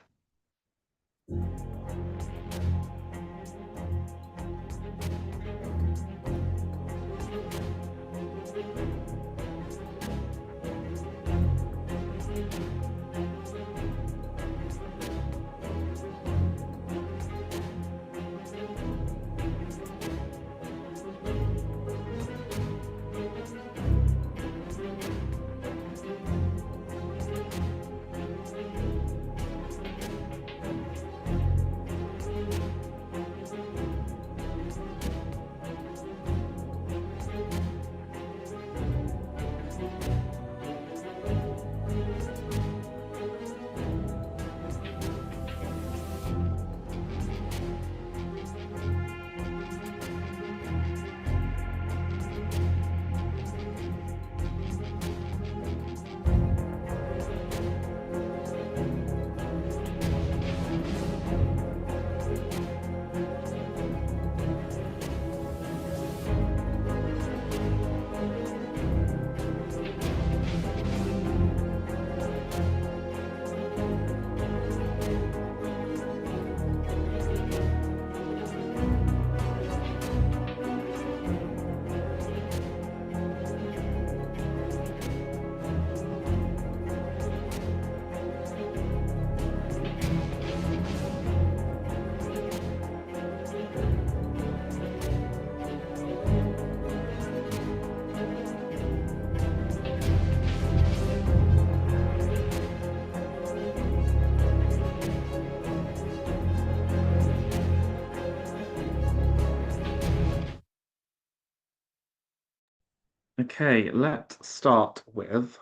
Okay, let's start with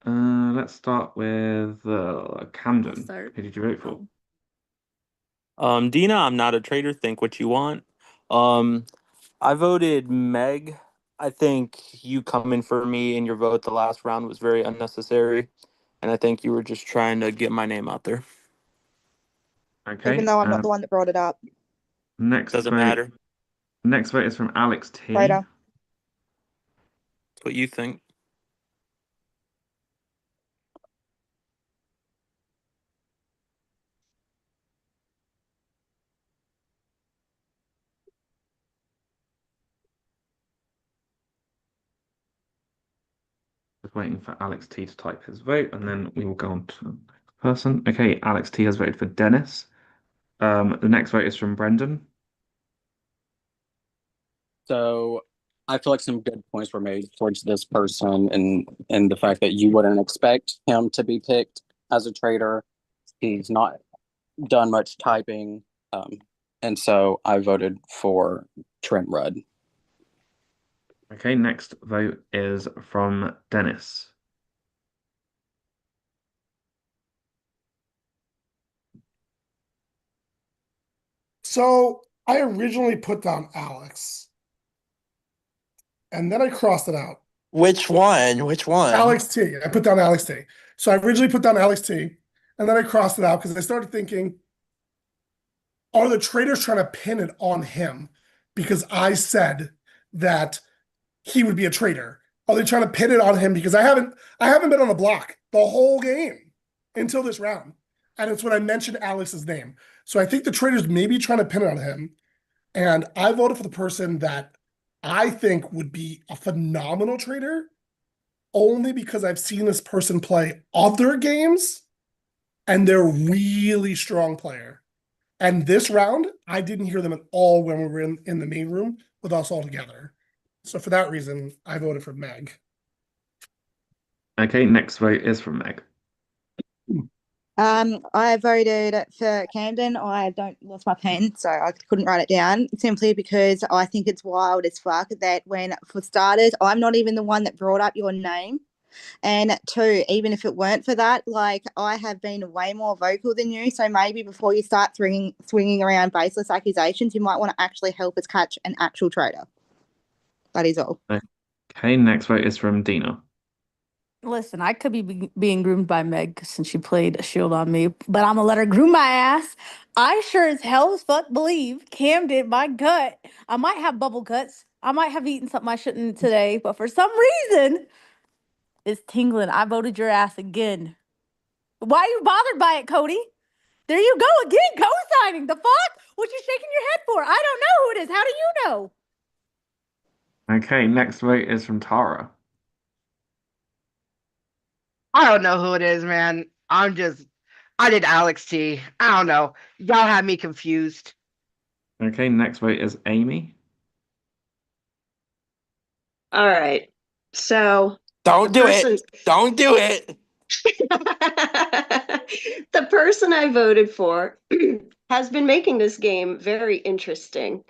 Camden. start. Who did you vote for? Dina, I'm not a traitor. Think what you want. I voted Meg. I think you coming for me in your vote the last round was very unnecessary, and I think you were just trying to get my name out there. Okay. Even though I'm not the one that brought it up. Next Doesn't vote. matter. Next vote is from Alex T. Traitor. That's what you think. Just waiting for Alex T to type his vote, and then we will go on to the next person. Okay, Alex T has voted for Dennis. The next vote is from Brendan. So I feel like some good points were made towards this person and the fact that you wouldn't expect him to be picked as a traitor. He's not done much typing. And so I voted for Trent Rudd. Okay, next vote is from Dennis. So I originally put down Alex, and then I crossed it out. Which one? Which one? Alex T. I put down Alex T. So I originally put down Alex T, and then I crossed it out because I started thinking, are the traders trying to pin it on him because I said that he would be a traitor? Are they trying to pin it on him because I haven't been on the block the whole game until this round, and it's when I mentioned Alex's name. So I think the traders may be trying to pin it on him, and I voted for the person that I think would be a phenomenal trader, only because I've seen this person play other games, and they're really strong player. And this round, I didn't hear them at all when we were in the main room with us all together. So for that reason, I voted for Meg. Okay, next vote is from Meg. I voted for Camden. I don't lost my pen, so I couldn't write it down. Simply because I think it's wild as fuck that when, for starters, I'm not even the one that brought up your name. And two, even if it weren't for that, like I have been way more vocal than you. So maybe before you start swinging around baseless accusations, you might want to actually help us catch an actual traitor. That is all. Okay, next vote is from Dina. Listen, I could be being groomed by Meg since she played a shield on me, but I'm gonna let her groom my ass. I sure as hell as fuck believe Cam did my gut. I might have bubble guts. I might have eaten something I shouldn't today, but for some reason, it's tingling. I voted your ass again. Why are you bothered by it, Cody? There you go again, co-signing. The fuck? What you shaking your head for? I don't know who it is. How do you know? Okay, next vote is from Tara. I don't know who it is, man. I did Alex T. I don't know. Y'all have me confused. Okay, next vote is Amy. All right. So Don't the do person it. Don't do it. the person I voted for has been making this game very interesting.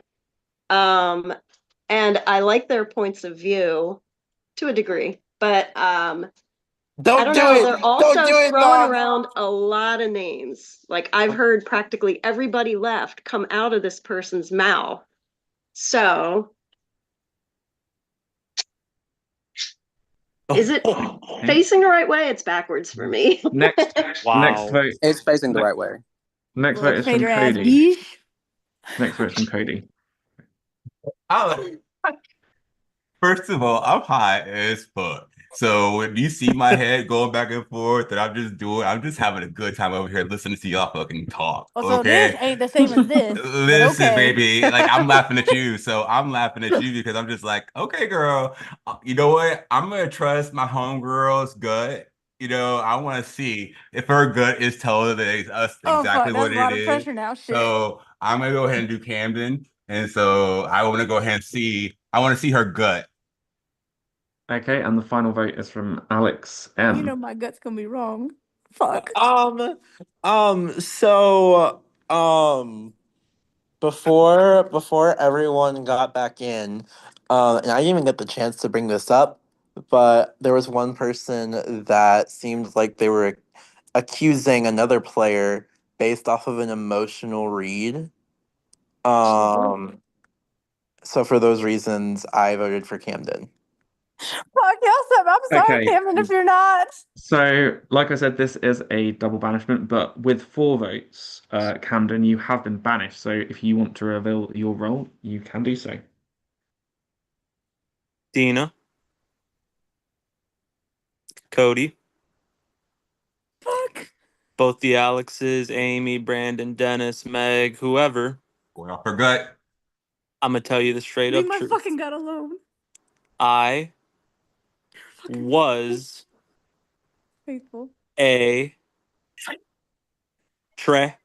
And I like their points of view to a degree, but I Don't don't do know. it. They're Don't also do it, throwing Mom. around a lot of names. Like I've heard practically everybody left come out of this person's mouth. So is it facing the right way? It's backwards for me. Next Wow. vote. It's facing the right way. Next vote is from Traitor ass Cody. beesh. Next vote is from Cody. Oh, first of all, I'm high as fuck. So when you see my head going back and forth that I'm just having a good time over here listening to y'all fucking talk. Oh, so this Okay. ain't the same as this, but Listen, okay. baby, like I'm laughing at you. So I'm laughing at you because I'm just like, okay, girl, you know what? I'm gonna trust my homegirl's gut. I want to see if her gut is telling us Oh exactly fuck, that's what a it lot of is. pressure now. Shit. So I'm gonna go ahead and do Camden. And so I want to go ahead and I want to see her gut. Okay, and the final vote is from Alex You know M. my gut's gonna be wrong. Fuck. So, before everyone got back in, and I didn't even get the chance to bring this up, but there was one person that seemed like they were accusing another player based off of an emotional read. Um, So for those reasons, I voted for Camden. Fuck Yosef, I'm sorry, Okay. Cameron, if you're not. So, like I said, this is a double banishment, but with 4 votes, Camden, you have been banished. So, if you want to reveal your role, you can do so. Dina. Cody. Fuck. Both the Alexes, Amy, Brandon, Dennis, Meg, whoever. Going off her gut. I'm gonna tell you the straight Leave up my truth. fucking gut alone. I was Faithful. a Trey.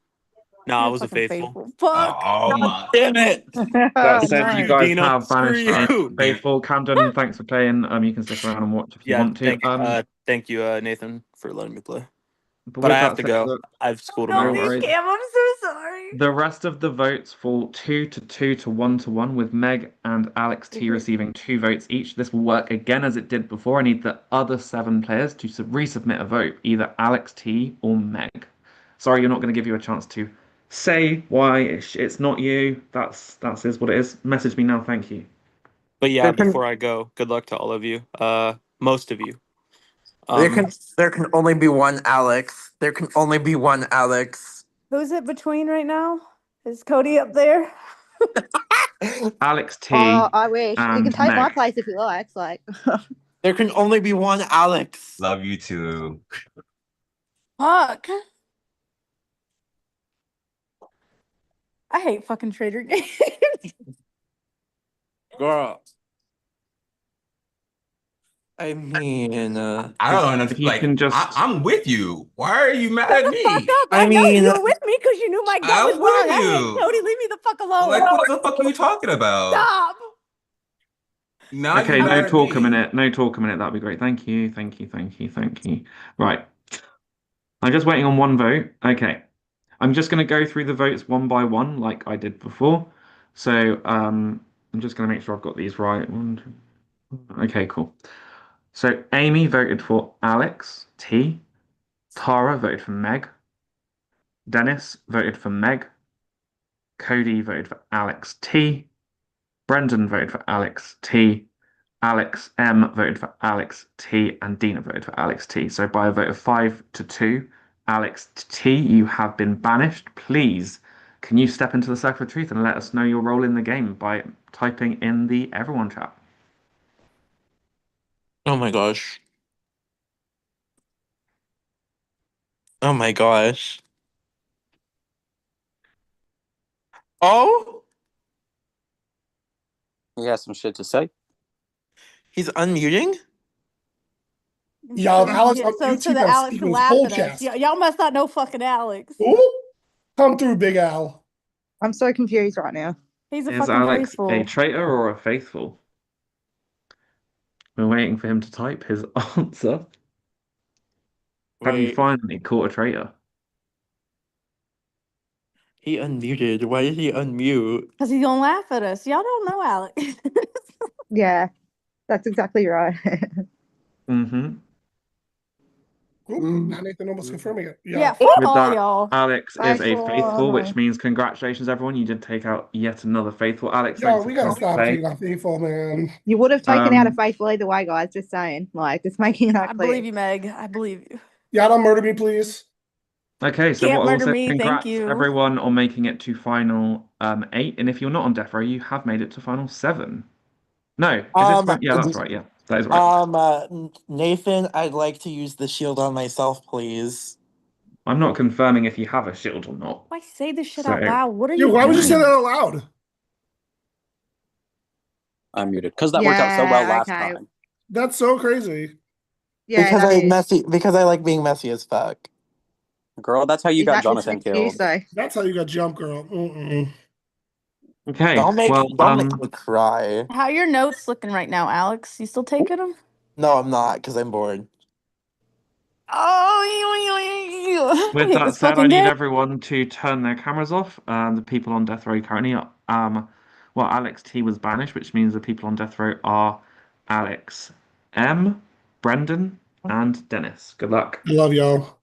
No, I You're was a fucking faithful. Fuck. Oh my. Damn it! That Oh, said, you nice. guys Dina, have banished screw you. Faithful. Camden, thanks for playing. You can stick around and watch if you Yeah, want to. thank you, Nathan, for letting me play. But But with I have that to said, go. I've school Don't no tomorrow. leave, worries. Cam. I'm so sorry. The rest of the votes fall 2-2 to 1-1, with Meg and Alex T receiving 2 votes each. This will work again as it did before. I need the other 7 players to resubmit a vote, either Alex T or Meg. Sorry, you're not going to give you a chance to say why it's not you. That's is what it is. Message me now. Thank you. But yeah, before I go, good luck to all of you. Most of you. There can only be one Alex. There can only be one Alex. Who's it between right now? Is Cody up there? Alex T Oh, I wish. You can and take my Meg. place if you like. Like, There can only be one Alex. Love you too. Fuck. I hate fucking Trader games. Girl. I mean, I don't know. If you Like, can just I'm with you. Why are you mad Shut at the fuck me? up. I know you were with me because you knew my gut was I'm wrong. with I hate you. Cody. Leave me the fuck alone. Like, what the fuck are you talking about? Stop. Now okay, you no mad at talk a me. minute. No talk a minute. That'd be great. Thank you. Thank you. Thank you. Thank you. Right. I'm just waiting on one vote. Okay. I'm just going to go through the votes one by one, like I did before. So I'm just going to make sure I've got these right. Okay, cool. So Amy voted for Alex T. Tara voted for Meg. Dennis voted for Meg. Cody voted for Alex T. Brendan voted for Alex T. Alex M voted for Alex T, and Dina voted for Alex T. So by a vote of 5-2, Alex T, you have been banished. Please, can you step into the circle of truth and let us know your role in the game by typing in the everyone chat? oh my gosh. Oh my gosh. Oh, You got some shit to say? he's unmuting? Y'all, Alex on So to YouTube the has Alex speaking his laugh whole at us. chest. Y'all must not know fucking Alex. Ooh, come through, Big Al. I'm so confused right now. He's a Is fucking Alex a faithful. traitor or a faithful? We're waiting for him to type his answer. Have you Wait, finally caught a traitor? he unmuted. Why did he unmute? Because he's gonna laugh at us. Y'all don't know Alex. Yeah, that's exactly right. Mm-hmm. Ooh, now Nathan almost confirming it. Yeah, Yeah. fuck With all that, y'all. Alex is a faithful, which Faithful. means congratulations, everyone. You did take out yet another faithful. Alex, Yo, thanks for we gotta coming to stop play. taking off faithful, man. You would have taken out a Um, faithful either way, guys. Just saying. Like, just making that I clear. believe you, Meg. I believe you. Y'all don't murder me, please. okay, so Can't what I will murder say, me. Thank congrats you. everyone on making it to final 8. And if you're not on death row, you have made it to final 7. No, is this yeah, that's right. Yeah, that is right. Nathan, I'd like to use the shield on myself, please. I'm not confirming if you have a shield or not. Why say this shit So out loud? What are Yeah, you why would you say doing? that out loud? I'm muted because that worked out so well last okay. time. That's so crazy. Yeah, because that I is. messy because I like being messy as fuck. Girl, that's how you Is got that just an Jonathan excuse, killed. though? That's how you got jump, girl. Mm-mm. Okay, Don't make me cry. How are your notes looking right now, Alex? You still taking them? No, I'm not, because I'm bored. Oh, with hate that this said, I fucking need game. everyone to turn their cameras off. The people on death row currently are, well, Alex T was banished, which means the people on death row are Alex M, Brendan, and Dennis. Good luck. Love y'all.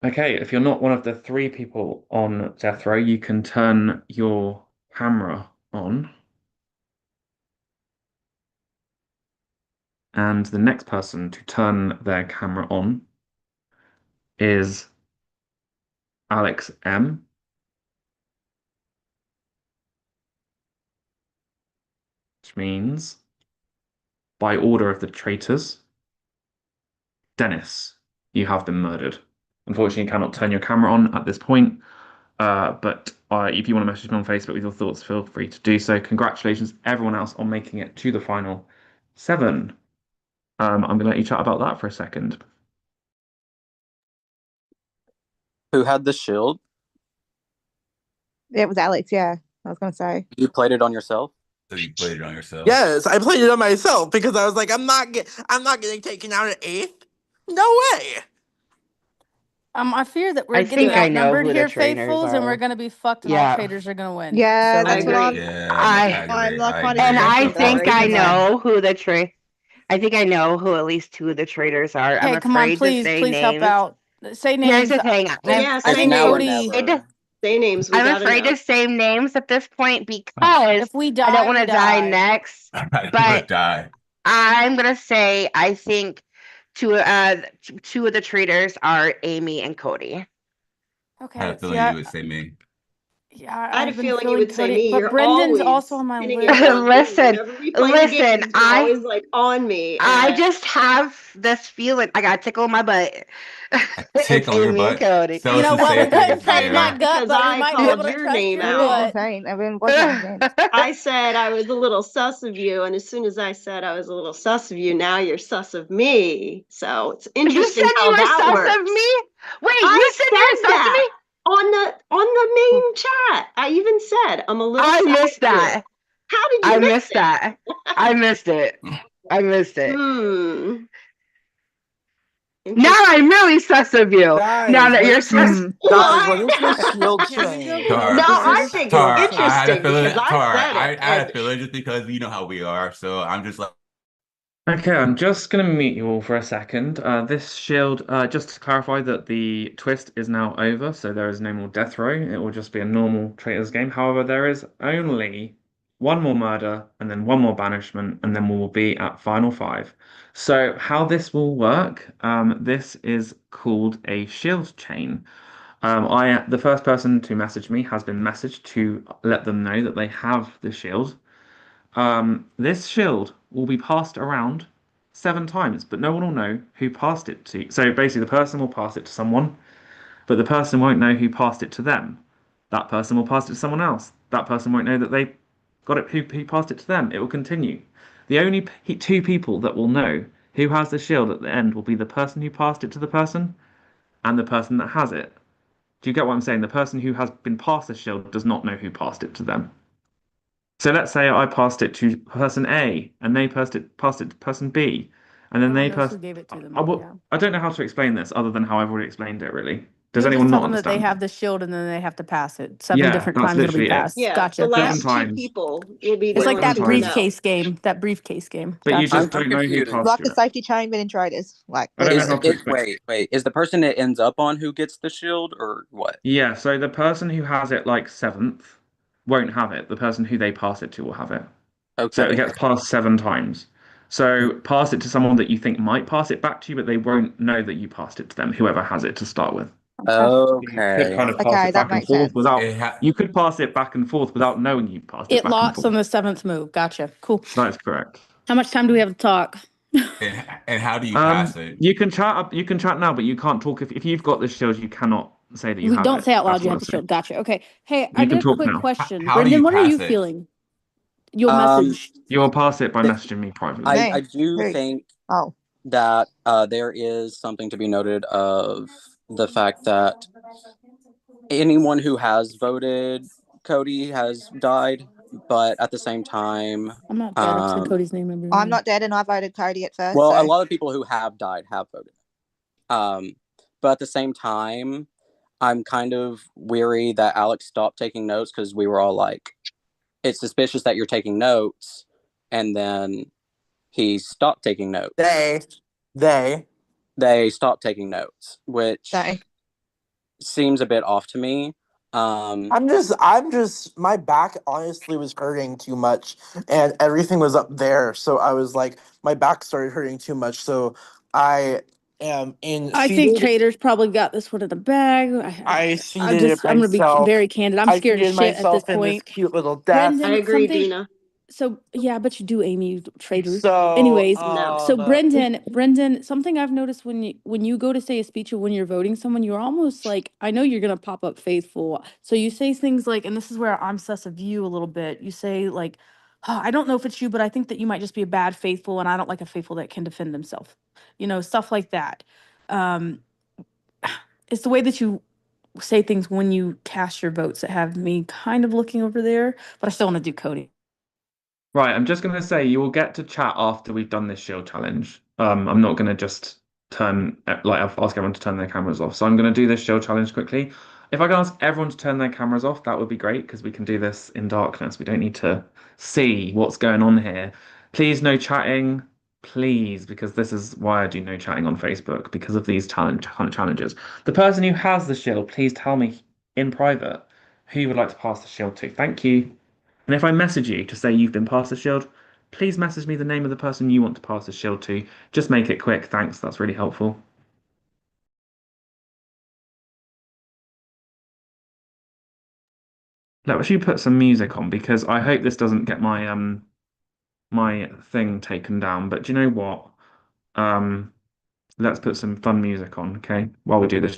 Okay, if you're not one of the three people on death row, you can turn your camera on. And the next person to turn their camera on is Alex M. Which means, by order of the traitors, Dennis, you have been murdered. Unfortunately, you cannot turn your camera on at this point. But if you want to message me on Facebook with your thoughts, feel free to do so. Congratulations, everyone else, on making it to the final 7. I'm going to let you chat about that for a second. Who had the shield? It was Alex, yeah. I was gonna say. You played it on yourself? So you played it on yourself? Yes, I played it on myself because I was like, I'm not getting taken out at 8th. No way. I fear that we're I getting think I know outnumbered who the here, traitors faithfuls, and we're are. gonna be fucked, and all Yeah. traitors are gonna win. Yeah, So that's what I'm. Yeah, I agree. I'm like I kind of agree. And I thinking that think I reason why. know who the I think I know who at least 2 of the traitors are. I'm Okay, come on, afraid to please, say please help names. out. Say Here's names. the thing. Yeah, I say think now or names. never. Say names. We I'm gotta afraid know. to say names at this point because If we I die, don't want we to die die. next. I don't want But to die. I'm gonna say I think two of the traitors are Amy and Cody. I had Okay, a feeling you would say me. yeah, I had a I've been feeling you feeling would say Cody, me. but You're Brendan's always also on my pinning it list. on me. Listen, Whenever we play the listen, games, you're always like on me. I And just have this feeling. I got tickle in my butt. Tick It's on your Amy and butt. Cody. So You it's know the what? same We thing gotta as trust say my that Jada. gut, because but we I might be able called to your trust name your I've been out. gut. insane. I've been watching the game. I said I was a little sus of you, and as soon as I said I was a little sus of you, now you're sus of me. So it's You interesting said you how were that sus of works. me? Wait, I you said you were said sus of that me? on the main chat. I even said I'm a little I sus missed of you. that. How did you I miss missed it? that. I missed it. I missed it. Now I'm really sus of you. Now Guys, that what you're is this? sus. Guys, what is What? this shield Can we go train? close No, because I this think it's Tar, I had a interesting feeling. because I Tar, said it. I had a And feeling just because you know how we are. So I'm just like, Okay, I'm just going to mute you all for a second. This shield, just to clarify that the twist is now over, so there is no more death row. It will just be a normal Traitors game. However, there is only one more murder and then one more banishment, and then we will be at final 5. So how this will work, this is called a shield chain. The first person to message me has been messaged to let them know that they have the shield. This shield will be passed around 7 times, but no one will know who passed it to. So basically, the person will pass it to someone, but the person won't know who passed it to them. That person will pass it to someone else. That person won't know that they got it, who passed it to them. It will continue. The only 2 people that will know who has the shield at the end will be the person who passed it to the person and the person that has it. Do you get what I'm saying? The person who has been passed the shield does not know who passed it to them. So let's say I passed it to person A and they passed it to person B, and then no one they knows passed. who gave it to them. I, will, Yeah. I don't know how to explain this other than how I've already explained it, really. Does You'll just anyone tell not them that they understand? have the shield and then they have to pass it. 7 Yeah, different that's times it'll be literally it. passed. yeah, the Gotcha. Seven last 2 times. people will be the It's like ones Seven that who will times. know. briefcase game. That briefcase game. But you Gotcha. just I'm don't know who confused. passed Like a you. safety chain, but in traders. Like I don't know Is how literally. to it explain. wait, is the person it ends up on who gets the shield or what? Yeah, so the person who has it like 7th won't have it. The person who they pass it to will have it. So it Okay. gets passed 7 times. So pass it to someone that you think might pass it back to you, but they won't know that you passed it to them, whoever has it to start with. You could Okay. kind of pass Okay, it that back and makes forth sense. without. You could pass it back and forth without knowing you passed it It back and locks forth. on the 7th move. Gotcha. Cool. That is correct. How much time do we have to talk? and how do you pass it? You can chat up. You can chat now, but you can't talk if you've got the shield. You cannot say that you We have don't it. say out That's loud you what have I'm the saying. shield. Gotcha. Okay. Hey, I You got can a talk quick now. question. How do you Brendan, what are you pass it? feeling? You'll Um, message. You'll pass it by th- messaging me privately. I Me. do Who? think Oh. that there is something to be noted of the fact that anyone who has voted Cody has died, but at the same time, I'm not dead. I've said Cody's name every I'm round. not dead and I voted Cody at first. well, a So lot of people who have died have voted. But at the same time, I'm kind of weary that Alex stopped taking notes because we were all like, it's suspicious that you're taking notes. And then he stopped taking notes. They They stopped taking notes, which They. seems a bit off to me. I'm just, my back honestly was hurting too much and everything was up there. So I was like, my back started hurting too much. So I am I think seated. Traitors probably got this one in the bag. I seated it I'm gonna be myself. very candid. I'm I scared as seated shit at this myself in this point. cute little desk. Brendan, I agree, something. Dina. So yeah, but you do, Amy, you traitor. So Anyways, No. so Brendan, something I've noticed when you go to say a speech or when you're voting someone, you're almost like, I know you're gonna pop up faithful. So you say things like, and this is where I'm sus of you a little bit. You say like, oh, I don't know if it's you, but I think that you might just be a bad faithful, and I don't like a faithful that can defend themselves. You know, stuff like that. It's the way that you say things when you cast your votes that have me kind of looking over there, but I still want to do Cody. Right, I'm just gonna say you will get to chat after we've done this shield challenge. I'm not gonna just ask everyone to turn their cameras off. So I'm gonna do this shield challenge quickly. If I can ask everyone to turn their cameras off, that would be great because we can do this in darkness. We don't need to see what's going on here. Please, no chatting, please, because this is why I do no chatting on Facebook because of these challenges. The person who has the shield, please tell me in private who you would like to pass the shield to. Thank you. And if I message you to say you've been passed the shield, please message me the name of the person you want to pass the shield to. Just make it quick, thanks. That's really helpful. Let's you put some music on because I hope this doesn't get my thing taken down. But do you know what? Let's put some fun music on, okay? While we do this.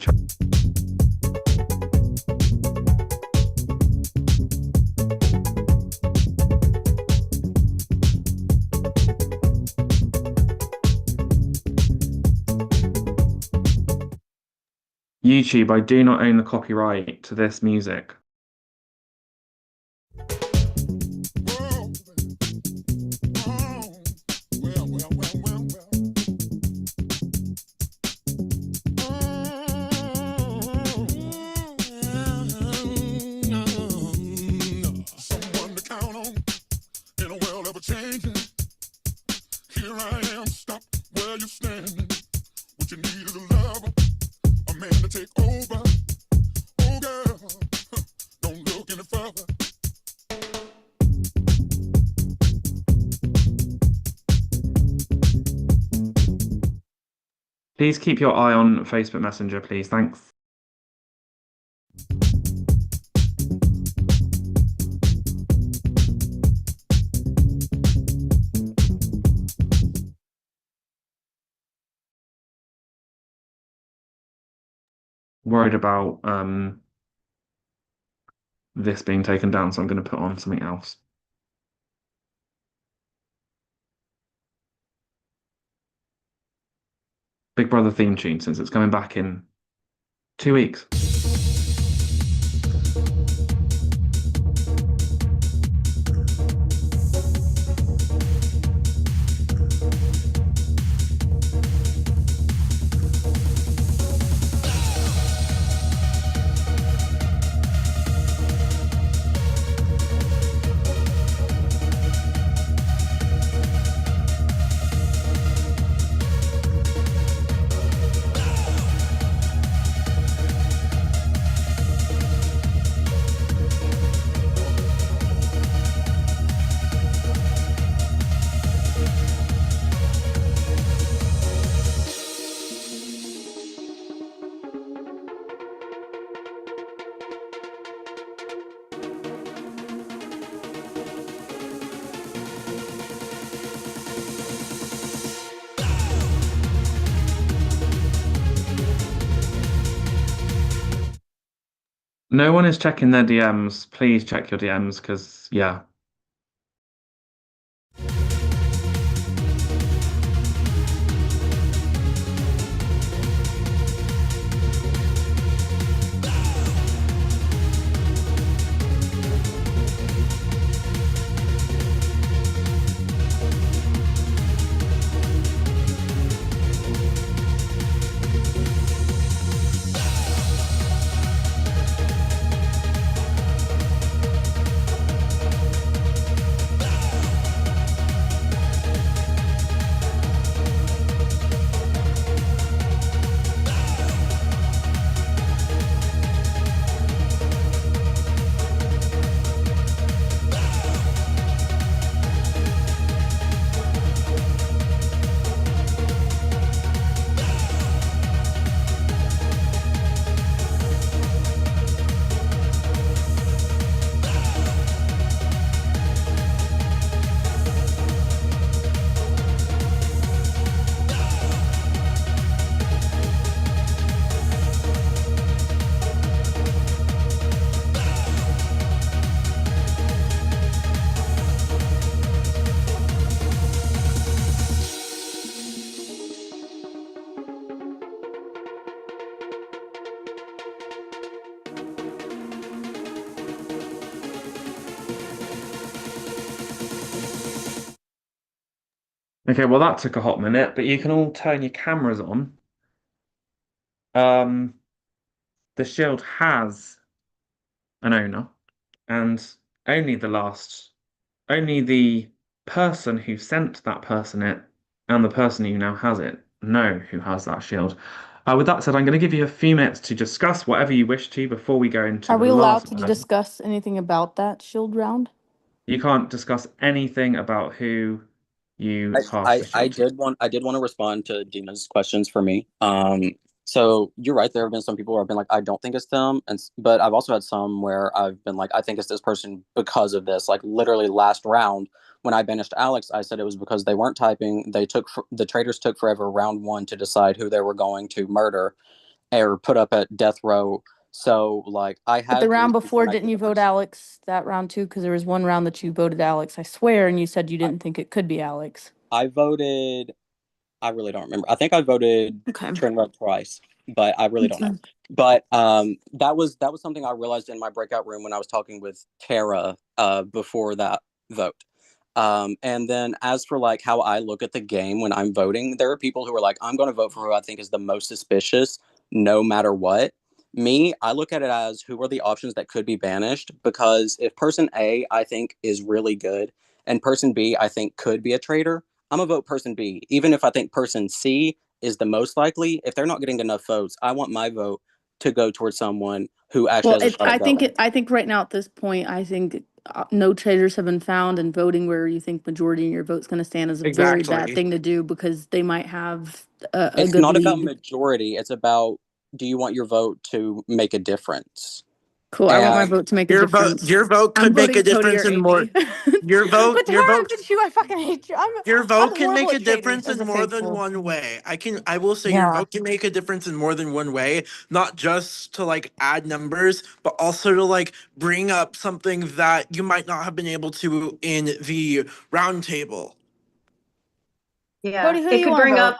YouTube, I do not own the copyright to this music. Someone to count on in a world ever changing. Here I am, stop where you're standing. What you need is a lover, a man to take over. Oh girl, don't look any further. Please keep your eye on Facebook Messenger, please. Thanks. Worried about this being taken down, so I'm going to put on something else. Big Brother theme tune, since it's coming back in 2 weeks. No one is checking their DMs. Please check your DMs because, yeah. Okay, well that took a hot minute, but you can all turn your cameras on. Um, the shield has an owner, and only the last, only the person who sent that person it and the person who now has it know who has that shield. With that said, I'm going to give you a few minutes to discuss whatever you wish to before we go into Are the we allowed last to round. discuss anything about that shield round? You can't discuss anything about who you pass the I shield to. I did want to respond to Dina's questions for me. So you're right. There have been some people where I've been like, I don't think it's them, but I've also had some where I've been like, I think it's this person because of this. Like literally last round when I banished Alex, I said it was because they weren't typing. The traitors took forever round one to decide who they were going to murder or put up at death row. So like I But the had round reasons before, when I didn't did you the vote first. Alex that round too? Because there was one round that you voted Alex, I swear, and you said you didn't think it could be Alex. I voted. I really don't remember. I think I voted Okay. Trinidad twice, but I really don't know. But that was something I realized in my breakout room when I was talking with Tara before that vote. And then as for like how I look at the game when I'm voting, there are people who are like, I'm going to vote for who I think is the most suspicious, no matter what. Me, I look at it as who are the options that could be banished, because if person A I think is really good and person B I think could be a traitor, I'm gonna vote person B, even if I think person C is the most likely. If they're not getting enough votes, I want my vote to go towards someone who actually Well, has a shot at going. I think right now at this point, I think no traitors have been found, and voting where you think majority in your vote's going to stand is a very bad Exactly. thing to do because they might have a It's good not about lead. majority. It's about, do you want your vote to make a difference? Cool. I want my vote to make a difference. Your vote I'm could make a voting Cody difference or in more. Amy. Your vote But Tara, look at you. I fucking hate you. Your I'm vote can horrible make a at trading difference as in a more than faithful. one way. I will say your Yeah. vote can make a difference in more than one way, not just to like add numbers, but also to like bring up something that you might not have been able to in the round table. Yeah, Cody, who do it you could want to bring vote? up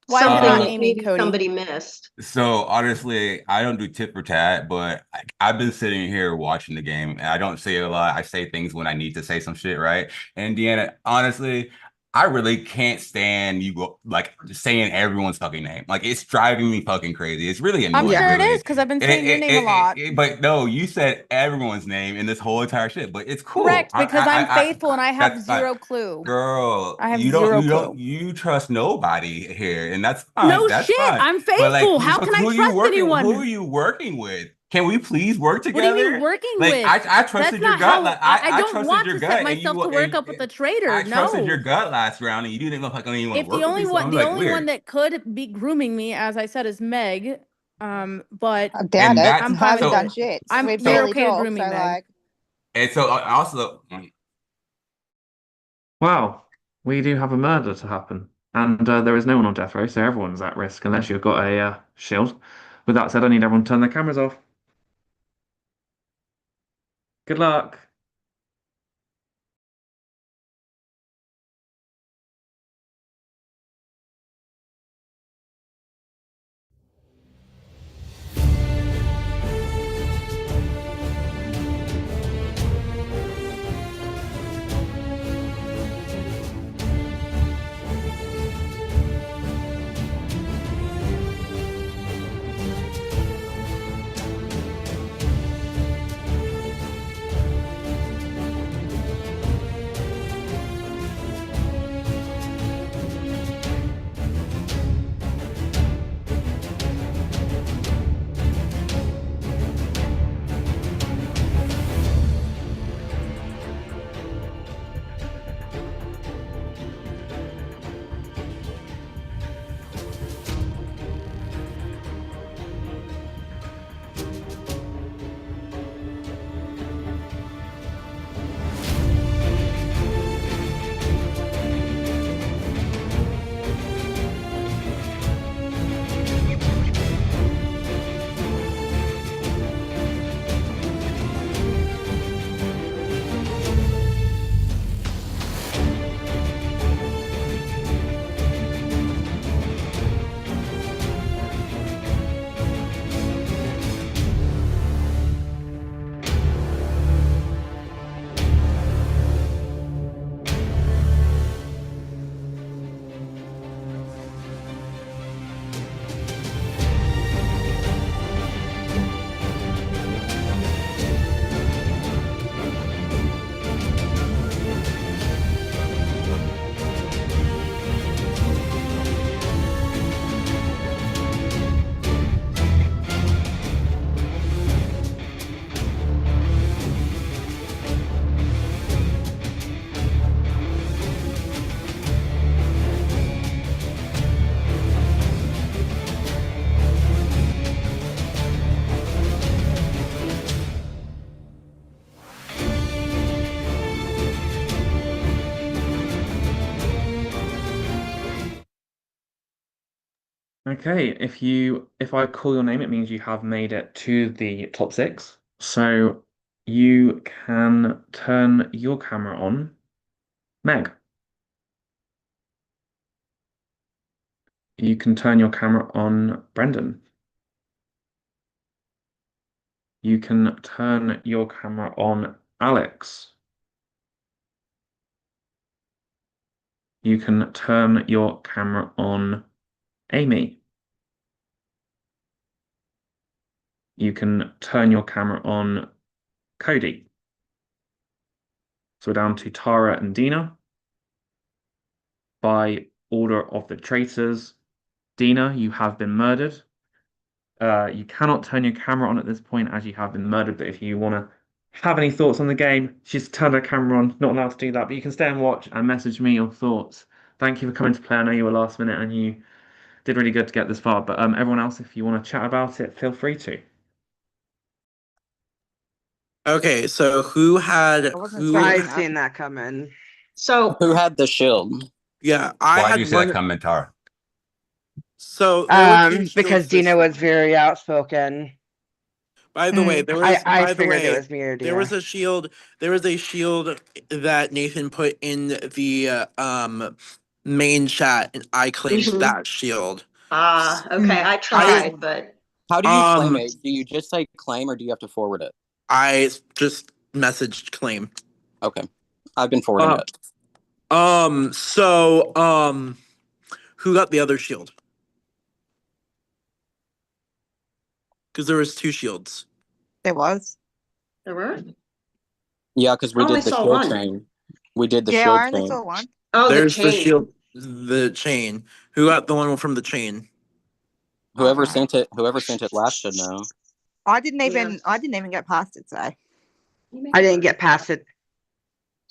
Why is it something not that Amy, maybe Cody? somebody missed. So honestly, I don't do tit for tat, but I've been sitting here watching the game, and I don't say a lot. I say things when I need to say some shit, right? And Deanna, honestly, I really can't stand you like just saying everyone's fucking name. Like it's driving me fucking crazy. It's really I'm annoying, sure it really. is because I've been saying your name a lot. But no, you said everyone's name in this whole entire shit. But it's cool. Correct, because I'm faithful and I have that's zero clue. girl, I have you zero don't clue. you trust nobody here, and that's fine. No That's shit, fine. I'm But like, faithful. How so can I who are you trust working? Who are anyone? you working with? Can we please work What do you mean together? working Like with? I That's trusted your not gut. how Like I I don't trusted want your to set gut, and myself to work up with a traitor. I trusted your No. gut last round, and you didn't look like I didn't want If to work with me. So I'm the like only one weird. that could be grooming me, as I said, is Meg. But I doubt And it. that's I'm I fine with haven't done it. shit. I'm We you're barely okay to talk, groom me, so Meg. like. and so also. Wow, we do have a murder to happen, and there is no one on death row, so everyone's at risk unless you've got a shield. With that said, I need everyone to turn their cameras off. Good luck. Okay, if I call your name, it means you have made it to the top six. So you can turn your camera on. Meg, you can turn your camera on. Brendan, you can turn your camera on. Alex, you can turn your camera on. Amy, you can turn your camera on. Cody. So we're down to Tara and Dina. By order of the traitors, Dina, you have been murdered. You cannot turn your camera on at this point as you have been murdered, but if you want to have any thoughts on the game, she's turned her camera on. Not allowed to do that, but you can stay and watch and message me your thoughts. Thank you for coming to play. I know you were last minute and you did really good to get this far, but everyone else, if you want to chat about it, feel free to. Okay, so who had I seen that coming. So Who had the shield? Yeah, I Why do had you say that coming, Tara? So there were two Because shields this Dina was round. very outspoken. By the way, there was I by the figured it way, was me or there Dina. was a shield. There was a shield that Nathan put in the main chat, and I claimed Mhm. that shield. Okay, I tried, but How do you claim it? Do you just say claim or do you have to forward it? I just messaged claim. Okay. I've been forwarding it. Who got the other shield? Because there was two shields. There was. There were? Yeah, because we I only did the saw shield one. chain. We did the Yeah, shield I only chain. saw one. Oh, There's the the chain. shield, the chain. Who got the one from the chain? Whoever Okay. sent it last should know. I didn't even get past it, so. I didn't get past it.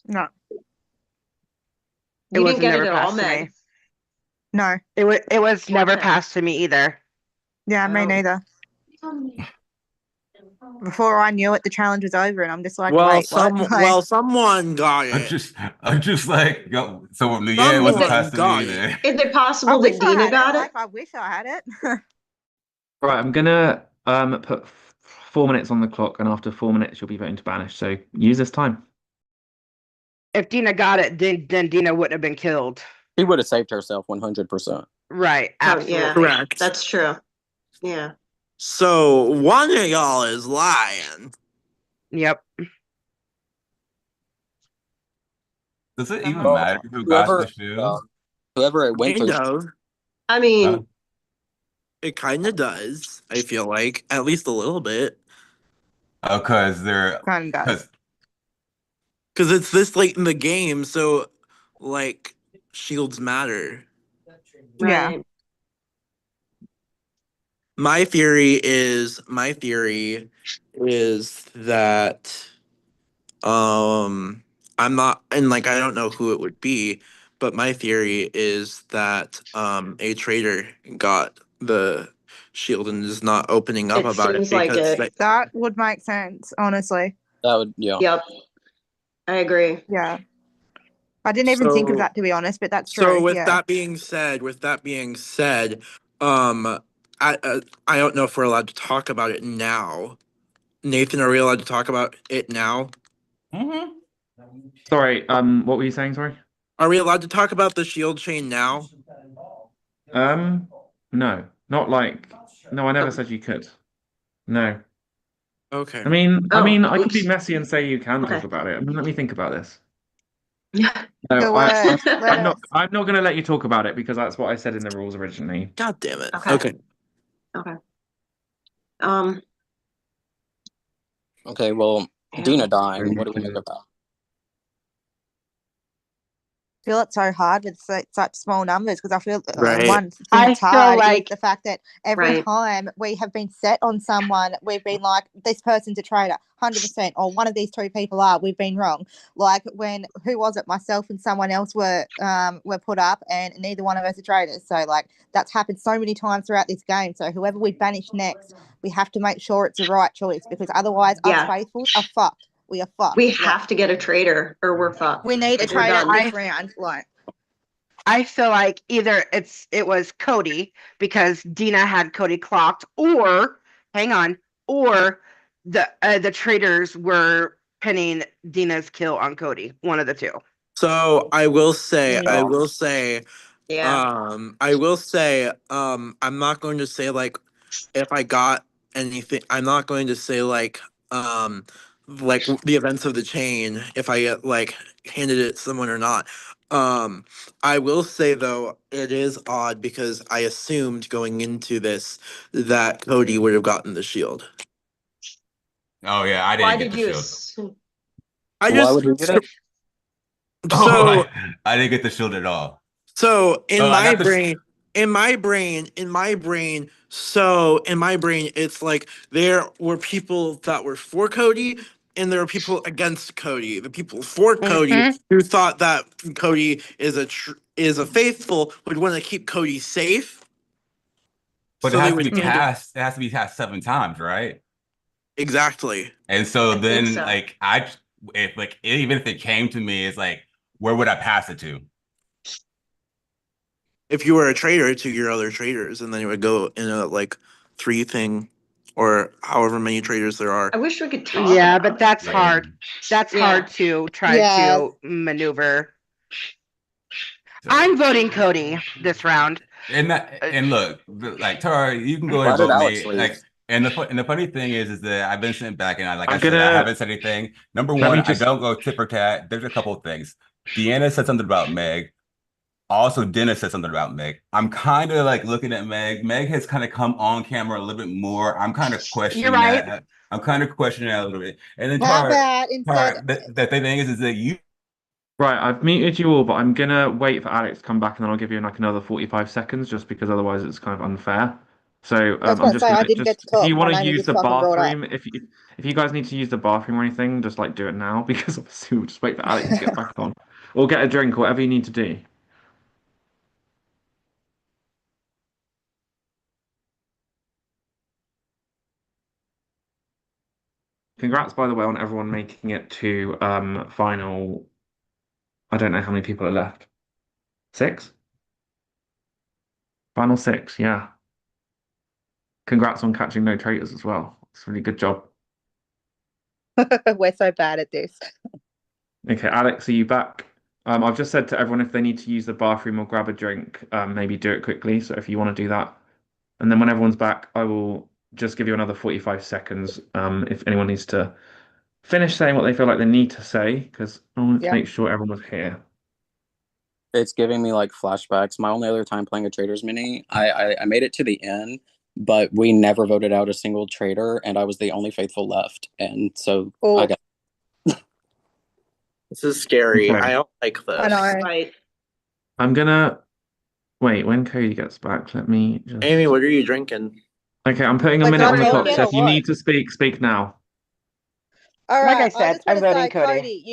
No. You It didn't wasn't get never it at all, passed to Meg. me. No. It was never Okay. passed to me either. Yeah, me Oh. neither. Before I knew it, the challenge was over, and I'm just like, Well, wait, what? someone got I'm it. just like, yo, so yeah, it Someone wasn't passed to me got either. it. Is it I possible wish that I Dina had got it. it? Like, I wish I had it. Right, I'm gonna put 4 minutes on the clock, and after 4 minutes, you'll be voting to banish. So use this time. If Dina got it, then Dina wouldn't have been killed. She would have saved herself 100%. Right, Oh, absolutely. yeah. Correct. That's true. Yeah. So one of y'all is lying. Yep. Does it even Well, matter who got whoever the shield? whoever it went Kind through. of. I mean, It kind of does. I feel like at least a little bit, Because they're Kind of does. because it's this late in the game. So, like, shields matter. Yeah. right. My theory is that I'm not, and like I don't know who it would be, but my theory is that a traitor got the shield and is not opening up It about it seems like because it. That would make sense, honestly. That would, yeah. Yep. I agree. Yeah. I didn't even think of that, to be honest, but that's true. With Yeah. that being said, I don't know if we're allowed to talk about it now. Nathan, are we allowed to talk about it now? Sorry, what were you saying? Sorry. Are we allowed to talk about the shield chain now? No, not like. No, I never said you could. No. Okay. I mean, I could be oops. messy and say you can Okay. talk about it. I mean, let me think about this. The No, worst. Let us. I'm not going to let you talk about it because that's what I said in the rules originally. God damn it. Okay. Okay. Okay, well, Dina dying. What do we do about? I feel it's so hard with such small numbers because I feel Right. one thing I that's feel hard like- is the fact that every time we have been set on someone, we've been like, this person's a traitor, 100%, or one of these three people are, we've been wrong. Like when, who was it? Myself and someone else were put up and neither one of us are traitors. So like that's happened so many times throughout this game. So whoever we banish next, we have to make sure it's the right choice because otherwise us faithfuls are fucked. We are fucked. We have to get a traitor or we're fucked. We need a We're traitor done. this round. Like I feel like either it was Cody because Dina had Cody clocked, or hang on, or the traitors were pinning Dina's kill on Cody. One of the two. So I will say, Yeah. I'm not going to say like if I got anything. I'm not going to say like the events of the chain if I like handed it to someone or not. I will say though, it is odd because I assumed going into this that Cody would have gotten the shield. Oh yeah, I Why didn't get did the you shield. assume? I Why just would he get it? so I didn't get the shield at all. So Oh, I got the. in my brain, it's like there were people that were for Cody and there were people against Cody. The people for Cody Mhm. who thought that Cody is a faithful would want to keep Cody safe. But So it they has to would be passed. It has to be passed 7 times, right? exactly. And so I think then, so. like, if like even if it came to me, it's like, where would I pass it to? If you were a traitor to your other traitors, and then it would go in a like 3 thing or however many traitors there are. I wish we could talk Yeah, about but it. that's Yeah. hard. That's Yeah. hard to try Yeah. to maneuver. So, I'm voting Cody this round. and look, like Tara, you can go ahead Why and did vote Alex me. leave? Like, and the funny thing is that I've been sitting back and I'm I said I gonna haven't said anything. Number let one, me I just don't go tit for tat. There's a couple of things. Deanna said something about Meg. Also, Dennis said something about Meg. I'm kind of like looking at Meg. Meg has kind of come on camera a little bit more. I'm kind of You're questioning right. that. I'm kind of questioning that a little bit. And then How about instead? The thing is that you. right. I've muted you all, but I'm gonna wait for Alex to come back, and then I'll give you like another 45 seconds, just because otherwise it's kind of unfair. So I was I'm going to just say I gonna didn't get to if talk. you My want to name was use just the fucking brought up. bathroom, if you guys need to use the bathroom or anything, just like do it now because obviously we'll just wait for Alex to get back on, or get a drink, or whatever you need to do. Congrats, by the way, on everyone making it to final. I don't know how many people are left. 6? Final 6, yeah. Congrats on catching no traitors as well. It's a really good job. We're so bad at this. Okay, Alex, are you back? I've just said to everyone if they need to use the bathroom or grab a drink, maybe do it quickly. So if you want to do that, and then when everyone's back, I will just give you another 45 seconds. If anyone needs to finish saying what they feel like they need to say, because I wanted to Yeah. make sure everyone was here. It's giving me like flashbacks. My only other time playing a Traitors mini, I made it to the end, but we never voted out a single traitor, and I was the only faithful left. And so Oh, I got This is scary. Okay. I don't like this. I know. Right. I'm gonna wait when Cody gets back. Let me just. Amy, what are you drinking? Okay, I'm putting a Like, minute can on I the talk clock. yet So or if you what? need to speak, speak now. All Like I right, I said, just want I'm to voting say, Cody. Cody,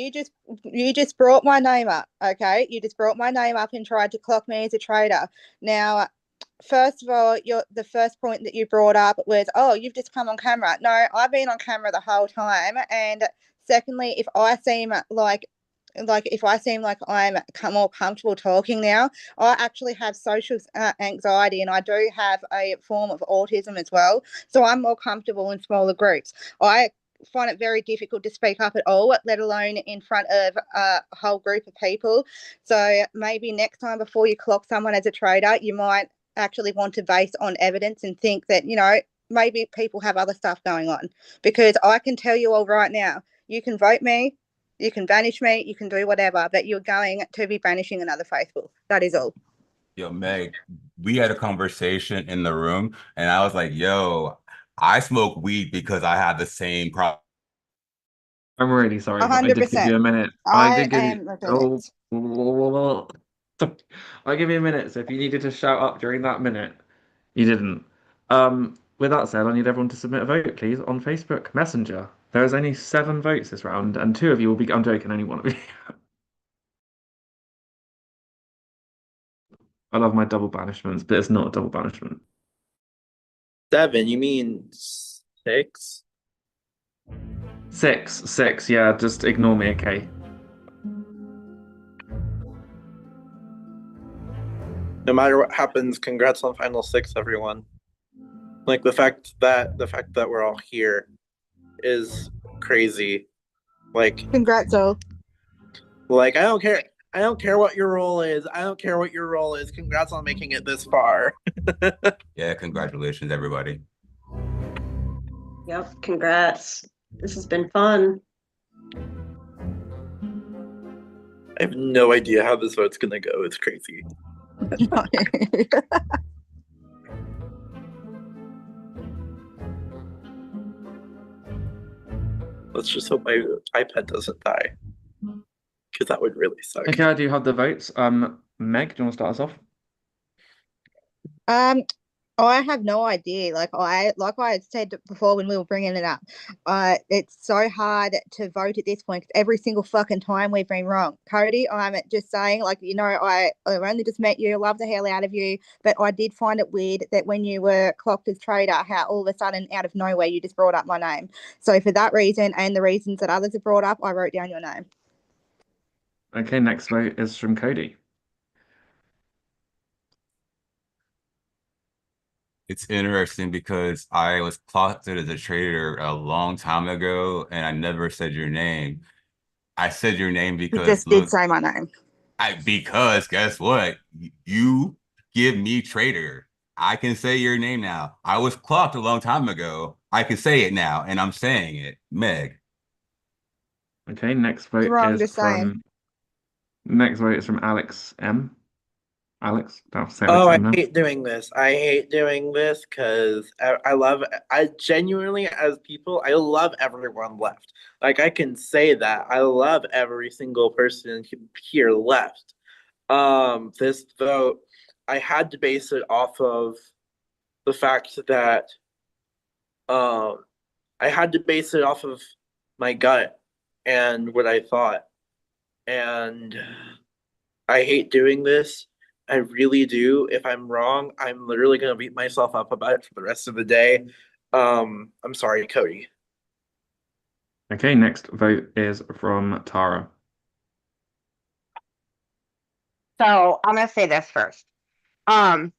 you just brought my name up, okay? You just brought my name up and tried to clock me as a traitor. Now, first of all, the first point that you brought up was, oh, you've just come on camera. No, I've been on camera the whole time. And secondly, if I seem like I'm more comfortable talking now, I actually have social anxiety, and I do have a form of autism as well. So I'm more comfortable in smaller groups. I find it very difficult to speak up at all, let alone in front of a whole group of people. So maybe next time before you clock someone as a traitor, you might actually want to base on evidence and think that, maybe people have other stuff going on. Because I can tell you all right now, you can vote me, you can banish me, you can do whatever, but you're going to be banishing another faithful. That is all. Yo, Meg, we had a conversation in the room, and I was like, yo, I smoke weed because I have the same problem. I'm really sorry, but I did give 100%. you a minute. I I did give you. am a Oh, minute. I give you a minute. So if you needed to shout up during that minute, you didn't. With that said, I need everyone to submit a vote, please, on Facebook Messenger. There is only 7 votes this round, and 2 of you will be. I'm joking, only 1 of you. I love my double banishments, but it's not a double banishment. 7, you mean 6? 6, yeah. Just ignore me, okay? No matter what happens, congrats on Final Six, everyone. Like the fact that we're all here is crazy. Like Congrats, all. like I don't care what your role is. I don't care what your role is. Congrats on making it this far. Yeah, congratulations, everybody. Yep, congrats. This has been fun. I have no idea how this vote's gonna go. It's crazy. Let's just hope my iPad doesn't die. Because that would really suck. Okay, I do have the votes. Meg, do you want to start us off? I have no idea. Like I had said before when we were bringing it up, it's so hard to vote at this point because every single fucking time we've been wrong. Cody, I'm just saying, like, you know, I've only just met you, love the hell out of you, but I did find it weird that when you were clocked as traitor, how all of a sudden out of nowhere you just brought up my name. So for that reason and the reasons that others have brought up, I wrote down your name. Okay, next vote is from Cody. It's interesting because I was clocked as a traitor a long time ago, and I never said your name. I said your name You because just did look, say my name. because guess what? You give me traitor. I can say your name now. I was clocked a long time ago. I can say it now, and I'm saying it. Meg. Okay, next vote Wrong, is just saying. from Alex M. Alex, don't say Oh, Alex I M now. hate doing this. I hate doing this because I genuinely, as people, I love everyone left. Like, I can say that. I love every single person here left. This vote, I had to base it off of the fact that, I had to base it off of my gut and what I thought. And I hate doing this. I really do. If I'm wrong, I'm literally gonna beat myself up about it for the rest of the day. I'm sorry, Cody. Okay, next vote is from Tara. So I'm gonna say this first. Um,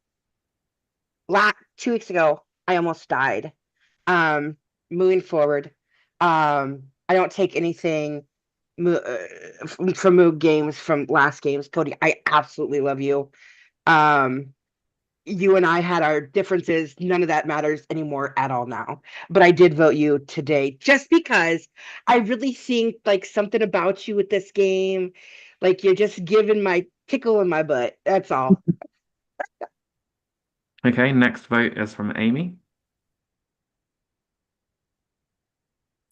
2 weeks ago, I almost died. Moving forward, I don't take anything from Moog games from last games. Cody, I absolutely love you. Um, you and I had our differences. None of that matters anymore at all now. But I did vote you today just because I really think like something about you with this game, like you're just giving my tickle in my butt. That's all. Okay, next vote is from Amy.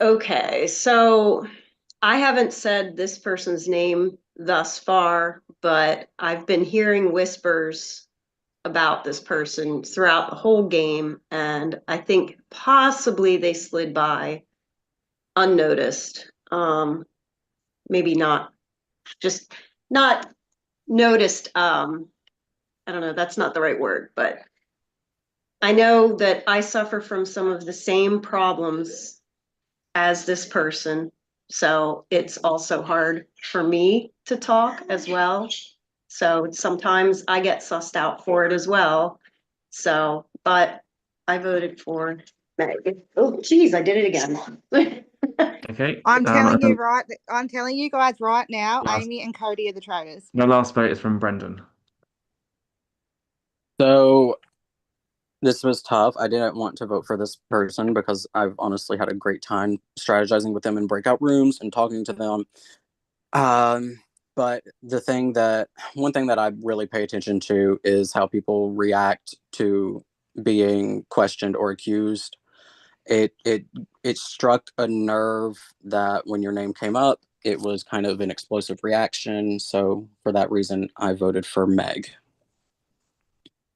Okay, so I haven't said this person's name thus far, but I've been hearing whispers about this person throughout the whole game, and I think possibly they slid by unnoticed. Maybe not, just not noticed. I don't know, that's not the right word, but I know that I suffer from some of the same problems as this person. So it's also hard for me to talk as well. So sometimes I get sussed out for it as well. So, but I voted for Meg. Oh, geez, I did it again. Okay, I'm telling you and right. I'm telling you guys right now. last, Amy and Cody are the traitors. the last vote is from Brendan. So this was tough. I didn't want to vote for this person because I've honestly had a great time strategizing with them in breakout rooms and talking to them. But one thing that I really pay attention to is how people react to being questioned or accused. It struck a nerve that when your name came up, it was kind of an explosive reaction. So for that reason, I voted for Meg.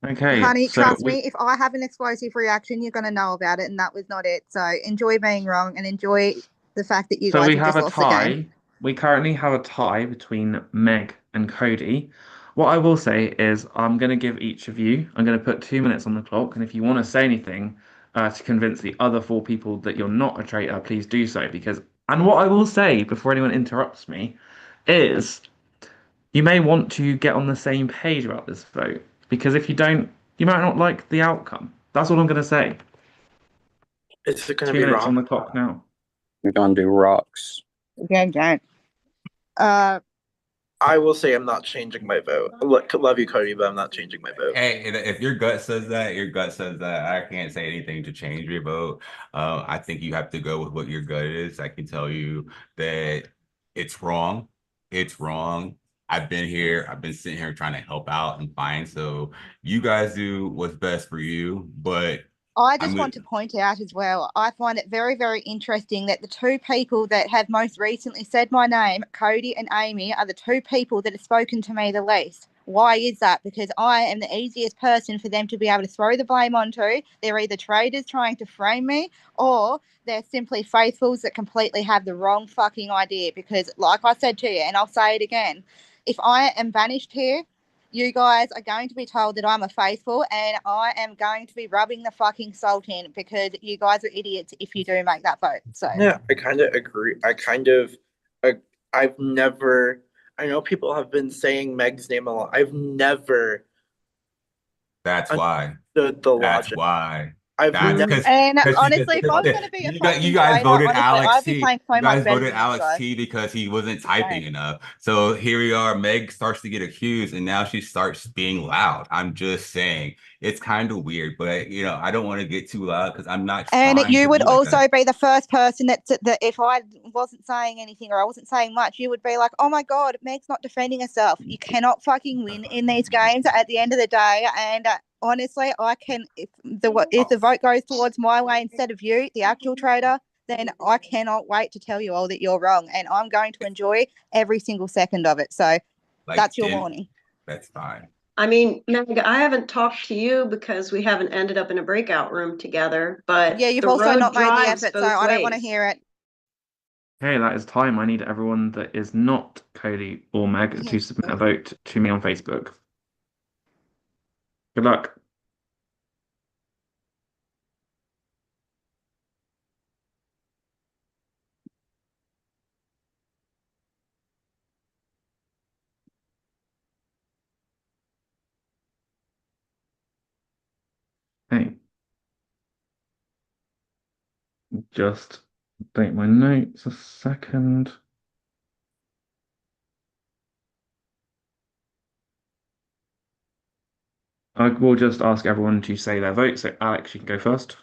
Okay, Honey, so trust me, if I have an explosive reaction, you're going to know about it, and that was not it. So enjoy being wrong and enjoy the fact that you So guys we have have just a lost the game. tie. We currently have a tie between Meg and Cody. What I will say is I'm going to give each of you, I'm going to put 2 minutes on the clock, and if you want to say anything to convince the other four people that you're not a traitor, please do so. And what I will say before anyone interrupts me is you may want to get on the same page about this vote. Because if you don't, you might not like the outcome. That's all I'm going to say. Is it gonna 2 be minutes on rock? the clock now. We're gonna do rocks. Yeah, don't. I will say I'm not changing my vote. Look, love you, Cody, but I'm not changing my vote. Hey, if your gut says that, your gut says that. I can't say anything to change your vote. I think you have to go with what your gut is. I can tell you that it's wrong. It's wrong. I've been here. I've been sitting here trying to help out and find. So you guys do what's best for you. But I I'm just want to point out as well, I find it very, very interesting that the two people that have most recently said my name, Cody and Amy, are the two people that have spoken to me the least. Why is that? Because I am the easiest person for them to be able to throw the blame onto. They're either traitors trying to frame me, or they're simply faithfuls that completely have the wrong fucking idea. Because, like I said to you, and I'll say it again, if I am banished here, you guys are going to be told that I'm a faithful, and I am going to be rubbing the fucking salt in, because you guys are idiots if you do make that vote. So Yeah, I kind of agree. I've never. I know people have been saying Meg's name a lot. I've never That's why. understood the That's logic. why. I've That's never. and because honestly, if I was going to be a you fucking guys traitor, voted honestly, Alex I'd be T. playing so You much guys better voted than this. Alex So T because he wasn't typing enough. So here we are. Meg starts to get accused, and now she starts being loud. I'm just saying it's kind of weird, but I don't want to get too loud because I'm not and trying you to would be like that. also be the first person that if I wasn't saying anything or I wasn't saying much, you would be like, "Oh my god, Meg's not defending herself." You cannot fucking win in these games at the end of the day. And honestly, I can if the vote goes towards my way instead of you, the actual trader, then I cannot wait to tell you all that you're wrong, and I'm going to enjoy every single second of it. So that's your warning. That's fine. I mean, Meg, I haven't talked to you because we haven't ended up in a breakout room together, but Yeah, you've the also road not made the drives effort, so both I don't want to ways. hear it. Hey, that is time. I need everyone that is not Cody or Meg to submit a vote to me on Facebook. Good luck. Hey, just update my notes a second. I will just ask everyone to say their vote. So Alex, you can go first.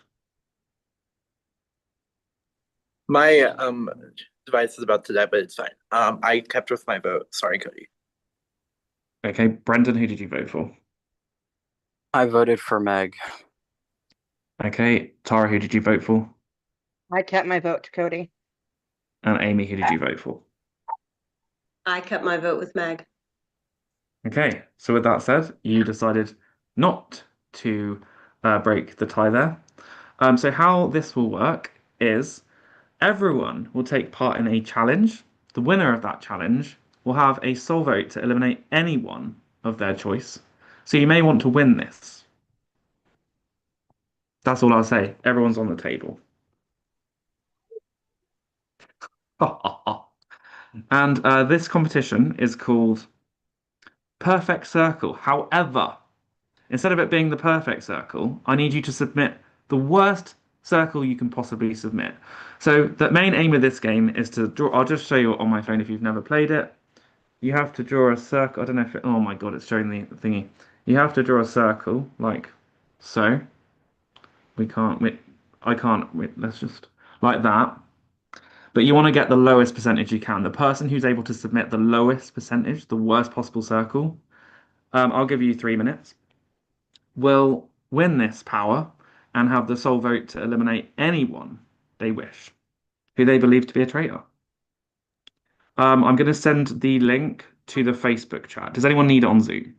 My device is about to die, but it's fine. I kept with my vote. Sorry, Cody. Okay, Brendan, who did you vote for? I voted for Meg. Okay, Tara, who did you vote for? I kept my vote to Cody. And Amy, who did you vote for? I kept my vote with Meg. Okay, so with that said, you decided not to break the tie there. So how this will work is everyone will take part in a challenge. The winner of that challenge will have a sole vote to eliminate anyone of their choice. So you may want to win this. That's all I'll say. Everyone's on the table. And this competition is called Perfect Circle. However, instead of it being the perfect circle, I need you to submit the worst circle you can possibly submit. So the main aim of this game is to draw. I'll just show you on my phone if you've never played it. You have to draw a circle. I don't know if it, oh my God, it's showing the thingy. You have to draw a circle like so. I can't, let's just like that. But you want to get the lowest percentage you can. The person who's able to submit the lowest percentage, the worst possible circle, I'll give you 3 minutes, will win this power and have the sole vote to eliminate anyone they wish, who they believe to be a traitor. I'm going to send the link to the Facebook chat. Does anyone need it on Zoom?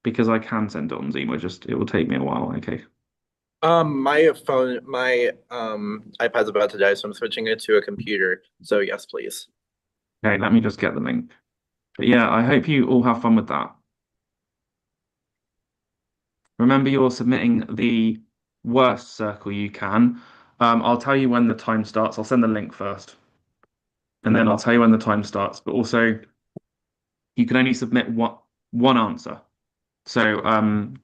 Because I can send it on Zoom. It will take me a while. Okay. My iPad's about to die, so I'm switching it to a computer. So yes, please. Okay, let me just get the link. But yeah, I hope you all have fun with that. Remember, you're submitting the worst circle you can. I'll tell you when the time starts. I'll send the link first. And then I'll tell you when the time starts. But also, you can only submit one answer. So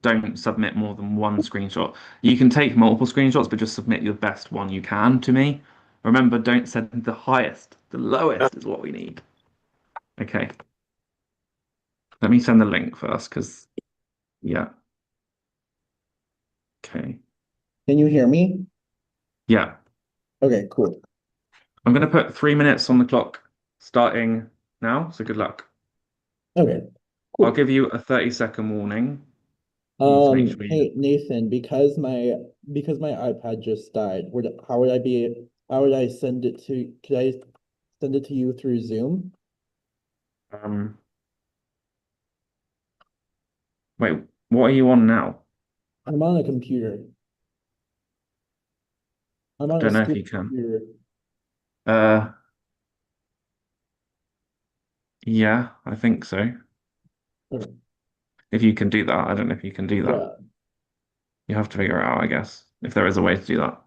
don't submit more than one screenshot. You can take multiple screenshots, but just submit your best one you can to me. Remember, don't send the highest. The lowest is what we need. Okay. Let me send the link first, because yeah. Okay. Can you hear me? Yeah. Okay, cool. I'm gonna put 3 minutes on the clock starting now, so good luck. Okay, I'll cool. give you a 30-second warning. You need to make sure you Hey Nathan, because my iPad just died, how would I send it to, could I send it to you through Zoom? um wait, what are you on now? I'm on a computer. I'm on a Don't know if school you can. computer. Uh yeah, I think so. Okay. If you can do that, I don't know if you can do that. Yeah, You have to figure it out, I guess, if there is a way to do that.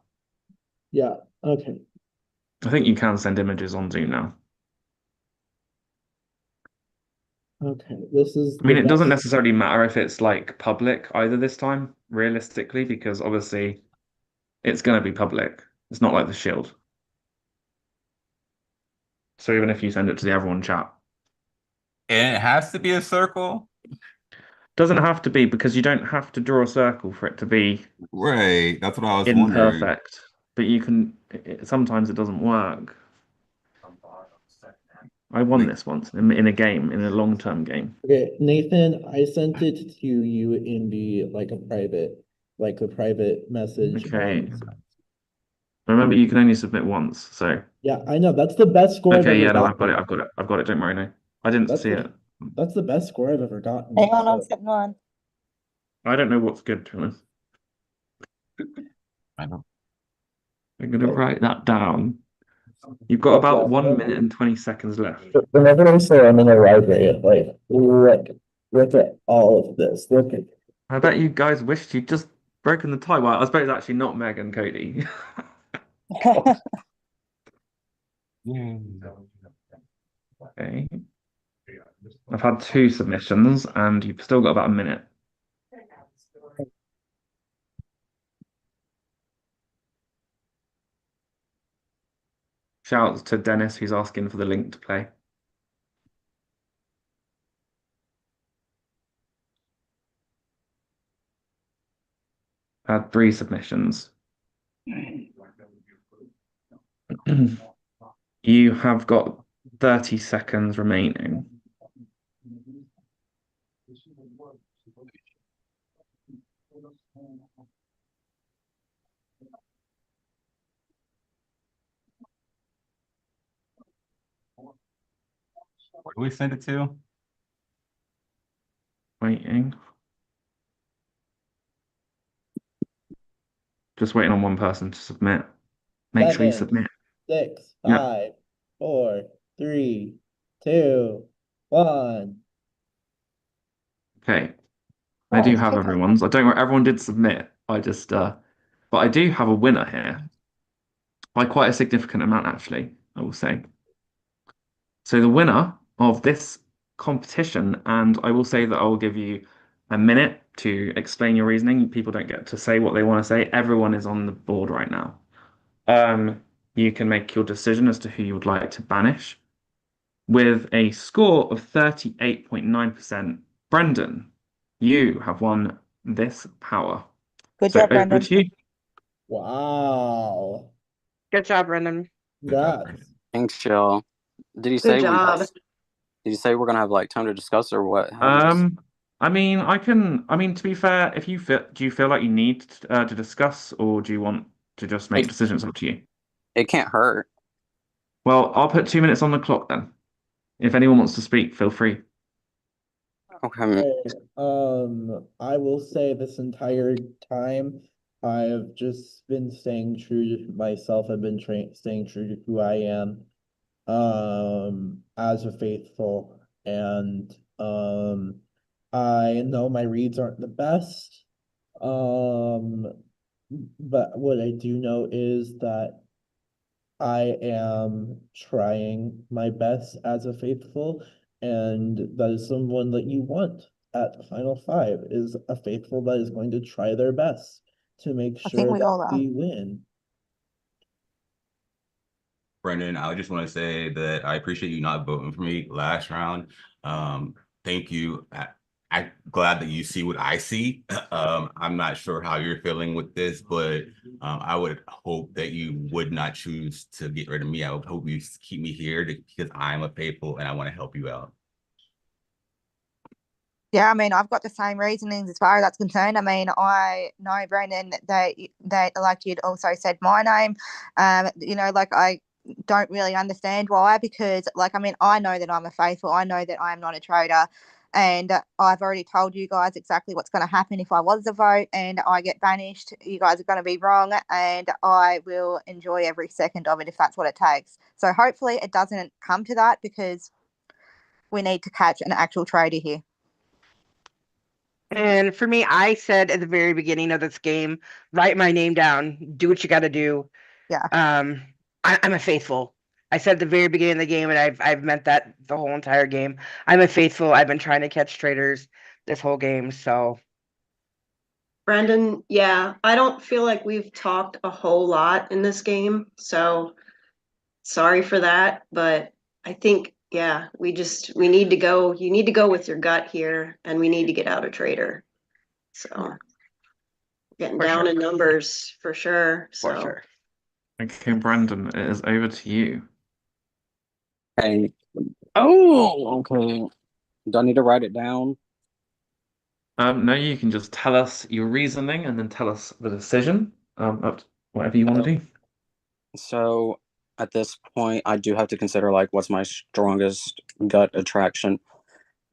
yeah, okay. I think you can send images on Zoom now. Okay, this is I mean, the it doesn't best. necessarily matter if it's like public either this time, realistically, because obviously it's going to be public. It's not like the Shield. So even if you send it to the everyone chat, And it has to be a circle. doesn't have to be, because you don't have to draw a circle for it to be Right. That's what I was wondering. imperfect. But you can, sometimes it doesn't work. I won Like, this once in a game, in a long-term game. Okay, Nathan, I sent it to you in the like a private message Okay. on. Remember, you can only submit once, so. Yeah, I know. That's the best score I've Okay, ever yeah, no, I've got it. gotten. I've got it. I've got it. Don't worry, no. I didn't That's see the it. that's the best score I've ever gotten. Hang on, I'm So sitting on. I don't know what's good, to be honest. I don't. I'm gonna write that down. You've got but about yeah, 1 minute and 20 seconds left. whenever I say I'm in a library, like look at all of this. Look at I bet you guys wished you'd just broken the tie. Well, I suppose actually not Meg and Cody. Okay. I've had 2 submissions and you've still got about a minute. Shouts to Dennis who's asking for the link to play. Had 3 submissions. You have got 30 seconds remaining. Where do we send it to? Waiting. Just waiting on one person to submit. Make sure you 7, submit. 6, Yeah. 5, 4, 3, 2, 1. Okay. I Oh, do it's have cooking. everyone's. I don't worry, everyone did submit. But I do have a winner here by quite a significant amount, actually, I will say. So the winner of this competition, and I will say that I will give you a minute to explain your reasoning. People don't get to say what they want to say. Everyone is on the board right now. You can make your decision as to who you would like to banish. With a score of 38.9%, Brendan, you have won this power. Good So job, over Brendan. to you. Wow. Good job, Brendan. Good job, Congrats. Thanks, y'all. Did you Good say we job. did you say we're gonna have like time to discuss or what? How did you I mean, to be fair, if you feel, do you feel like you need to discuss, or do you want to just make it, decisions? Up to you. it can't hurt. Well, I'll put 2 minutes on the clock then. If anyone wants to speak, feel free. Okay. I will say this entire time I've just been staying true to myself. I've been staying true to who I am, as a faithful, and I know my reads aren't the best. Um, but what I do know is that I am trying my best as a faithful, and that is someone that you want. at the final five is a faithful that is going to try their best to make I think sure we all that are. we win. Brendan, I just want to say that I appreciate you not voting for me last round. Thank you. I'm glad that you see what I see. I'm not sure how you're feeling with this, but I would hope that you would not choose to get rid of me. I would hope you keep me here because I'm a faithful and I want to help you out. Yeah, I mean, I've got the same reasonings as far as that's concerned. I mean, I know, Brendan, that like you'd also said my name. Like I don't really understand why, because like I mean, I know that I'm a faithful. I know that I am not a traitor. And I've already told you guys exactly what's going to happen if I was a vote and I get banished. You guys are going to be wrong, and I will enjoy every second of it if that's what it takes. So hopefully it doesn't come to that, because we need to catch an actual traitor here. And for me, I said at the very beginning of this game, write my name down, do what you got to do. Yeah. I'm a faithful. I said at the very beginning of the game, and I've meant that the whole entire game. I'm a faithful. I've been trying to catch traitors this whole game, so. Brendan, yeah, I don't feel like we've talked a whole lot in this game, so sorry for that, but I think, yeah, we need to go. You need to go with your gut here, and we need to get out a traitor. So getting For down sure. in numbers for sure. For So sure. Okay, Brandon, it is over to you. Hey. Oh, okay. Do I need to write it down? No, you can just tell us your reasoning and then tell us the decision. Up to whatever you want to do. So at this point, I do have to consider like what's my strongest gut attraction.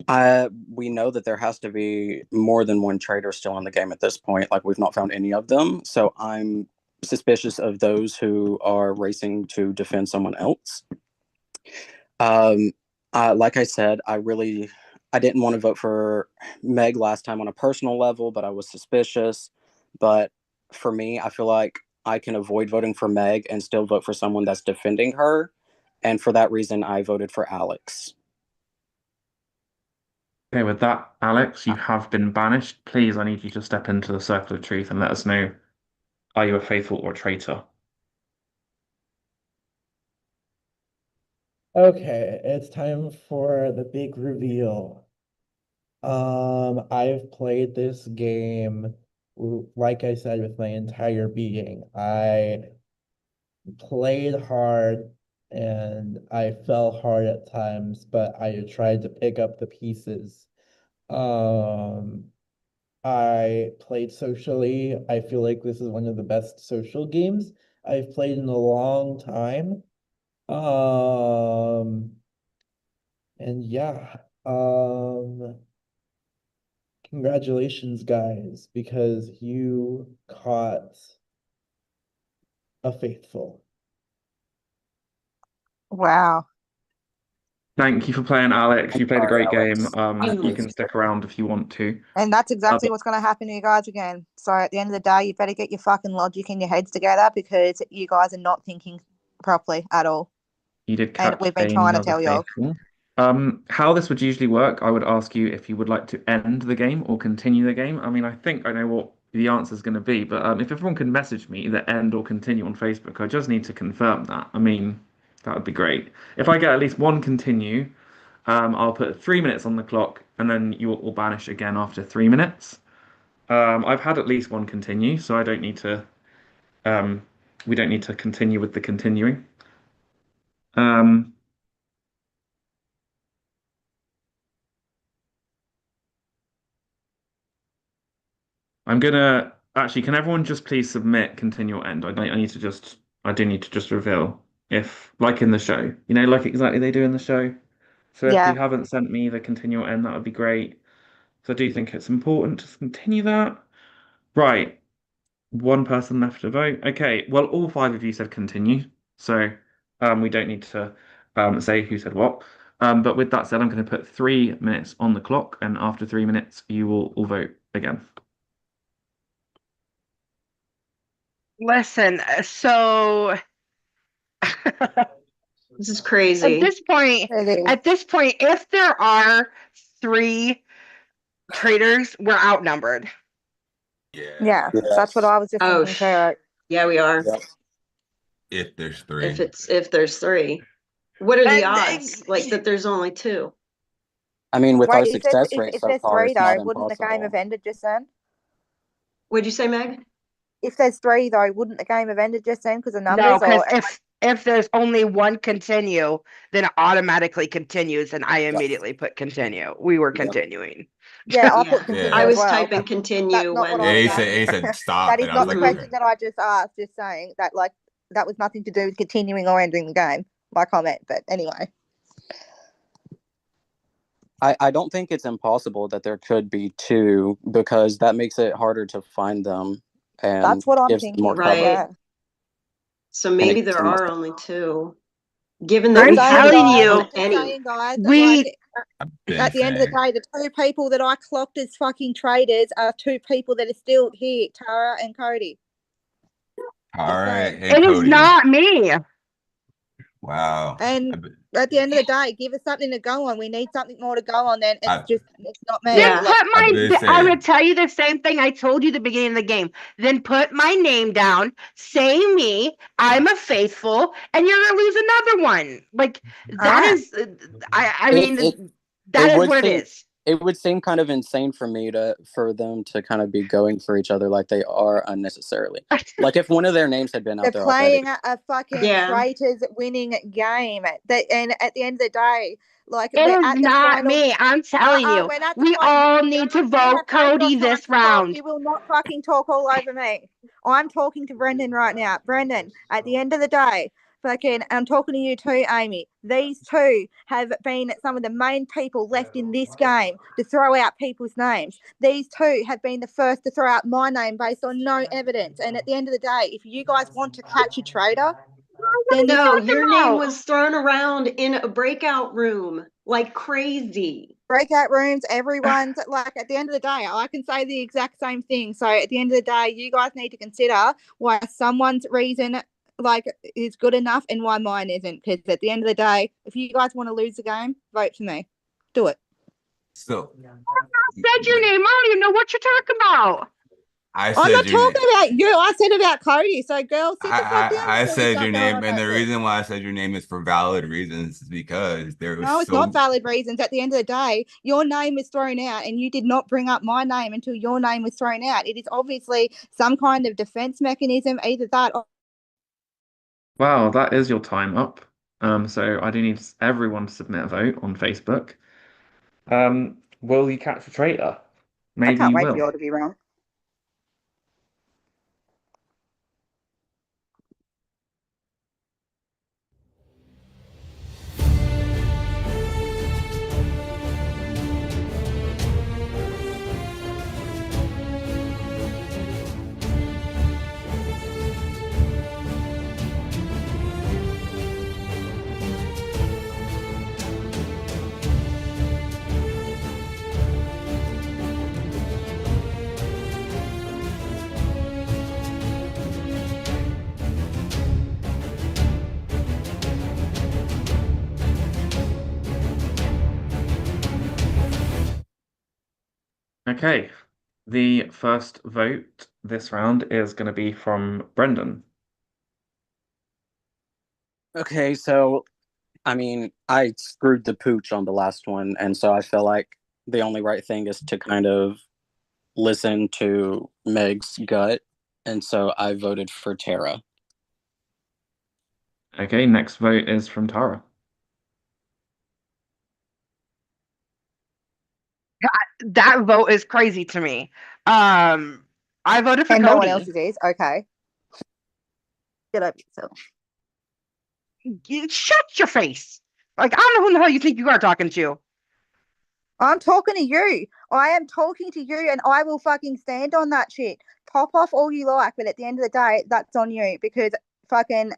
We know that there has to be more than one traitor still in the game at this point. Like we've not found any of them, so I'm suspicious of those who are racing to defend someone else. Like I said, I didn't want to vote for Meg last time on a personal level, but I was suspicious. But for me, I feel like I can avoid voting for Meg and still vote for someone that's defending her. And for that reason, I voted for Alex. Okay, with that, Alex, you have been banished. Please, I need you to step into the circle of truth and let us know, are you a faithful or a traitor? Okay, it's time for the big reveal. I've played this game, like I said, with my entire being. I played hard and I fell hard at times, but I tried to pick up the pieces. Um, I played socially. I feel like this is one of the best social games I've played in a long time. Um, and yeah, congratulations, guys, because you caught a faithful. Wow. Thank you for playing, Alex. You played a Sorry, great game. Alex. You can stick around if you want to. And that's exactly But what's going to happen to you guys again. So at the end of the day, you better get your fucking logic in your heads together, because you guys are not thinking properly at all. you did And catch we've been trying to another tell y'all. faithful. How this would usually work, I would ask you if you would like to end the game or continue the game. I mean, I think I know what the answer is going to be, but if everyone can message me either end or continue on Facebook, I just need to confirm that. I mean, that would be great. If I get at least one continue, I'll put 3 minutes on the clock, and then you will banish again after 3 minutes. I've had at least one continue, so I don't need to. Um, we don't need to continue with the continuing. Um, I'm gonna actually. Can everyone just please submit continue or end? I need to just. I do need to just reveal if, like in the show, like exactly they do in the show. So if Yeah. you haven't sent me the continue or end, that would be great. So I do think it's important to continue that. Right. One person left to vote. Okay. Well, all five of you said continue. So we don't need to say who said what. But with that said, I'm going to put 3 minutes on the clock, and after 3 minutes, you will all vote again. Listen, so this is at crazy. this point, It is. if there are three Traitors, we're outnumbered. Yeah, that's what I was just Oh, thinking too. yeah, we are. If there's three. If there's three. What are the And, odds? Like that there's only two. I mean, with Wait, our success rate if so there's far, three it's not though, wouldn't the game have impossible. ended just then? What'd you say, Meg? If there's three though, wouldn't the game have ended just then because of no, numbers? because Or if there's only one continue, then it automatically continues, and I immediately put continue. We were continuing. yeah, I put Yeah. continue I as was well. typing continue That's not what when I was he asking. said stop, That is and I was not the like, question okay. that I just asked. Just saying that like that was nothing to do with continuing or ending the game. My comment, but anyway. I don't think it's impossible that there could be two because that makes it harder to find them and That's what I'm gives them more thinking. cover. Right. Yeah. So And maybe it gives there them more are stuff. only two. Given that I'm we haven't telling you, found any. Guys, that, we like Been at the end of the saying. day, the two people that I clocked as fucking traitors are two people that are still here, Tara and Cody. All Just right, saying. and it is Cody. not me. Wow. And at the end of the day, give us something to go on. We need something more to go on. Then I- it's not me. Then Like, put I've my. been I saying. would tell you the same thing I told you at the beginning of the game. Then put my name down. Say me. I'm a faithful, and you're gonna lose another one. Like that Ah. is. I It, mean, it, that it is would what it seem is. it would seem kind of insane for them to kind of be going for each other like they are unnecessarily. Like if one of their names had been they're out there already. playing a fucking Yeah. traitors winning game. That and at the end of the day, like It we're is at the not final. me. I'm telling you. We're at the We final. all need to You have vote plenty of Cody time this to talk. round. You will not fucking talk all over me. I'm talking to Brendan right now. Brendan, at the end of the day, fucking, I'm talking to you too, Amy. These two have been some of the main people left in this game to throw out people's names. These two have been the first to throw out my name based on no evidence. And at the end of the day, if you guys want to catch a traitor, then No, your name was thrown around in a breakout room like crazy. Breakout rooms, everyone's like at the end of the day, I can say the exact same thing. So at the end of the day, you guys need to consider why someone's reason like is good enough and why mine isn't. Because at the end of the day, if you guys want to lose the game, vote for me. Do it. So Said your name. I don't even know what you're talking about. I I'm said not your name. talking about you. I said about Cody. So girl, sit the fuck down. I before you said start your going name, on and that the shit. reason why I said your name is for valid reasons, is because there was No, it's not valid reasons. At the end of the day, your name was thrown out and you did not bring up my name until your name was thrown out. It is obviously some kind of defense mechanism, either that or Wow, that is your time up. So I do need everyone to submit a vote on Facebook. Will you catch a traitor? I Maybe can't you wait for you will. all to be wrong. Okay, the first vote this round is going to be from Brendan. Okay, so I mean, I screwed the pooch on the last one, and so I feel like the only right thing is to kind of listen to Meg's gut, and so I voted for Tara. Okay, next vote is from Tara. That vote is crazy to me. I voted for and no one Cody. else's is. Okay. Get over yourself. Shut your face. Like, I don't know who the hell you think you are talking to. I'm talking to you. I am talking to you and I will fucking stand on that shit. Pop off all you like, but at the end of the day, that's on you because fucking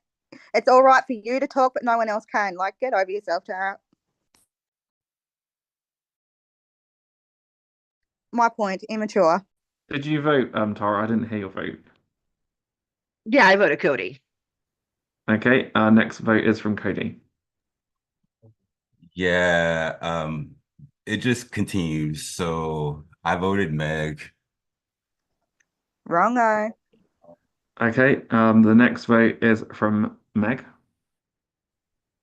it's all right for you to talk, but no one else can. Like, get over yourself, Tara. My point, immature. Did you vote, Tara? I didn't hear your vote. Yeah, I voted Cody. Okay, our next vote is from Cody. Yeah, it just continues. So I voted Meg. Wrongo. Okay, the next vote is from Meg.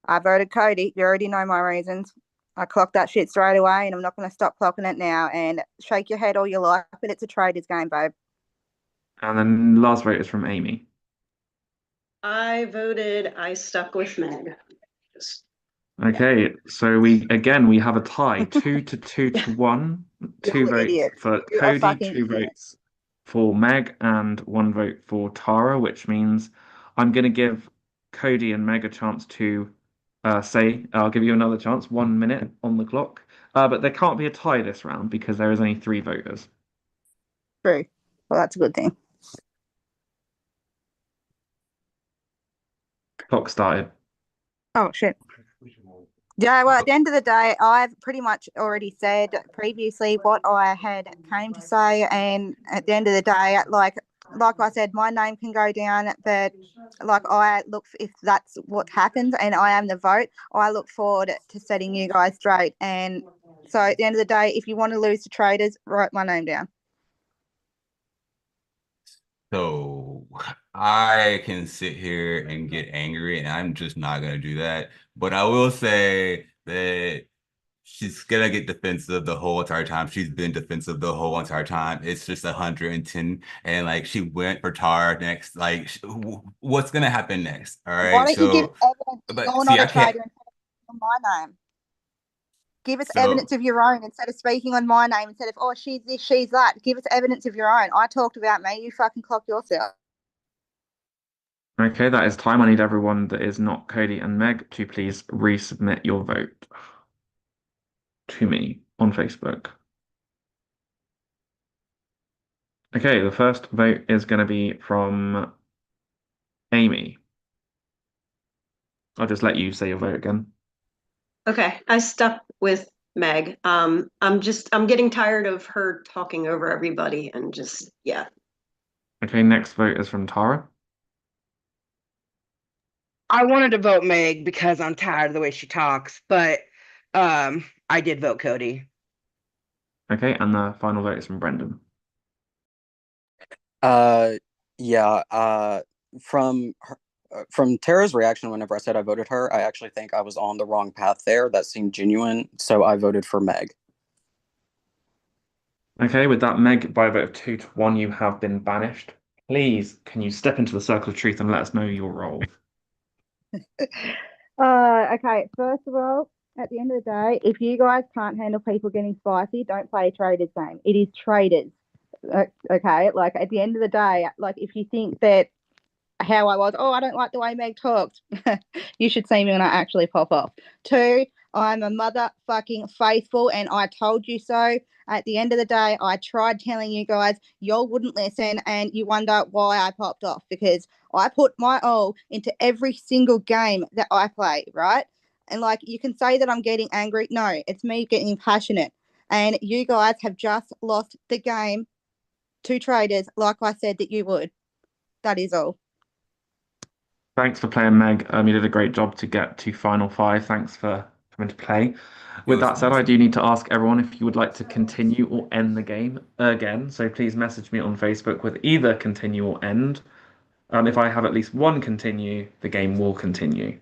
I voted Cody. You already know my reasons. I clocked that shit straight away, and I'm not going to stop clocking it now. And shake your head all you like, but it's a Traitors game, babe. And then the last vote is from Amy. I stuck with Meg. Okay, so we have a tie, 2-2 to 1. Two You're votes idiots. for You are Cody, fucking 2 idiots. votes for Meg, and 1 vote for Tara, which means I'm going to give Cody and Meg a chance to say, I'll give you another chance, 1 minute on the clock. But there can't be a tie this round because there is only 3 voters. True. Well, that's a good thing. Clock started. Oh, shit. Yeah, well, at the end of the day, I've pretty much already said previously what I had came to say, and at the end of the day, like I said, my name can go down, but like I look if that's what happens, and I am the vote, I look forward to setting you guys straight. And so, at the end of the day, if you want to lose to Traitors, write my name down. So I can sit here and get angry, and I'm just not gonna do that. But I will say that she's gonna get defensive the whole entire time. She's been defensive the whole entire time. It's just 110, and like she went for Tar next. Like, what's gonna happen next? All Why right. don't you give So, evidence but you're see, not I a can't. traitor and on my name? Give us So evidence of your own instead of speaking on my name, instead of, oh, she's this, she's that. Give us evidence of your own. I talked about me. You fucking clock yourself. Okay, that is time. I need everyone that is not Cody and Meg to please resubmit your vote to me on Facebook. Okay, the first vote is going to be from Amy. I'll just let you say your vote again. Okay, I stuck with Meg. I'm getting tired of her talking over everybody and just, yeah. Okay, next vote is from Tara. I wanted to vote Meg because I'm tired of the way she talks, but I did vote Cody. Okay, and the final vote is from Brendan. Yeah. From Tara's reaction whenever I said I voted her, I actually think I was on the wrong path there. That seemed genuine, so I voted for Meg. Okay, with that, Meg, by a vote of 2-1, you have been banished. Please, can you step into the circle of truth and let us know your role? Okay, first of all, at the end of the day, if you guys can't handle people getting spicy, don't play a Traitors game. It is Traitors. Okay, like at the end of the day, like if you think that how I was, oh, I don't like the way Meg talks, you should see me when I actually pop off. 2, I'm a motherfucking faithful, and I told you so. At the end of the day, I tried telling you guys, y'all wouldn't listen, and you wonder why I popped off, because I put my all into every single game that I play, right? And like, you can say that I'm getting angry. No, it's me getting passionate. And you guys have just lost the game to Traitors, like I said that you would. That is all. Thanks for playing, Meg. You did a great job to get to final 5. Thanks for coming to play. With was that said, I do need to ask everyone if you would like to continue or end the game again. So please message me on Facebook with either continue or end. If I have at least one continue, the game will continue.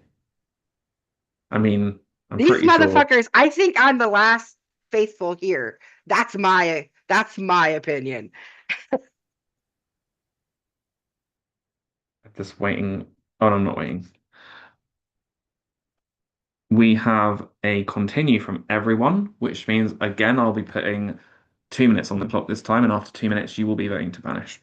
I mean, I'm These pretty sure. motherfuckers, I think I'm the last faithful here. That's my opinion. Just waiting. Oh, no, I'm not waiting. We have a continue from everyone, which means again I'll be putting 2 minutes on the clock this time, and after 2 minutes you will be voting to banish.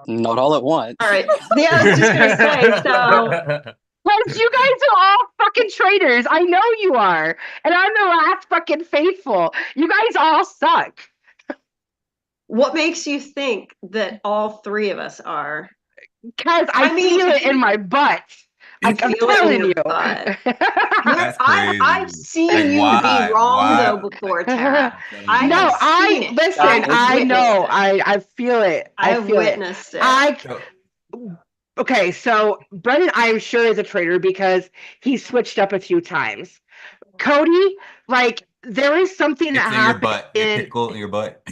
Not all at once. All right. Yeah, I was just gonna say, so Because you guys are all fucking traitors. I know you are. And I'm the last fucking faithful. You guys all suck. what makes you think that all 3 of us are? Because I feel it in my butt. I'm feel it in telling your you. butt. That's I've crazy. seen Like, you be why? wrong Why? though before, Tara. I No, have seen it. listen, I have I witnessed know. it. I feel it. I have feel it. witnessed it. I So, Okay, so Brendan, I'm sure is a traitor because he switched up a few times. Cody, like there is something that It's in your happened butt. Your pickle in your butt.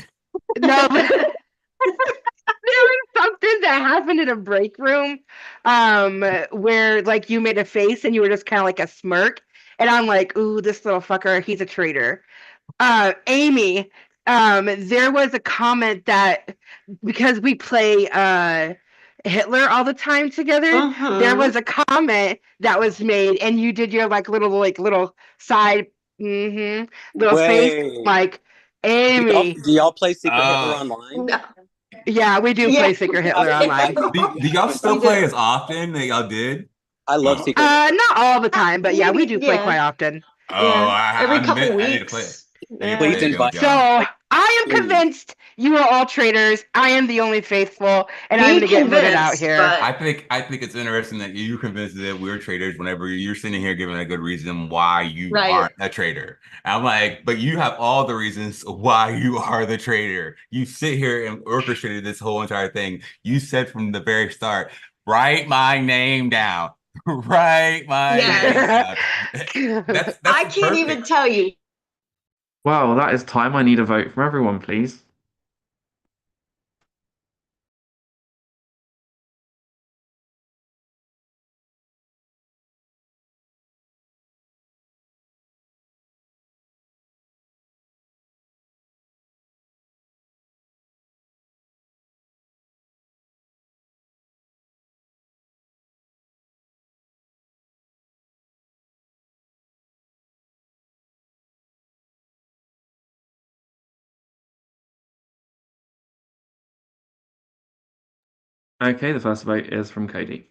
no, but there was something that happened in a break room, where like you made a face and you were just kind of like a smirk, and I'm like, ooh, this little fucker, he's a traitor. Amy, there was a comment that because we play Hitler all the time together, there was a comment that was made, and you did your little side little face Wait. like Amy. Do y'all play Secret Hitler online? No. Yeah, we do play Secret Hitler online. Do y'all still We play do. as often that y'all did? I love Secret Not all the time, but yeah, we do play Yeah. quite often. Oh, Every couple I need to play. weeks. I need to Yeah. play Please again with invite So y'all. I am Please. convinced you are all traitors. I am the only faithful, and I'm Be gonna get voted out convinced, here. but I think it's interesting that you convinced that we're traders whenever you're sitting here giving a good reason why you right. aren't a trader. I'm like, but you have all the reasons why you are the trader. You sit here and orchestrated this whole entire thing. You said from the very start, write my name down. Write my name Yes. down. That's I can't even perfect. tell you. Well, that is time. I need a vote from everyone, please. Okay, the first vote is from Cody.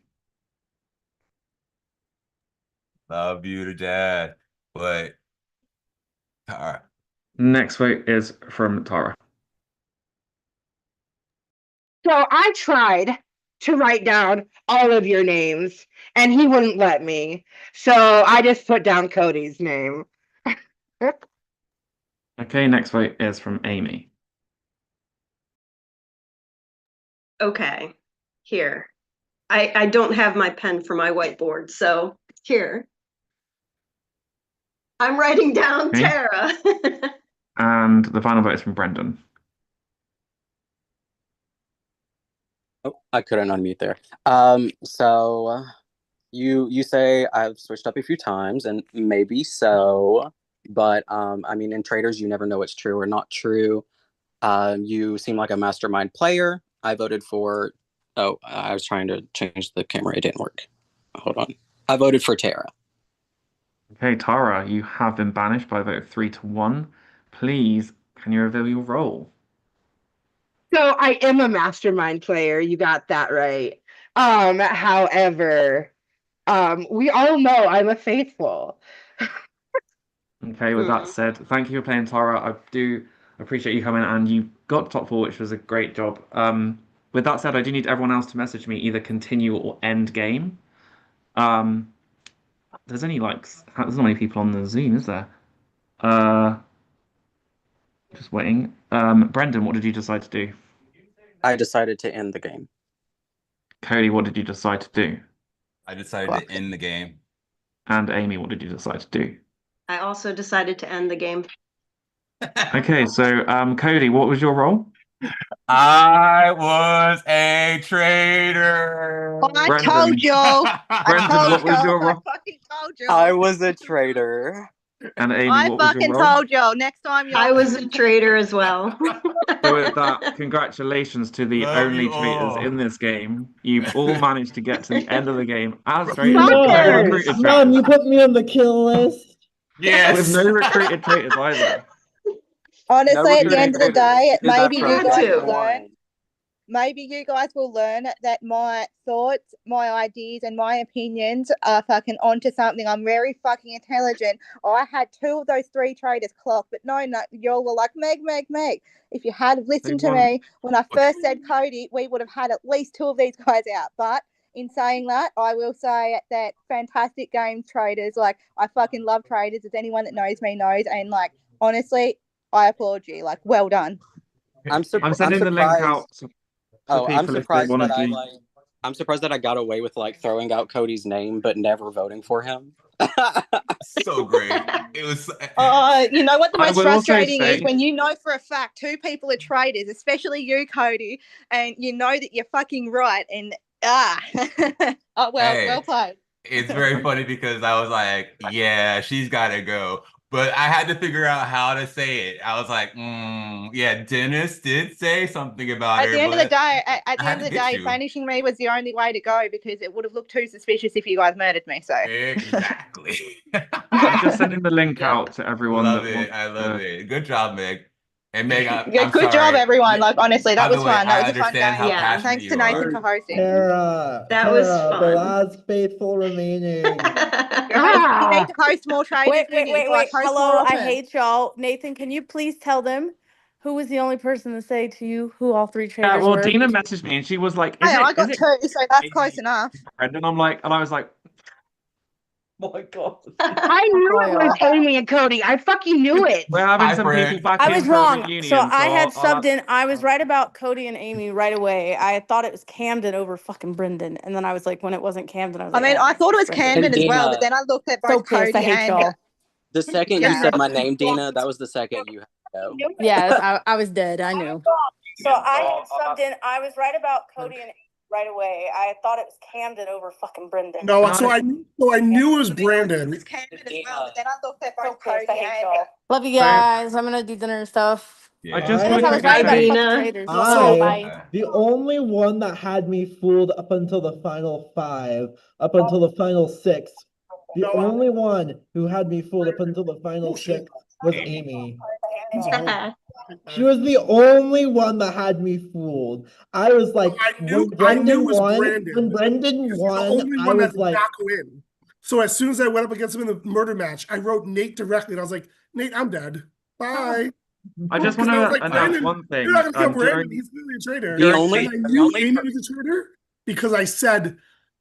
Love you to death. But all right. Next vote is from Tara. So I tried to write down all of your names, and he wouldn't let me. So I just put down Cody's name. Okay, next vote is from Amy. Okay. Here. I don't have my pen for my whiteboard, so here. I'm writing down Okay. Tara. And the final vote is from Brendan. Oh, I couldn't unmute there. So you say I've switched up a few times, and maybe so, but I mean, in traders, you never know what's true or not true. You seem like a mastermind player. I voted for. Oh, I was trying to change the camera. It didn't work. Hold on. I voted for Tara. Okay, Tara, you have been banished by a vote of 3-1. Please, can you reveal your role? So I am a mastermind player. You got that right. However, we all know I'm a faithful. Okay, with that said, thank you for playing, Tara. I do appreciate you coming, and you got top 4, which was a great job. With that said, I do need everyone else to message me either continue or end game. There's only there's not many people on the Zoom, is there? Just waiting. Brendan, what did you decide to do? I decided to end the game. Cody, what did you decide to do? I decided to end the game. And Amy, what did you decide to do? I also decided to end the game. Okay, so Cody, what was your role? I was a traitor. I Brendan. told you. Brendan, what was your role? I fucking told you. I was a traitor. And Amy, I what was your fucking role? told you. Next time you're I was a traitor as well. So with that, congratulations to the Love only you traitors all. in this game. You've all managed to get to the end of the game as traitors with no Fuckers! recruited Mom, you traitors. put me on the kill list. With no recruited traitors either. Honestly, at the recruiting end of the traitors. day, Is maybe after you a guys game will learn. one. Maybe you guys will learn that my thoughts, my ideas, and my opinions are fucking onto something. I'm very fucking intelligent. I had 2 of those 3 traders clocked, but no, y'all were like, Meg. If you had listened to me when I first said Cody, we would have had at least 2 of these guys out. But in saying that, I will say that fantastic game, traders. Like, I fucking love traders, as anyone that knows me knows. And, like, honestly, I applaud you. Like, well done. I'm sending the link surprised. out to I'm people if they surprised want that to I do. like I'm surprised that I got away with like throwing out Cody's name but never voting for him. So great. It was. You know what the I most will also frustrating is say, when you know for a fact two people are traitors, especially you, Cody, and you know that you're fucking right. And oh well, Hey, well played. it's very funny because I was like, yeah, she's got to go. But I had to figure out how to say it. I was like, yeah, Dennis did say something about At her, the end of the but day, at I the had end to of the get day, you. banishing me was the only way to go because it would have looked too suspicious if you guys murdered me. So Exactly. I'm just sending the link Yeah. out to everyone Love that it. wants I love to. it. Good job, Meg. And Meg, yeah, I'm good job, sorry. everyone. Like honestly, that By the was way, fun. That I was a fun understand game. how Yeah. passionate Thanks to you Nathan are. for hosting. That was The fun. last faithful remaining. You need to host more traitors. Wait. Host Hello, more I often. hate y'all. Nathan, can you please tell them who was the only person to say to you who all three Yeah, traitors well, were? Dina messaged me and she was like, Hey, I is got it two, so that's close Amy enough. Brendan? And I was like, oh my God. I knew it was Amy and Cody. I fucking knew it. We're having Hi, some people friend. back I in was for a wrong. So reunion, I had I'll subbed in. I was right about Cody and Amy right away. I thought it was Camden over fucking Brendan. And then I was like, when it wasn't Camden, I was I like, mean, I thought it was Brendan. And Camden as well, but Dina, then I looked at So both pissed. I Cody hate and y'all. the second you yeah. said my name, Dina, that was the second you had to go. Yes, I was dead. I knew. So I had subbed in. I was right about Cody and Amy right away. I thought it was Camden over fucking Brendan. No, And so I knew it was Brandon. It's Camden as well, but then I looked at So both pissed. Cody I hate and y'all. Love you So guys. I'm gonna do dinner and stuff. I Yeah. just I guess wanted I to was right Bye, about explain. fuck the Dina. traitors. I, Bye. the only one that had me fooled up until the final 5, up until the final 6, the only one who had me fooled up until the final 6 was Amy. She was the only one that had me fooled. I was like, when I knew Brendan it was won, Brandon. The only I one that was did like, not go in. So as soon as I went up against him in the murder match, I wrote Nate directly, and I was like, Nate, I'm dead. Bye. I just Because want I was to like, announce Brandon, one you're not thing. gonna kill Brandon. He's clearly a traitor. The during only, And I the knew only Amy was a traitor because I said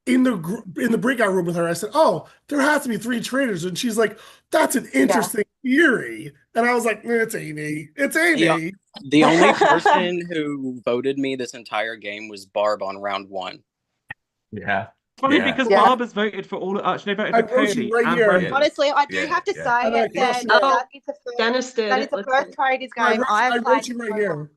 in the breakout room with her, I said, "Oh, there has to be 3 traitors," and she's like, "That's an interesting theory." And I was like, "It's Amy. It's Amy." the only person who voted me this entire game was Barb on round 1. Yeah. funny Yeah. because Barb has voted for all. Actually, voted I for wrote you Cody right and here. Brendan. Honestly, I do Yeah, have to yeah. say And I that crossed it. that is the first, Dennis did that it. is the Looks first like. traitors I game I wrote have played. you right here.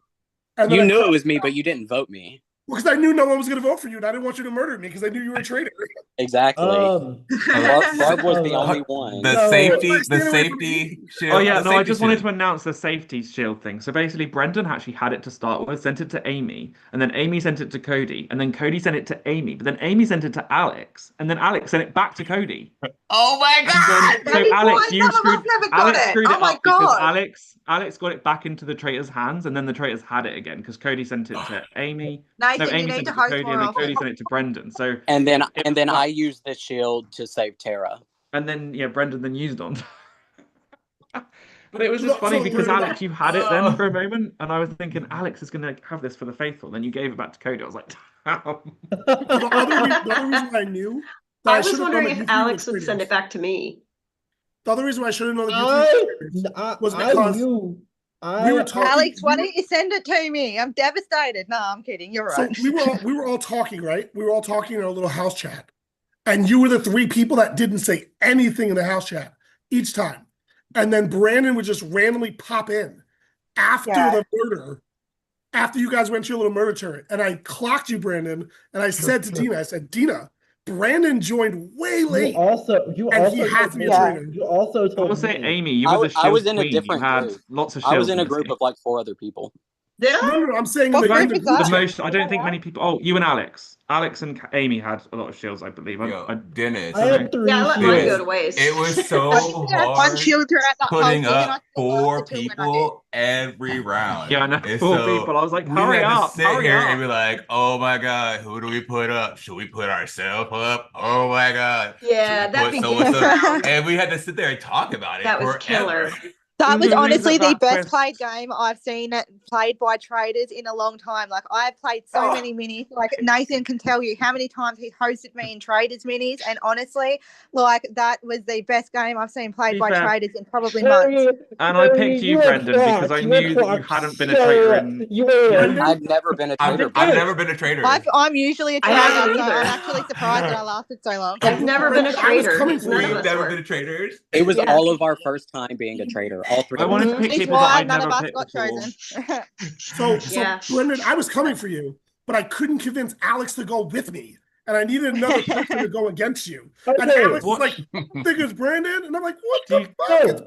And then You I knew it crossed was me, but you didn't vote me. because I knew no one was going to vote for you, and I didn't want you to murder me because I knew you were a traitor. Exactly. Barb was the only one. The So- safety shield. Oh yeah, the no, I safety just wanted shield. to announce the safety shield thing. So basically, Brendan actually had it to start with, sent it to Amy, and then Amy sent it to Cody, and then Cody sent it to Amy, but then Amy sent it to Alex, and then Alex sent it back to Cody. Oh my And then, so Alex, you screwed. Alex screwed Oh it my up because God. Alex got it back into the traitors' hands, and then the traitors had it again because Cody sent it to Amy. No, Nathan, you Amy need sent to it to host Cody, more and then often. Cody sent it to Brendan. So And then it and was then I like- used the shield to save Tara. and then yeah, Brendan then used on. But it was just funny because Alex, you had it then for a moment, and I was thinking Alex is gonna have this for the faithful. Then you gave it back to Cody. I was like, damn. The other reason I knew that I I was should have known wondering that if you three were Alex would send it back to me. The other reason why I should have known that you three were traitors was because we were talking. Alex, why don't you send it to me? I'm devastated. No, I'm kidding. You're So right. we were all talking, right? We were all talking in our little house chat, and you were the 3 people that didn't say anything in the house chat each time, and then Brandon would just randomly pop in after the murder, after you guys went to your little murder turret, and I clocked you, Brandon, and I said to Dina, I said, Dina, Brandon joined way late. You also he has to be a traitor. You also I will told say, me. Amy, you I were the I was shield in a queen. You different had group. lots of I was shields in in a this group game. of like 4 other people. No, I'm saying What in group the is group that? The chat. most, I don't think many people. Oh, you and Alex. Alex and Amy had a lot of shields, I believe. Dennis. I had 3 Yeah, I let mine shields. go to waste. It was so I think I had 1 hard shield throughout that whole putting thing, and I up still lost 4 the 2 when I did. people every round. Yeah, I know, And 4 so people. I was like, we hurry had to up, sit hurry here up. and be like, oh my God, who do we put up? Should we put ourselves up? Oh my God. Yeah, Should we that put beginning so-and-so? round. And we had to sit there and talk about it That was forever. killer. That was Who lose honestly at the that best twist? played game I've seen it played by traders in a long time. Like I've played so many minis. Like Nathan can tell you how many times he hosted me in traders minis, and honestly, like that was the best game I've seen played Be by fair. traders in probably months. And I picked you, Brendan, because I knew that you hadn't been a traitor in. I've never been a traitor. I've never been a traitor. I'm usually a I trader, haven't so either. I'm actually surprised that I lasted so long. I've never been a I was traitor. coming for None you. of We've us never were. been traders. It was Yeah. all of our first time being a traitor. All three I of wanted us. to pick It's people that why I'd none never of us picked got before. chosen. So Yeah. Brendan, I was coming for you, but I couldn't convince Alex to go with me. And I needed another person to go against you. And Okay. Alex was What? like, I think it's Brandon. And I'm like, what Do the you- fuck? It's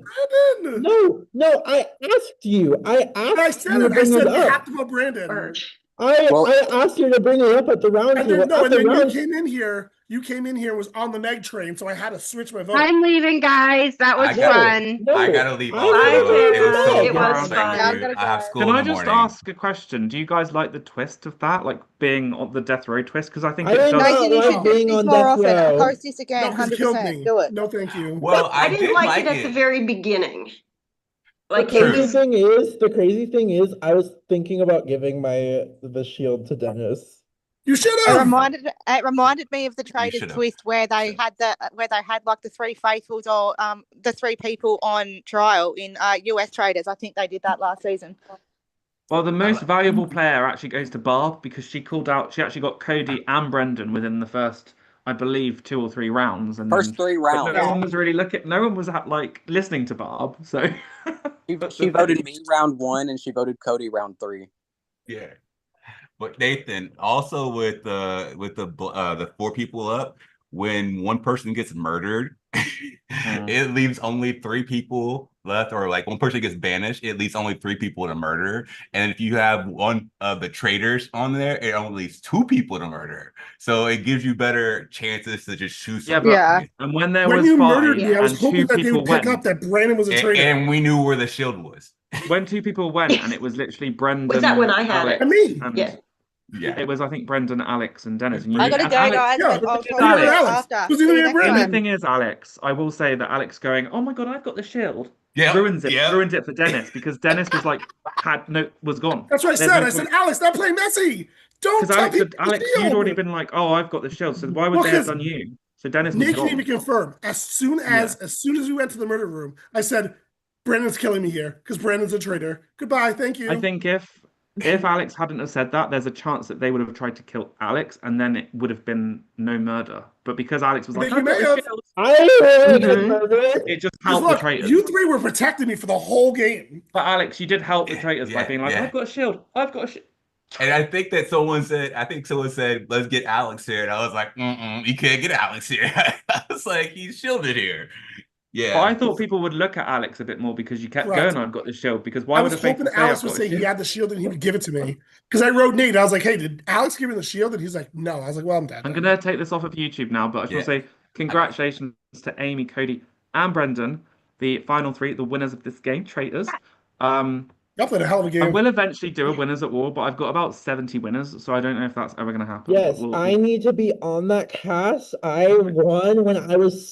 Brandon. No, I asked you. I And I asked said you to it. I bring said it you have up. to go Brandon. Birch. Well- I asked you to bring it up at the round And table. then, no, At and the then you round- came in here. You came in here and was on the Meg train, so I had to switch my vote. I'm leaving, guys. That was I got- fun. No, I gotta leave I also. Bye, It was Tara. so It fun. was Thank fun. Yeah, I'm you. gonna I have go. school Can in I the just morning. ask a question? Do you guys like the twist of that, like being on the death row twist? Because I think I it did does. not Nathan, you like should being do this on more death often. row. Host this again, No, 'cause it killed 100%. me. Do it. No, thank you. Well, I didn't did like it at the very beginning. Like The it crazy was. thing is, I was thinking about giving the shield to Dennis. You should It have. reminded me of the traders should've. twist where they had like the three faithfuls or the three people on trial in US traders. I think they did that last season. Well, the most valuable player actually goes to Barb because she called out. She actually got Cody and Brendan within the first, I believe, 2 or 3 rounds. And First 3 but rounds. no one was really looking. No one was like listening to Barb. So She voted me round 1 and she voted Cody round 3. Yeah. But Nathan, also with the 4 people up, when one person gets murdered, it leaves only 3 people left, or like one person gets banished, it leaves only 3 people to murder. And if you have one of the traitors on there, it only leaves 2 people to murder. So it gives you better chances to just shoot yeah, someone. but and when there When was you 5 murdered me, I was and hoping 2 that they people would pick went, up that Brandon was a traitor. And we knew where the shield was. when 2 people went, and it was literally Brendan. Was that when I had Alex, it? I mean, and Yeah. Yeah. it was I think Brendan, Alex, and Dennis. And I gotta and go, Alex, guys. yeah, But I'll it talk was to you Alex. after. It was See either you me or next Brandon. The time. thing is, Alex, I will say that Alex going, "Oh my god, I've got the shield," Yeah. ruins it. Yeah. Ruined it for Dennis because Dennis was like was gone. That's what I There's said. no I said, point. Alex, stop playing messy. Don't Because tell Alex, people the Alex, you'd shield. already been like, "Oh, I've got the shield," so why would Well, they have 'cause done you? So Dennis was Nick can gone. even confirm. As soon as we went to the murder room, I said, Brandon's killing me here because Brandon's a traitor. Goodbye, thank you. I think if Alex hadn't have said that, there's a chance that they would have tried to kill Alex, and then it would have been no murder. But because Alex was like, Nick, you "I've got may the have. shield," I really got Mhm. murdered. it just Because helped the look, traitors. you 3 were protecting me for the whole game. But Alex, you did help the traitors by Yeah, being like, yeah. "I've got a shield. I've got a shield." And I think someone said, let's get Alex here. And I was like, you can't get Alex here. I was like, he's shielded here. Yeah. But I thought people would look at Alex a bit more because you kept Correct. going, "I've got the shield." Because why I would was a faithful hoping say, Alex "I've would got say a he shield"? had the shield and he would give it to me. Because I wrote Nate. I was like, hey, did Alex give me the shield? And he's like, no. I was like, well, I'm dead. I'm gonna take this off of YouTube now, but I just want to say congratulations to Amy, Cody, and Brendan, the final 3, the winners of this game, traitors. Y'all played a hell of a game. I will eventually do a winners at war, but I've got about 70 winners, so I don't know if that's ever gonna happen. Yes, But I need to be on that cast. I won when I was